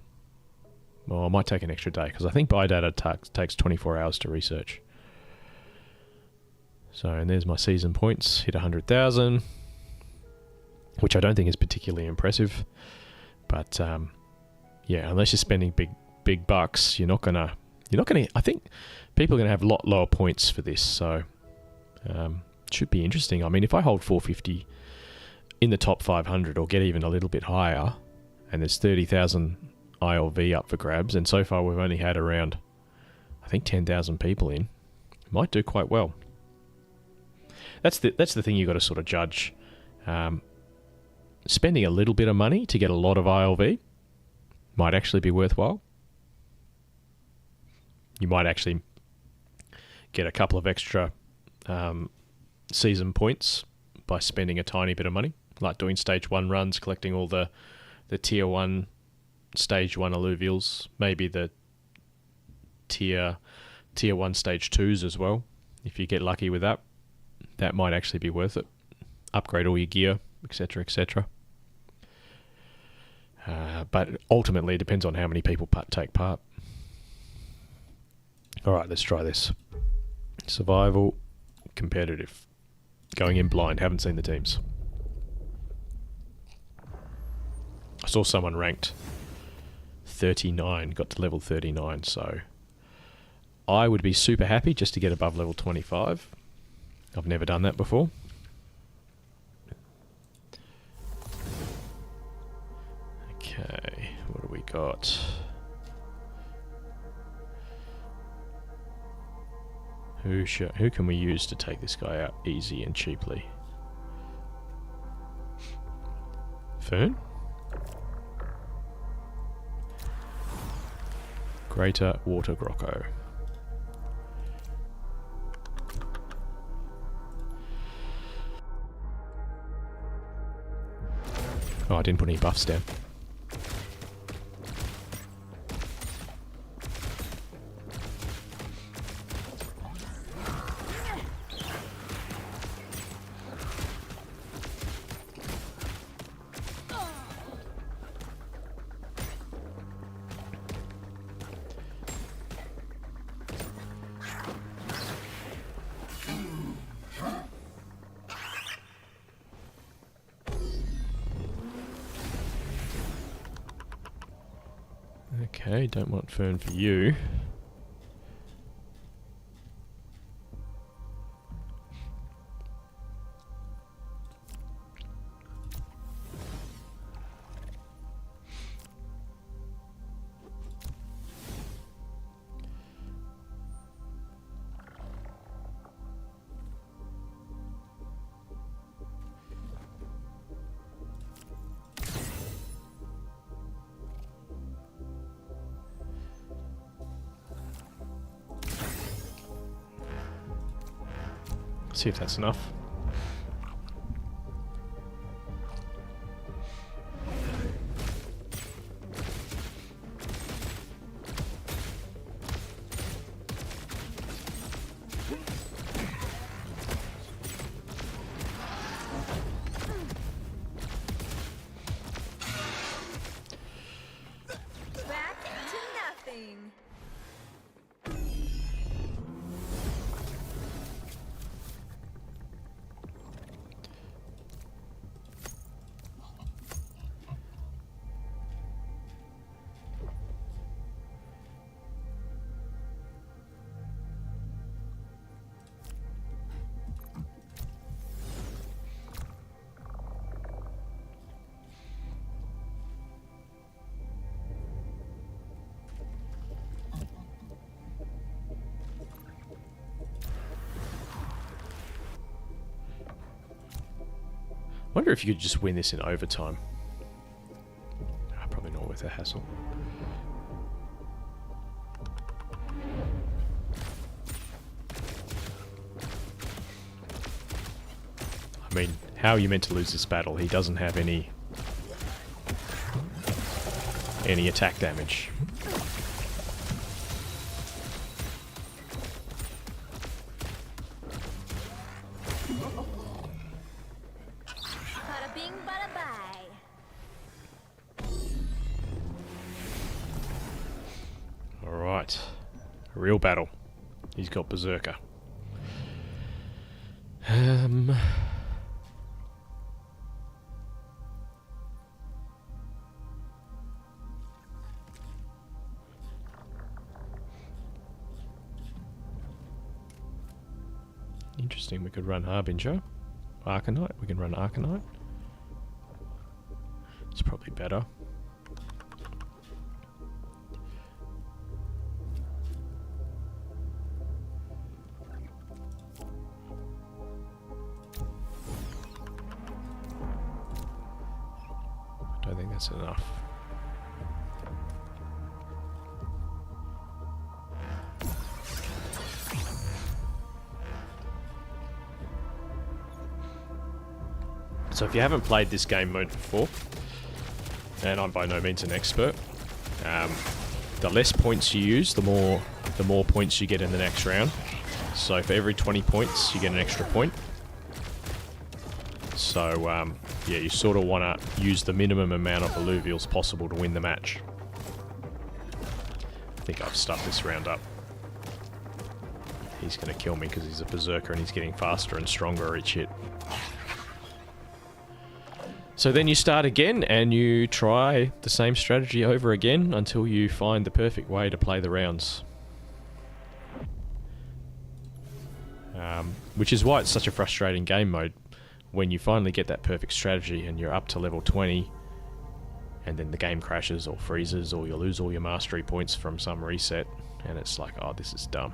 Well, it might take an extra day because I think biodata takes 24 hours to research. So, and there's my season points. Hit 100,000, which I don't think is particularly impressive. But yeah, unless you're spending big bucks, you're not gonna. I think people are gonna have a lot lower points for this. So, should be interesting. I mean, if I hold 450 in the top 500 or get even a little bit higher, and there's 30,000 ILV up for grabs, and so far we've only had around, I think, 10,000 people in, might do quite well. That's the thing you've got to sort of judge. Spending a little bit of money to get a lot of ILV might actually be worthwhile. You might actually get a couple of extra season points by spending a tiny bit of money, like doing stage 1 runs, collecting all the tier 1, stage 1 alluvials, maybe the tier 1 stage 2s as well. If you get lucky with that, that might actually be worth it. Upgrade all your gear, etc., etc. But ultimately, it depends on how many people take part. Alright, let's try this. Survival, competitive. Going in blind, haven't seen the teams. I saw someone ranked 39, got to level 39, so I would be super happy just to get above level 25. I've never done that before. Okay, what do we got? Who can we use to take this guy out easy and cheaply? Fern? Greater Water Grocko. Oh, I didn't put any buffs down. Okay, don't want Fern for you. See if that's enough. Back to nothing. Wonder if you could just win this in overtime. Probably not worth the hassle. I mean, how are you meant to lose this battle? He doesn't have any attack damage. Bada bing, bada bye. Alright. Real battle. He's got Berserker. Interesting, we could run Harbinger. Arcanite, we can run Arcanite. It's probably better. I don't think that's enough. So if you haven't played this game mode before, and I'm by no means an expert, the less points you use, the more points you get in the next round. So for every 20 points, you get an extra point. So yeah, you sort of want to use the minimum amount of alluvials possible to win the match. I think I've stuffed this round up. He's going to kill me because he's a berserker and he's getting faster and stronger each hit. So then you start again and you try the same strategy over again until you find the perfect way to play the rounds. Which is why it's such a frustrating game mode. When you finally get that perfect strategy and you're up to level 20 and then the game crashes or freezes or you lose all your mastery points from some reset and it's like, oh, this is dumb.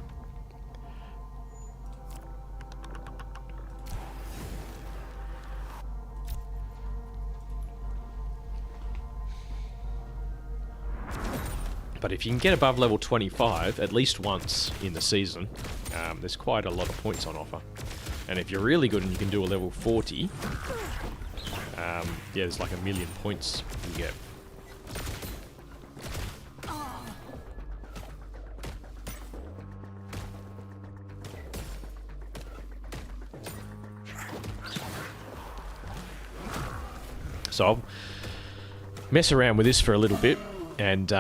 But if you can get above level 25 at least once in the season, there's quite a lot of points on offer. And if you're really good and you can do a level 40, yeah, there's like 1 million points you get. So I'll mess around with this for a little bit, and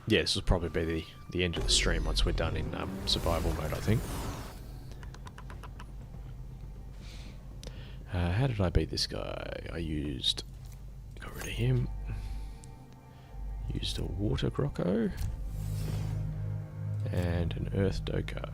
yeah, this will probably be the end of the stream once we're done in survival mode, I think. How did I beat this guy? I got rid of him. Used a water Grocko. And an earth Doka.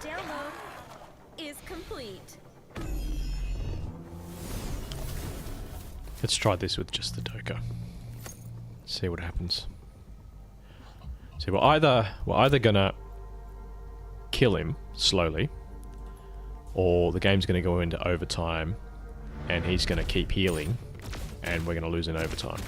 Download is complete. Let's try this with just the Doka. See what happens. See, we're either gonna kill him slowly, or the game's gonna go into overtime, and he's gonna keep healing, and we're gonna lose in overtime.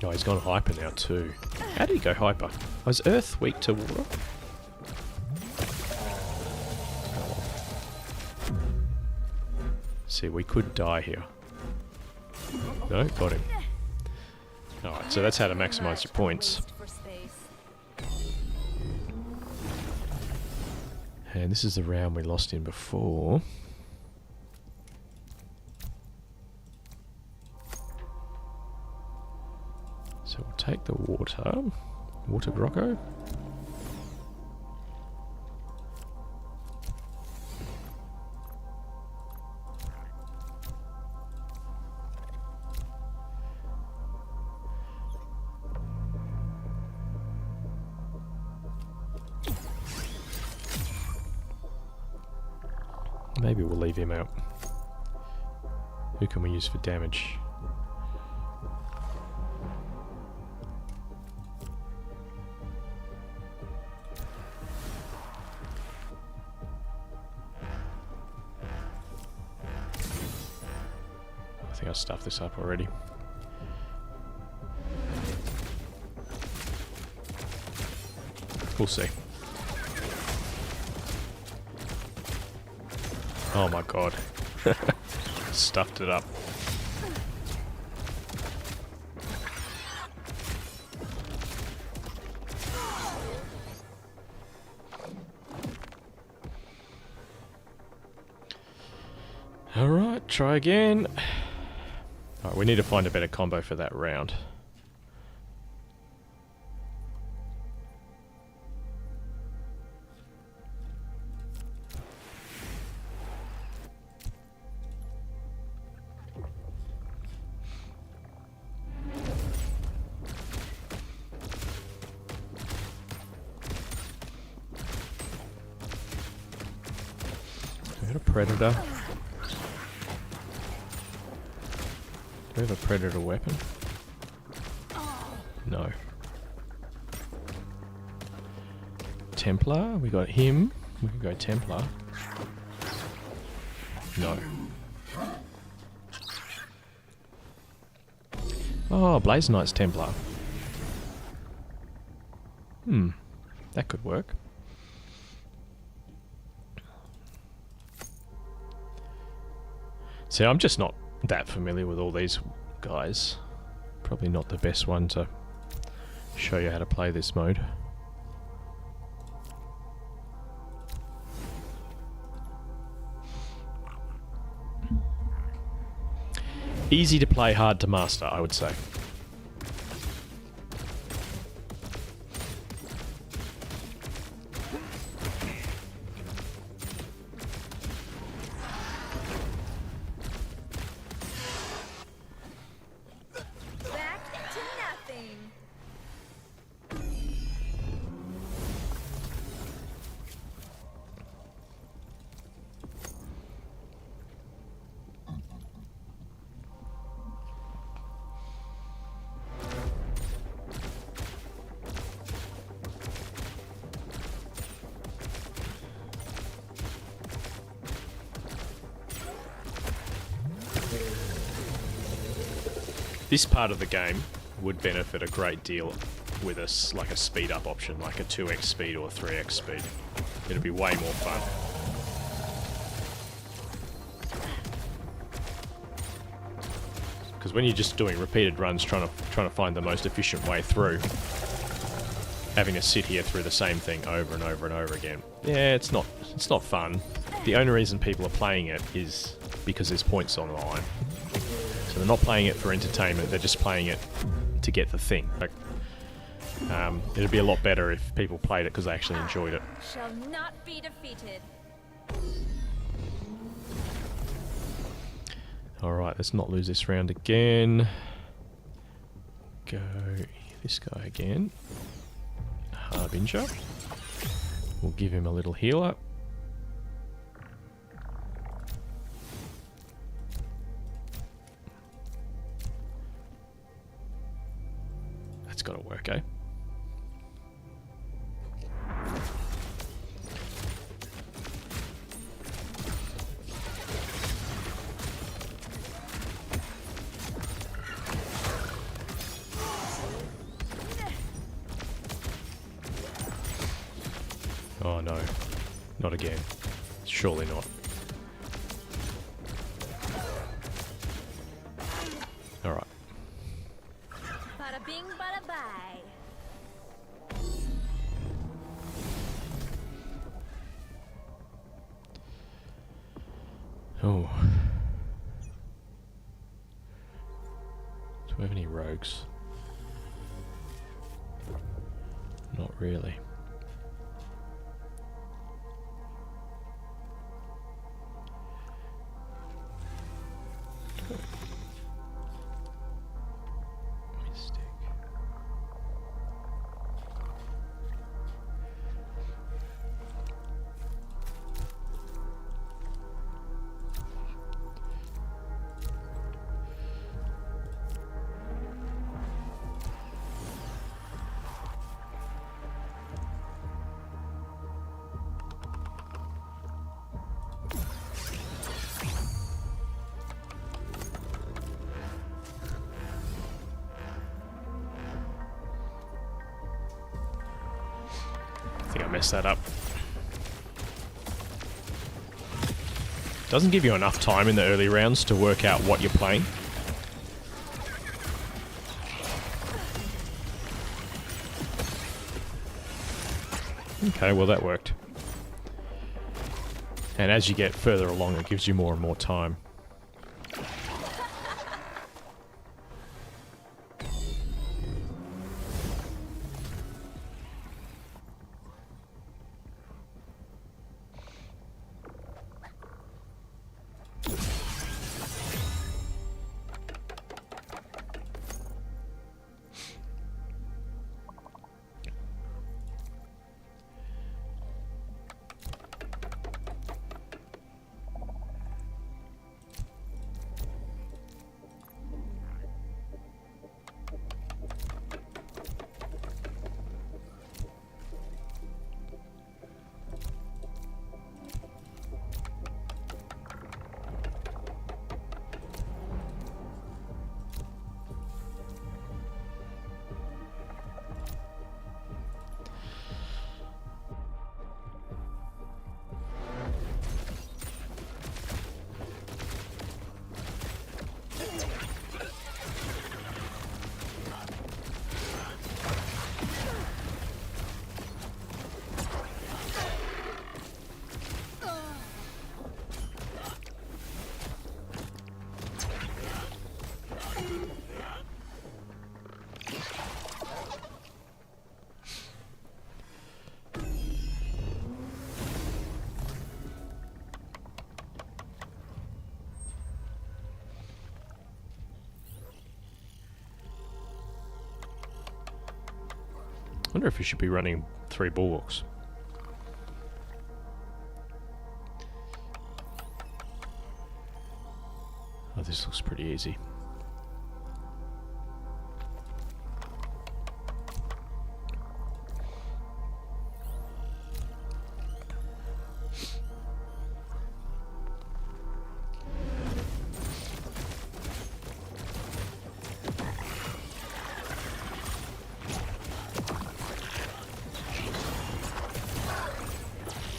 Oh, he's gone hyper now too. How did he go hyper? Was Earth weak to water? See, we could die here. No, got him. Alright, so that's how to maximize your points. Waste for space. And this is the round we lost in before. So we'll take the water. Water Grocco. Maybe we'll leave him out. Who can we use for damage? I think I stuffed this up already. We'll see. Oh my god. Stuffed it up. Alright, try again. Alright, we need to find a better combo for that round. We got a predator. Do we have a predator weapon? No. Templar, we got him. We can go Templar. No. Oh, Blaze Knight's Templar. That could work. See, I'm just not that familiar with all these guys. Probably not the best one to show you how to play this mode. Easy to play, hard to master, I would say. Back to nothing. This part of the game would benefit a great deal with like a speed up option, like a 2x speed or a 3x speed. It'd be way more fun. Because when you're just doing repeated runs trying to find the most efficient way through, having to sit here through the same thing over and over and over again, yeah, it's not fun. The only reason people are playing it is because there's points on the line. So they're not playing it for entertainment, they're just playing it to get the thing. Like, it'd be a lot better if people played it because they actually enjoyed it. Shall not be defeated. Alright, let's not lose this round again. Go this guy again. Harbinger. We'll give him a little healer. That's gotta work, eh? Oh no, not again. Surely not. Bada bing, bada bye. Oh. Do we have any rogues? Not really. Mystic. I think I messed that up. Doesn't give you enough time in the early rounds to work out what you're playing. Okay, well that worked. And as you get further along, it gives you more and more time. I wonder if we should be running 3 bulwarks. Oh, this looks pretty easy.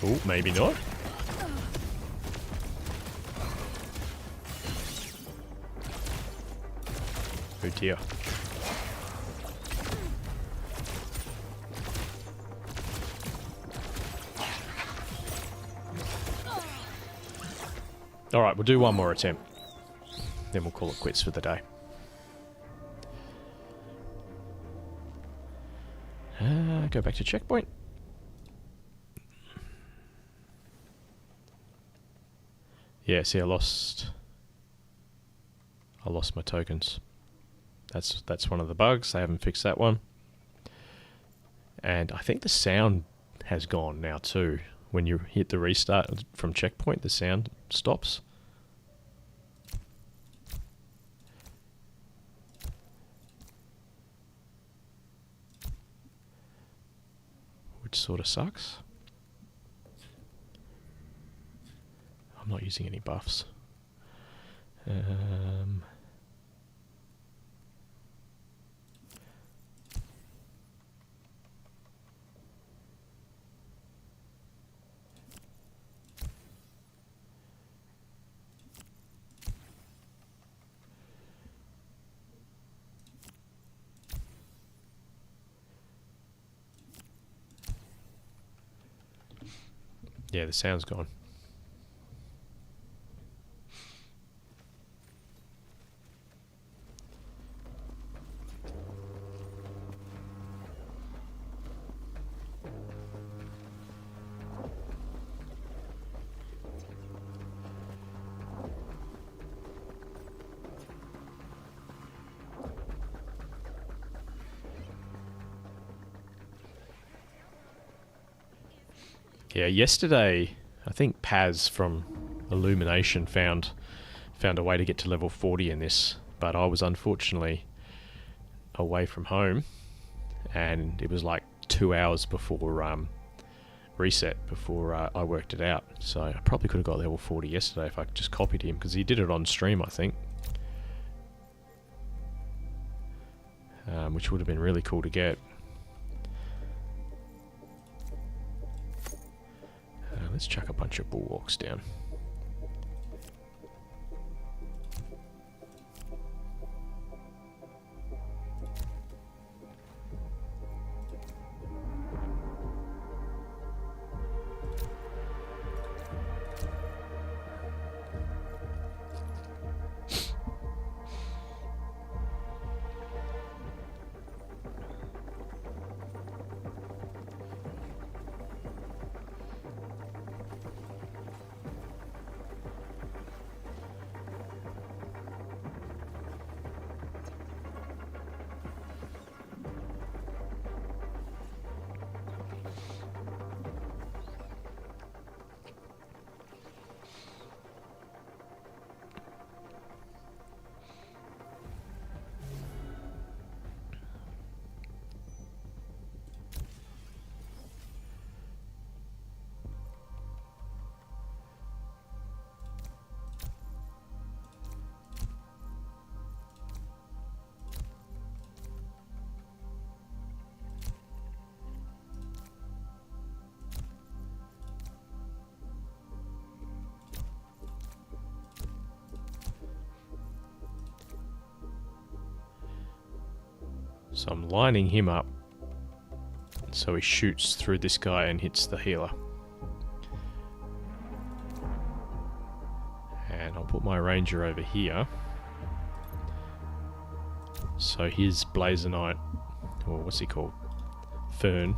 Oh, maybe not. Oh dear. Alright, we'll do one more attempt. Then we'll call it quits for the day. Go back to checkpoint. Yeah, see, I lost my tokens. That's one of the bugs. They haven't fixed that one. And I think the sound has gone now too. When you hit the restart from checkpoint, the sound stops. Which sort of sucks. I'm not using any buffs. Yeah, the sound's gone. Yeah, yesterday I think Paz from Illumination found a way to get to level 40 in this, but I was unfortunately away from home, and it was like 2 hours before reset before I worked it out. So I probably could have got level 40 yesterday if I just copied him, because he did it on stream, I think, which would have been really cool to get. Let's chuck a bunch of bulwarks down. So I'm lining him up so he shoots through this guy and hits the healer. And I'll put my ranger over here, so his Blazonite, or what's he called, Fern,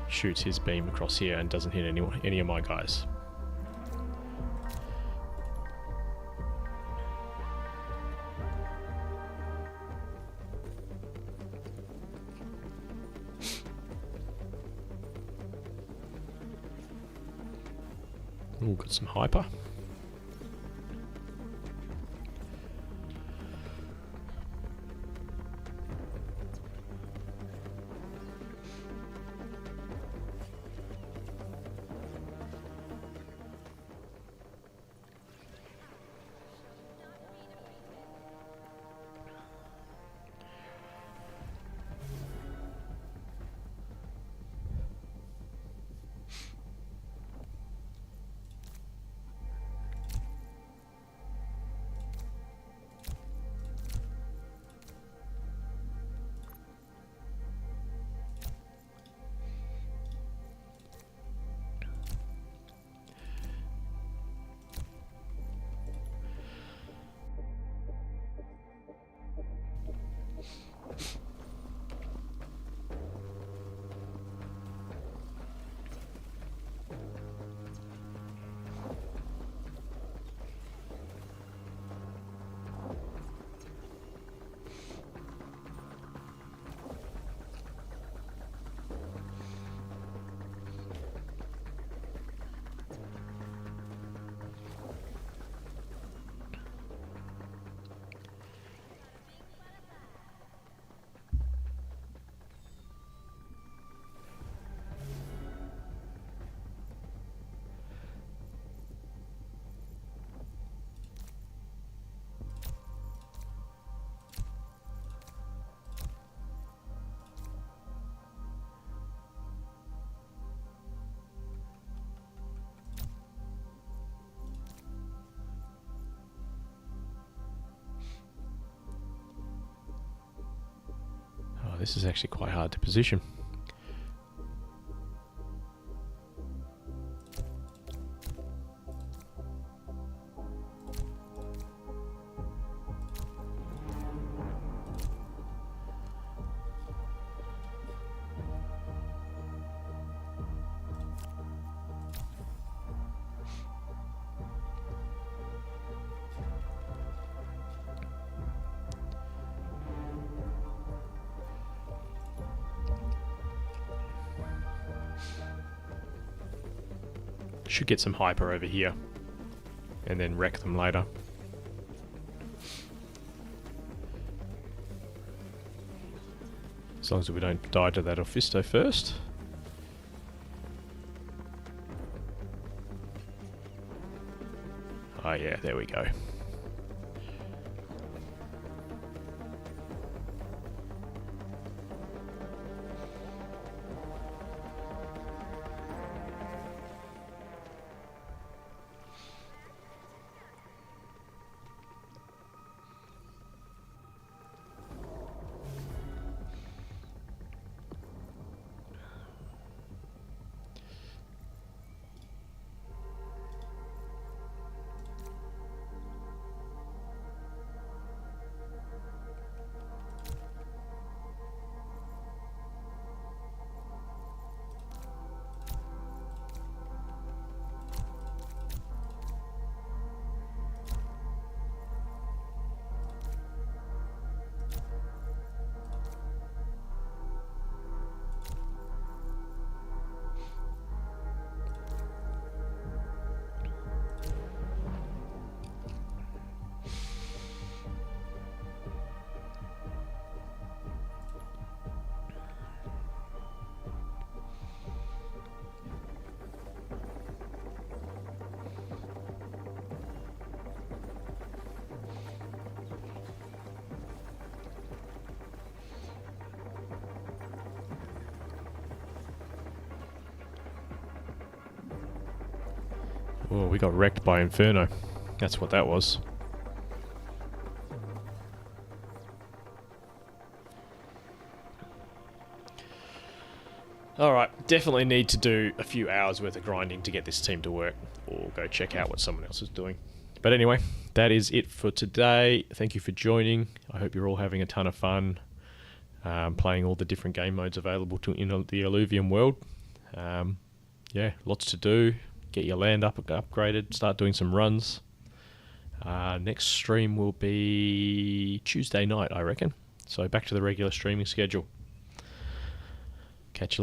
shoots his beam across here and doesn't hit any of my guys. Ooh, got some hyper. This is actually quite hard to position. Should get some hyper over here. And then wreck them later. As long as we don't die to that Ophisto first. Oh yeah, there we go. Oh, we got wrecked by Inferno. That's what that was. Alright, definitely need to do a few hours worth of grinding to get this team to work, or go check out what someone else is doing. But anyway, that is it for today. Thank you for joining. I hope you're all having a ton of fun playing all the different game modes available in the Illuvium world. Yeah, lots to do. Get your land upgraded, start doing some runs. Next stream will be Tuesday night, I reckon. So back to the regular streaming schedule. Catch you later.